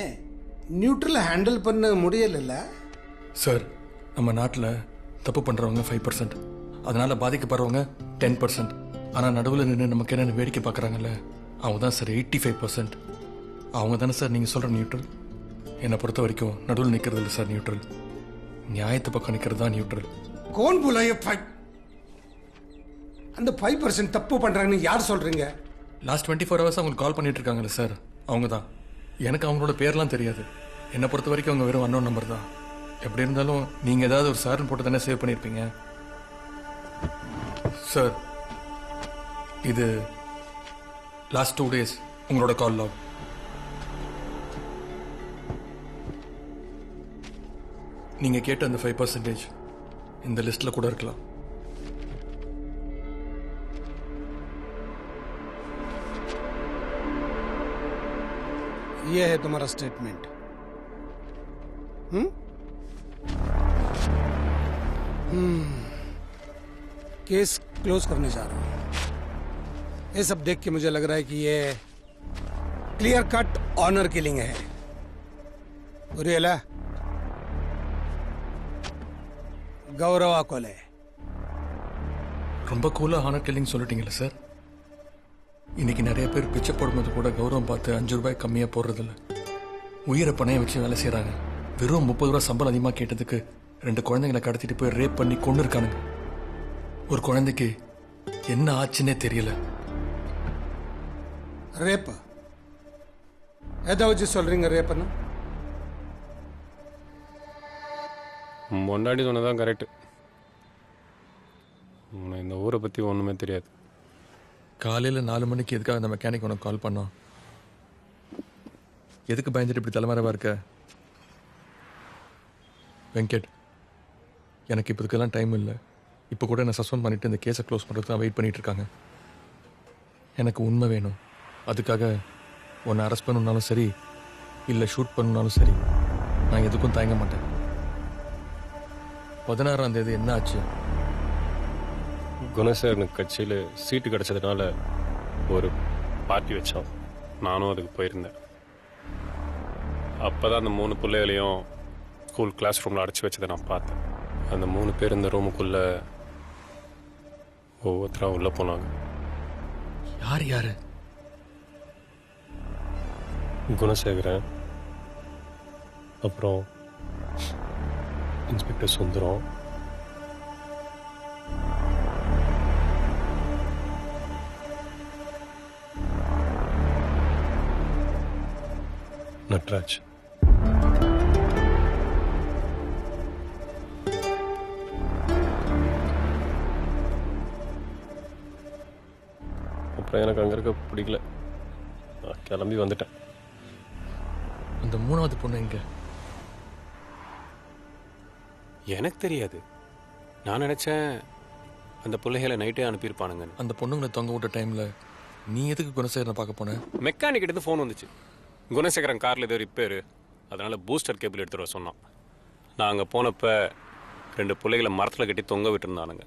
நியூட்ரலை ஹேண்டில் பண்ண முடியல சார். நம்ம நாட்டில் தப்பு பண்ணுறவங்க 5%, அதனால் பாதிக்கப்படுறவங்க 10%. ஆனால் நடுவில் நின்று நமக்கு என்னென்ன வேடிக்கை பார்க்குறாங்கல்ல, அவங்க தான் சார் 85%. அவங்க தானே சார் நீங்கள் சொல்கிற நியூட்ரல். என்னை பொறுத்த வரைக்கும் நடுவில் நிற்கிறது இல்லை சார் நியூட்ரல், நியாயத்து பக்கம் நிற்கிறது தான் நியூட்ரல். கோன் போலாய அந்த 5% தப்பு பண்ணுறாங்கன்னு யார் சொல்கிறீங்க? லாஸ்ட் 24 ஹவர்ஸ் அவங்களுக்கு கால் பண்ணிட்டு இருக்காங்கல்ல சார், அவங்க தான். எனக்கு அவங்களோட பேர்லாம் தெரியாது. என்னை பொறுத்த வரைக்கும் அவங்க வெறும் அன்னோன் நம்பர் தான். எப்படி இருந்தாலும் நீங்கள் ஏதாவது ஒரு சார்னு போட்டு தானே சேவ் பண்ணியிருப்பீங்க சார். இது லாஸ்ட் 2 days உங்களோட கால் லாக். நீங்கள் கேட்ட அந்த 5% இந்த லிஸ்ட்டில் கூட இருக்கலாம். ये है तुम्हारा स्टेटमेंट. केस क्लोज करने जा रहा हूं. ये सब देख के मुझे लग रहा है कि ये क्लियर कट ऑनर किलिंग है. புரியல? கௌரவா கொலை. ரொம்ப கூலாக ஹானர் கில்லிங் சொல்லிட்டீங்கல்ல சார். இன்னைக்கு நிறைய பேர் பிச்சை போடும்போது கூட கௌரவம் பார்த்து 5 ரூபாய் கம்மியாக போடுறதில்ல. உயிரை பணைய வச்சு வேலை செய்கிறாங்க. வெறும் 30 ரூபா சம்பளம் அதிகமாக கேட்டதுக்கு 2 குழந்தைங்களை கடத்திட்டு போய் ரேப் பண்ணி கொண்டு இருக்கானுங்க. ஒரு குழந்தைக்கு என்ன ஆச்சுன்னே தெரியல. ரேப் ஏதாவது சொல்றீங்க? ரேப்னா முன்னாடி சொன்னதான் கரெக்டு. உனக்கு இந்த ஊரை பற்றி ஒன்றுமே தெரியாது. காலையில் 4 மணிக்கு எதுக்காக அந்த மெக்கானிக் உனக்கு கால் பண்ணோம்? எதுக்கு பயந்துட்டு இப்படி தலைமறைவா இருக்க? வெங்கட், எனக்கு இப்போ இதுக்கெல்லாம் டைம் இல்லை. இப்போ கூட என்னை சஸ்பெண்ட் பண்ணிவிட்டு இந்த கேஸை க்ளோஸ் பண்ணுறது தான் வெயிட் பண்ணிகிட்டு இருக்காங்க. எனக்கு உண்மை வேணும். அதுக்காக உன்னை அரெஸ்ட் பண்ணணுன்னாலும் சரி, இல்லை ஷூட் பண்ணணுன்னாலும் சரி, நான் எதுக்கும் தயங்க மாட்டேன். 16ஆம் தேதி என்ன ஆச்சு? குணசேகரனுக்கு கட்சியில் சீட்டு கிடச்சதுனால ஒரு பார்ட்டி வச்சோம். நானும் அதுக்கு போயிருந்தேன். அப்போ தான் அந்த 3 பிள்ளைகளையும் ஸ்கூல் கிளாஸ் ரூமில் அடைச்சி வச்சதை நான் பார்த்தேன். அந்த 3 பேர் இந்த ரூமுக்குள்ளே ஒவ்வொருத்தராக உள்ளே போனாங்க. யார் யார்? குணசேகரன், அப்புறம் இன்ஸ்பெக்டர் சுந்தரம், நட்ராஜ். அப்புறம் எனக்கு அங்கே இருக்க பிடிக்கல, நான் கிளம்பி வந்துட்டேன். அந்த 3வது பொண்ணு எங்க? எனக்கு தெரியாது. நான் நினச்சேன் அந்த பிள்ளைகளை நைட்டே அனுப்பியிருப்பானுங்க. அந்த பொண்ணுங்களை தொங்க விட்ட டைமில் நீ எதுக்கு குணசேகரனை பார்க்க போன? மெக்கானிக் கிட்ட ஃபோன் வந்துச்சு. குணசேகரன் காரில் ஏதோ ரிப்பேரு, அதனால் பூஸ்டர் கேபிள் எடுத்துகிட்டு வர சொன்னான். நான் அங்கே போனப்போ 2 பிள்ளைகளை மரத்தில் கட்டி தொங்க விட்டுருந்தானுங்க.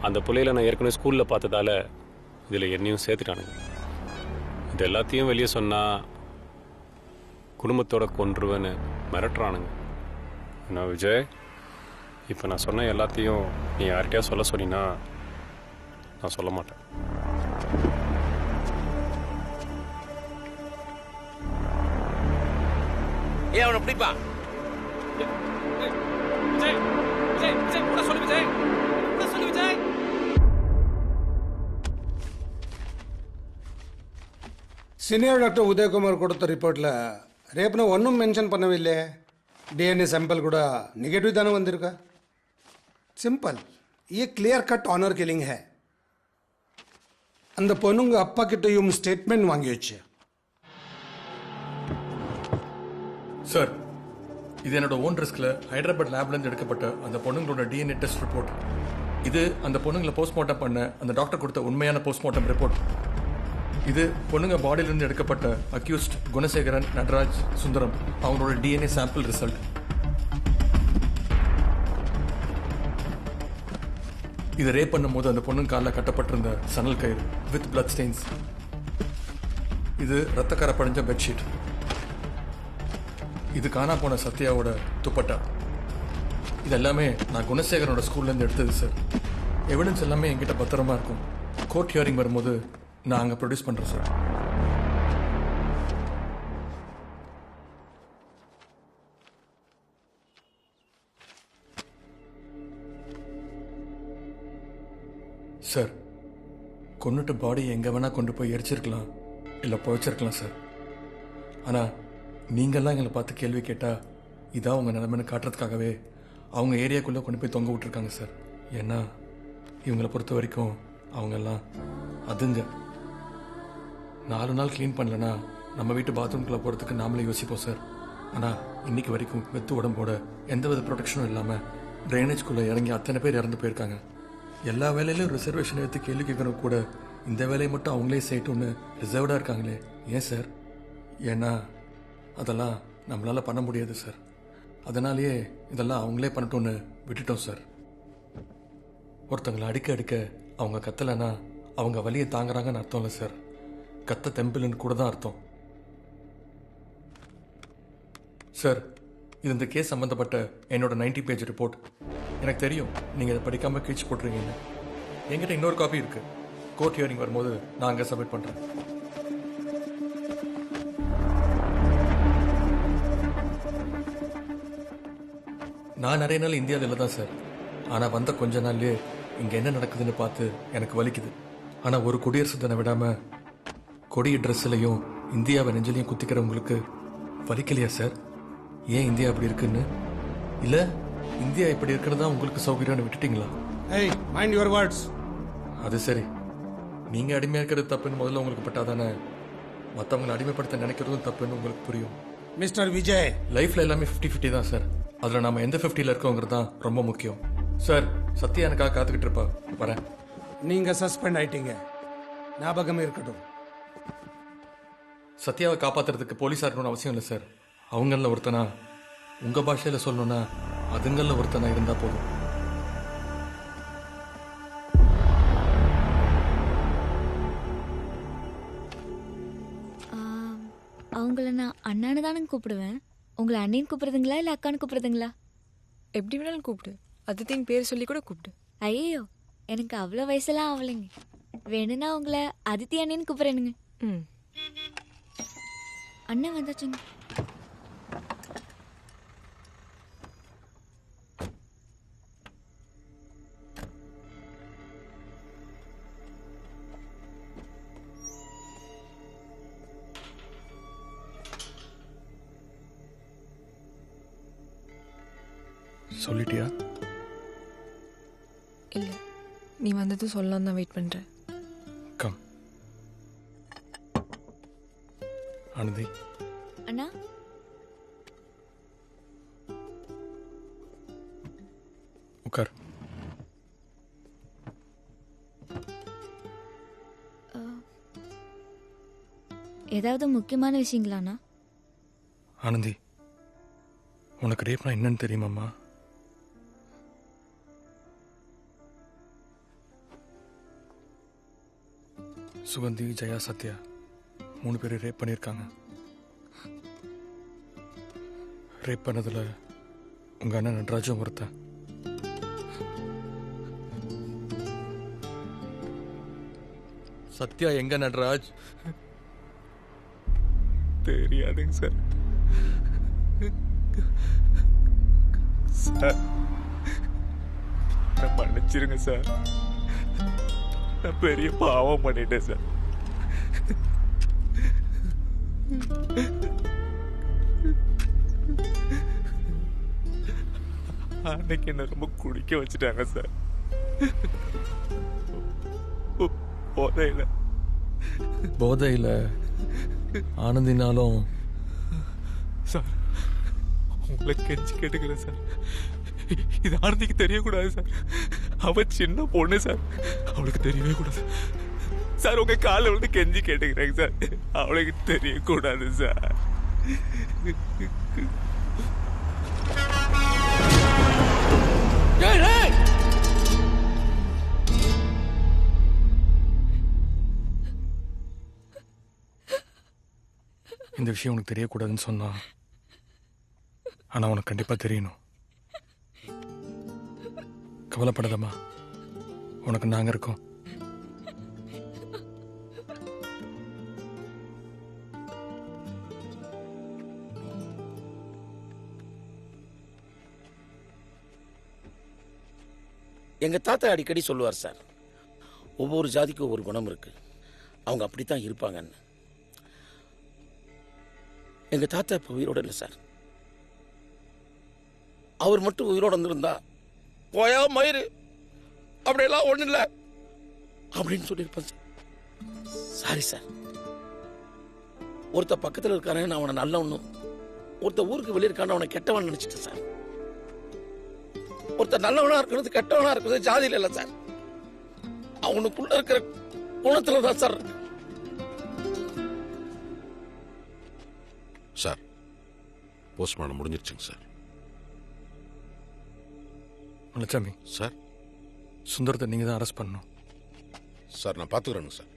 அந்த பிள்ளைகளை நான் ஏற்கனவே ஸ்கூலில் பார்த்ததால இதில் என்னையும் சேர்த்துட்டானுங்க. இது எல்லாத்தையும் வெளியே சொன்னால் குடும்பத்தோட கொன்றுவேன்னு மிரட்டுறானுங்க. என்ன விஜய், இப்போ நான் சொன்ன எல்லாத்தையும் நீ யார்கிட்டயா சொல்ல சொன்னீன்னா நான் சொல்ல மாட்டேன். ஏன் அவனை பிடிப்பா? சீனியர் டாக்டர் உதயகுமார் கொடுத்த ரிப்போர்ட்டில் ரேப்னு ஒன்றும் மென்ஷன் பண்ணவே இல்லையே. டிஎன்ஏ சாம்பிள் கூட நெகட்டிவ் தானே வந்திருக்கா? சிம்பிள். ये क्लियर कट ऑनर किलिंग है. அந்த பொண்ணுங்க அப்பா கிட்டையும் ஸ்டேட்மெண்ட் வாங்கி வச்சு. சார், இது என்னோட ஓன் ரிஸ்கில் ஹைதராபாத் லேப்லேருந்து எடுக்கப்பட்ட அந்த பொண்ணுங்களோட டிஎன்ஏ டெஸ்ட் ரிப்போர்ட். இது அந்த பொண்ணுங்களை போஸ்ட்மார்ட்டம் பண்ண அந்த டாக்டர் கொடுத்த உண்மையான போஸ்ட்மார்ட்டம் ரிப்போர்ட். இது பொண்ணுங்க பாடியிலிருந்து எடுக்கப்பட்ட அக்யூஸ்ட் குணசேகரன், நட்ராஜ், சுந்தரம் அவங்களோட டிஎன்ஏ சாம்பிள் ரிசல்ட். இதை ரேப் பண்ணும்போது அந்த பொண்ணு காலில் கட்டப்பட்டிருந்த சணல் கயிறு வித் பிளட் ஸ்டெயின்ஸ். இது ரத்தக்கரை படிஞ்ச பெட்ஷீட். இது காணா போன சத்யாவோட துப்பட்டா. இது எல்லாமே நான் குணசேகரனோட ஸ்கூல்லேருந்து எடுத்தது சார். எவிடன்ஸ் எல்லாமே என்கிட்ட பத்திரமா இருக்கும். கோர்ட் ஹியரிங் வரும்போது நான் அங்கே ப்ரொடியூஸ் பண்ணுறேன் சார். சார், கொண்டுட்டு பாடி எங்கே வேணால் கொண்டு போய் எரிச்சிருக்கலாம் இல்லை புதைச்சிருக்கலாம் சார். ஆனால் நீங்கள்லாம் எங்களை பார்த்து கேள்வி கேட்டால் இதான் உங்கள் நிலைமைன்னு காட்டுறதுக்காகவே அவங்க ஏரியாக்குள்ளே கொண்டு போய் தொங்க விட்டுருக்காங்க சார். ஏன்னா இவங்களை பொறுத்த வரைக்கும் அவங்கெல்லாம் அதுங்க 4 நாள் க்ளீன் பண்ணலன்னா நம்ம வீட்டு பாத்ரூம்குள்ளே போகிறதுக்கு நாமளே யோசிப்போம் சார். ஆனால் இன்னைக்கு வரைக்கும் வெத்து உடம்போட எந்த வித ப்ரொடெக்ஷனும் இல்லாமல் ட்ரைனேஜ்குள்ளே இறங்கி அத்தனை பேர் இறந்து போயிருக்காங்க. எல்லா வேலையிலும் ரிசர்வேஷன் எடுத்து கேள்வி கேட்கணும் கூட இந்த வேலையை மட்டும் அவங்களே செய்யட்டும்னு ரிசர்வ்டாக இருக்காங்களே ஏன் சார்? ஏன்னா அதெல்லாம் நம்மளால் பண்ண முடியாது சார். அதனாலேயே இதெல்லாம் அவங்களே பண்ணட்டும்னு விட்டுட்டோம் சார். ஒருத்தங்களை அடிக்க அடிக்க அவங்க கத்தலைன்னா அவங்க வலியை தாங்குறாங்கன்னு அர்த்தம் இல்லை சார். கத்த தெம்பிள்னு கூட தான் அர்த்தம் சார். இது இந்த கேஸ் சம்மந்தப்பட்ட என்னோட 90 பேஜ் ரிப்போர்ட். எனக்கு தெரியும் நீங்கள் இதை படிக்காமல் கிழிச்சு போட்டுருங்கன்னு. என்கிட்ட இன்னொரு காப்பி இருக்குது. கோர்ட் ஹியரிங் வரும்போது நான் அங்கே சப்மிட் பண்ணுறேன். நான் நிறைய நாள் இந்தியாவில் தான் சார். ஆனால் வந்த கொஞ்ச நாள்லேயே இங்கே என்ன நடக்குதுன்னு பார்த்து எனக்கு வலிக்குது. ஆனால் ஒரு குடியரசு தினம் விடாமல் கொடிய ட்ரெஸ்ஸிலையும் இந்தியாவை நெஞ்சிலையும் குத்திக்கிறவங்களுக்கு வலிக்கலையா சார்? ஏன் இந்தியா அப்படி இருக்குன்னு? இல்லை இந்தியா இப்படி இருக்கிறதா உங்களுக்கு சௌகரியம்னு விட்டுட்டீங்களா? ஏய், மைண்ட் யுவர் வேர்ட்ஸ். அது சரி, நீங்கள் அடிமையாக இருக்கிறது தப்புன்னு முதல்ல உங்களுக்கு பட்டாதானே மற்றவங்களை அடிமைப்படுத்த நினைக்கிறதும் தப்புன்னு உங்களுக்கு புரியும். மிஸ்டர் விஜய், லைஃப்பில் எல்லாமே 50-50 தான் சார். அதில் நம்ம எந்த 50ல் இருக்கோங்கிறது தான் ரொம்ப முக்கியம் சார். சத்யா எனக்காக காத்துக்கிட்டு இருப்பா. வரேன். நீங்கள் சஸ்பெண்ட் ஆயிட்டீங்க, ஞாபகமே இருக்கட்டும். சத்யாவை காப்பாற்றுறதுக்கு போலீஸாக இருக்கணும்னு அவசியம் இல்லை சார். அவங்களில் ஒருத்தனா, உங்கள் பாஷையில் சொல்லணும்னா அதுங்களில் ஒருத்தனா இருந்தால் போதும். அவங்கள நான் அண்ணான்னு தானே கூப்பிடுவேன். உங்களை அண்ணின்னு கூப்பிடுறதுங்களா இல்லை அக்கான்னு கூப்பிடுறதுங்களா? எப்படி வேணாலும் கூப்பிடு. அதித்தின் பேர் சொல்லி கூட கூப்பிடு. ஐயோ, எனக்கு அவ்வளோ வயசெல்லாம் ஆகலைங்க. வேணும்னா உங்களை அதித்தி அண்ணின்னு கூப்பிட்றேனுங்க. ம், அண்ணன் வந்தாச்சுங்க. சொல்லிட்டியா? இல்லை, நீ வந்தது சொல்லலாம் தான் வெயிட் பண்ணுறேன். கம் ஆனந்தி. அண்ணா, உட்கார். ஏதாவது முக்கியமான விஷயங்களாண்ணா? ஆனந்தி, உனக்கு ரேப்னா என்னன்னு தெரியுமாம்மா? சுகந்தி, ஜெயா, சத்யா 3 பேர் ரேப் பண்ணியிருக்காங்க. ரேப் பண்ணதில் உங்கள் அண்ணன் நடராஜும் ஒருத்தன். சத்யா எங்க நடராஜ்? தெரியாதுங்க சார். சார், நான் மன்னிச்சிருங்க சார். நான் பெரிய பாவம் பண்ணிட்டேன் சார். அன்னைக்கு என்ன ரொம்ப குடிக்க வச்சுட்டாங்க சார். போதையில் ஆனந்தினாலும் சார், உங்களை கெஞ்சி கேட்டுக்கிறேன் சார். இது ஆனந்திக்கு தெரியக்கூடாது சார். அவ சின்ன பொண்ணு சார், அவளுக்கு தெரியவே கூடாது சார். உங்க காலில் வந்து கெஞ்சி கேட்டுக்கிறேங்க சார். அவளுக்கு தெரியக்கூடாது சார். இந்த விஷயம் உனக்கு தெரியக்கூடாதுன்னு சொன்னா, ஆனா உனக்கு கண்டிப்பா தெரியணும். கவலைப்படாதம்மா, உனக்கு நாங்க இருக்கோம். எங்க தாத்தா அடிக்கடி சொல்லுவார் சார், ஒவ்வொரு ஜாதிக்கும் ஒவ்வொரு குணம் இருக்கு, அவங்க அப்படித்தான் இருப்பாங்கன்னு. எங்க தாத்தா இப்போ உயிரோட இல்லை சார். அவர் மட்டும் உயிரோட இருந்திருந்தா போயா மயிறு அப்படியெல்லாம் ஒன்றும் இல்லை அப்படின்னு சொல்லியிருப்பேன் சார். Sorry sir. ஒருத்த பக்கத்தில் இருக்கானே நான் அவனை நல்லவனும், ஒருத்த ஊருக்கு வெளியே இருக்கான அவனை கெட்டவன் நினைச்சிட்டேன் சார். ஒருத்த நல்லவனா இருக்கிறது கெட்டவனா இருக்கிறது ஜாதியில் இல்லை சார், அவனுக்குள்ள இருக்கிற குணத்துல தான் சார் இருக்கு. சார் போஸ்ட்மார்ட்டம் முடிஞ்சிருச்சுங்க சார். மலைச்சாமி சார், சுந்தரத்தை நீங்கள் தான் அரெஸ்ட் பண்ணணும் சார். நான் பார்த்துக்கிறேனுங்க சார்.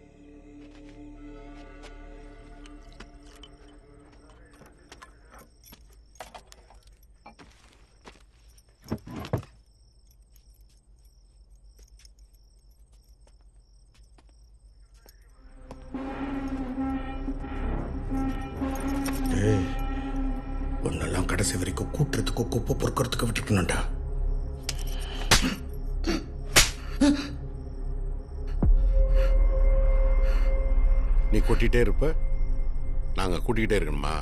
ஒன்னெல்லாம் கடைசி வரைக்கும் கூட்டுறதுக்கு குப்பை பொறுக்கிறதுக்கு விட்டுருக்கணும்டா. நீ கொட்டிட்டே இருப்ப, நாங்க கூட்டிக்கிட்டே இருக்கணுமா?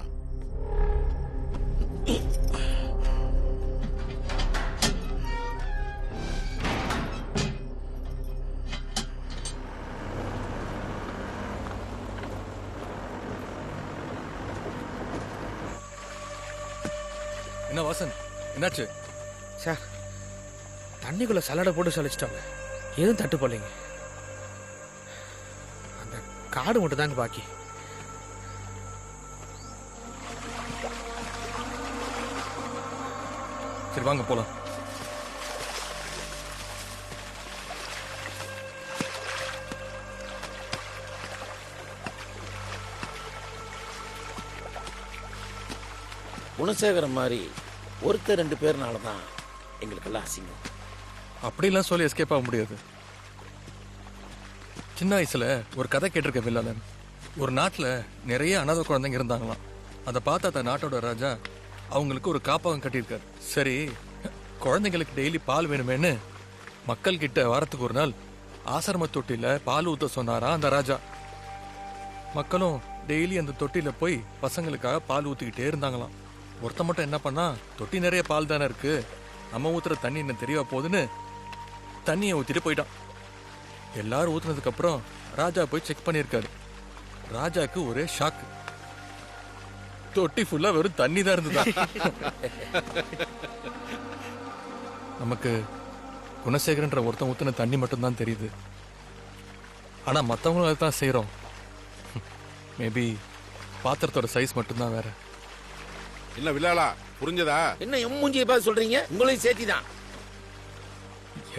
என்ன வாசன், என்னாச்சு? சார், தண்ணிக்குள்ள சலடை போட்டு சலிச்சிட்டாங்க, எதுவும் தட்டு போடலைங்க. அந்த காடு மட்டும் தாங்க பாக்கி. சரி வாங்க போலாம். குணசேகரம் மாதிரி ஒருத்தர் 2 பேர்னால தான் எங்களுக்கெல்லாம் அசிங்கம். அப்படிலாம் சொல்லி எஸ்கேப் ஆக முடியாது. சின்ன வயசுல ஒரு கதை கேட்டிருக்க வில்லாளன். ஒரு நாட்டில் நிறைய அனாதை குழந்தைங்க இருந்தாங்களாம். அதை பார்த்து அந்த நாட்டோட ராஜா அவங்களுக்கு ஒரு காப்பகம் கட்டியிருக்காரு. சரி, குழந்தைங்களுக்கு டெய்லி பால் வேணுமேன்னு மக்கள் கிட்ட வாரத்துக்கு ஒரு நாள் ஆசிரம தொட்டில பால் ஊத்த சொன்னாரா அந்த ராஜா. மக்களும் டெய்லி அந்த தொட்டில போய் பசங்களுக்காக பால் ஊத்திக்கிட்டே இருந்தாங்களாம். ஒருத்த மட்டும் என்ன பண்ணா, தொட்டி நிறைய பால் தானே இருக்கு, நம்ம ஊத்துற தண்ணி என்ன தெரியவா போகுதுன்னு தண்ணியை ஊத்திட்டு போயிட்டான். எல்லாரும் ஊத்துனதுக்கு அப்புறம் ராஜா போய் செக் பண்ணியிருக்காரு. ராஜாக்கு ஒரே ஷாக். தொட்டி ஃபுல்லா வெறும் தண்ணி தான் இருந்ததா. நமக்கு குணசேகரன்ற ஒருத்தன் ஊத்துன தண்ணி மட்டும்தான் தெரியுது. ஆனா மற்றவங்களும் அதை தான் செய்யறோம். மேபி பாத்திரத்தோட சைஸ் மட்டும்தான் வேற. என்ன வில்லாளா, புரிஞ்சதா? என்ன எம்மூஞ்சியை பார்த்து சொல்றீங்க? உங்களையும் சேர்த்தி தான்.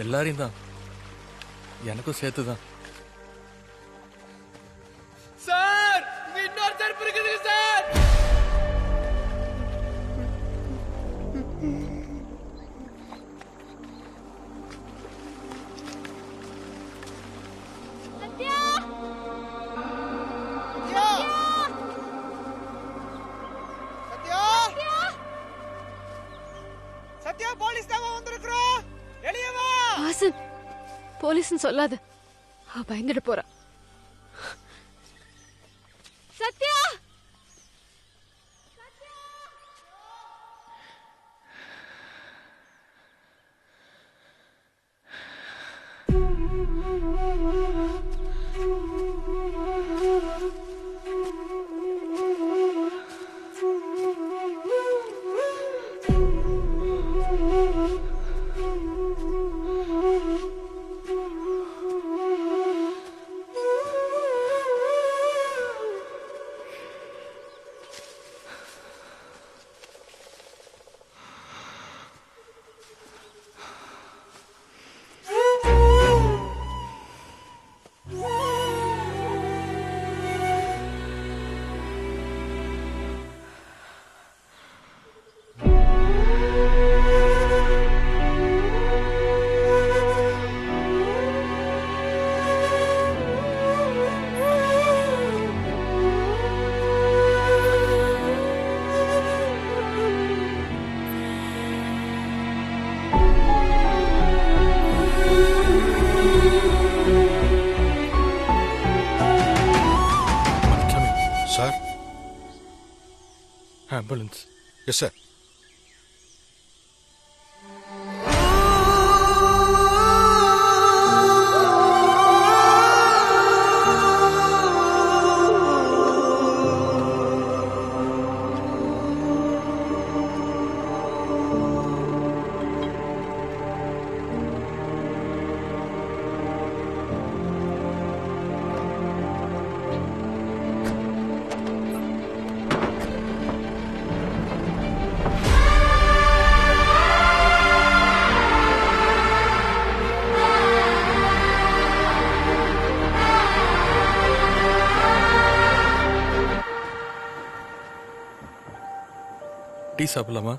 எல்லாரையும் தான், எனக்கும் சேர்த்து தான். சார், இன்னொரு தடுப்பு இருக்குது சார். சத்யா, போலீஸ் தான் வந்திருக்கிறோம். வெளியே வா. வாசன், போலீஸ்னு சொல்லாத, பயந்துட்டு போறா. Sathya, ambulance. Yes sir. Tea சாப்பிடலாமா?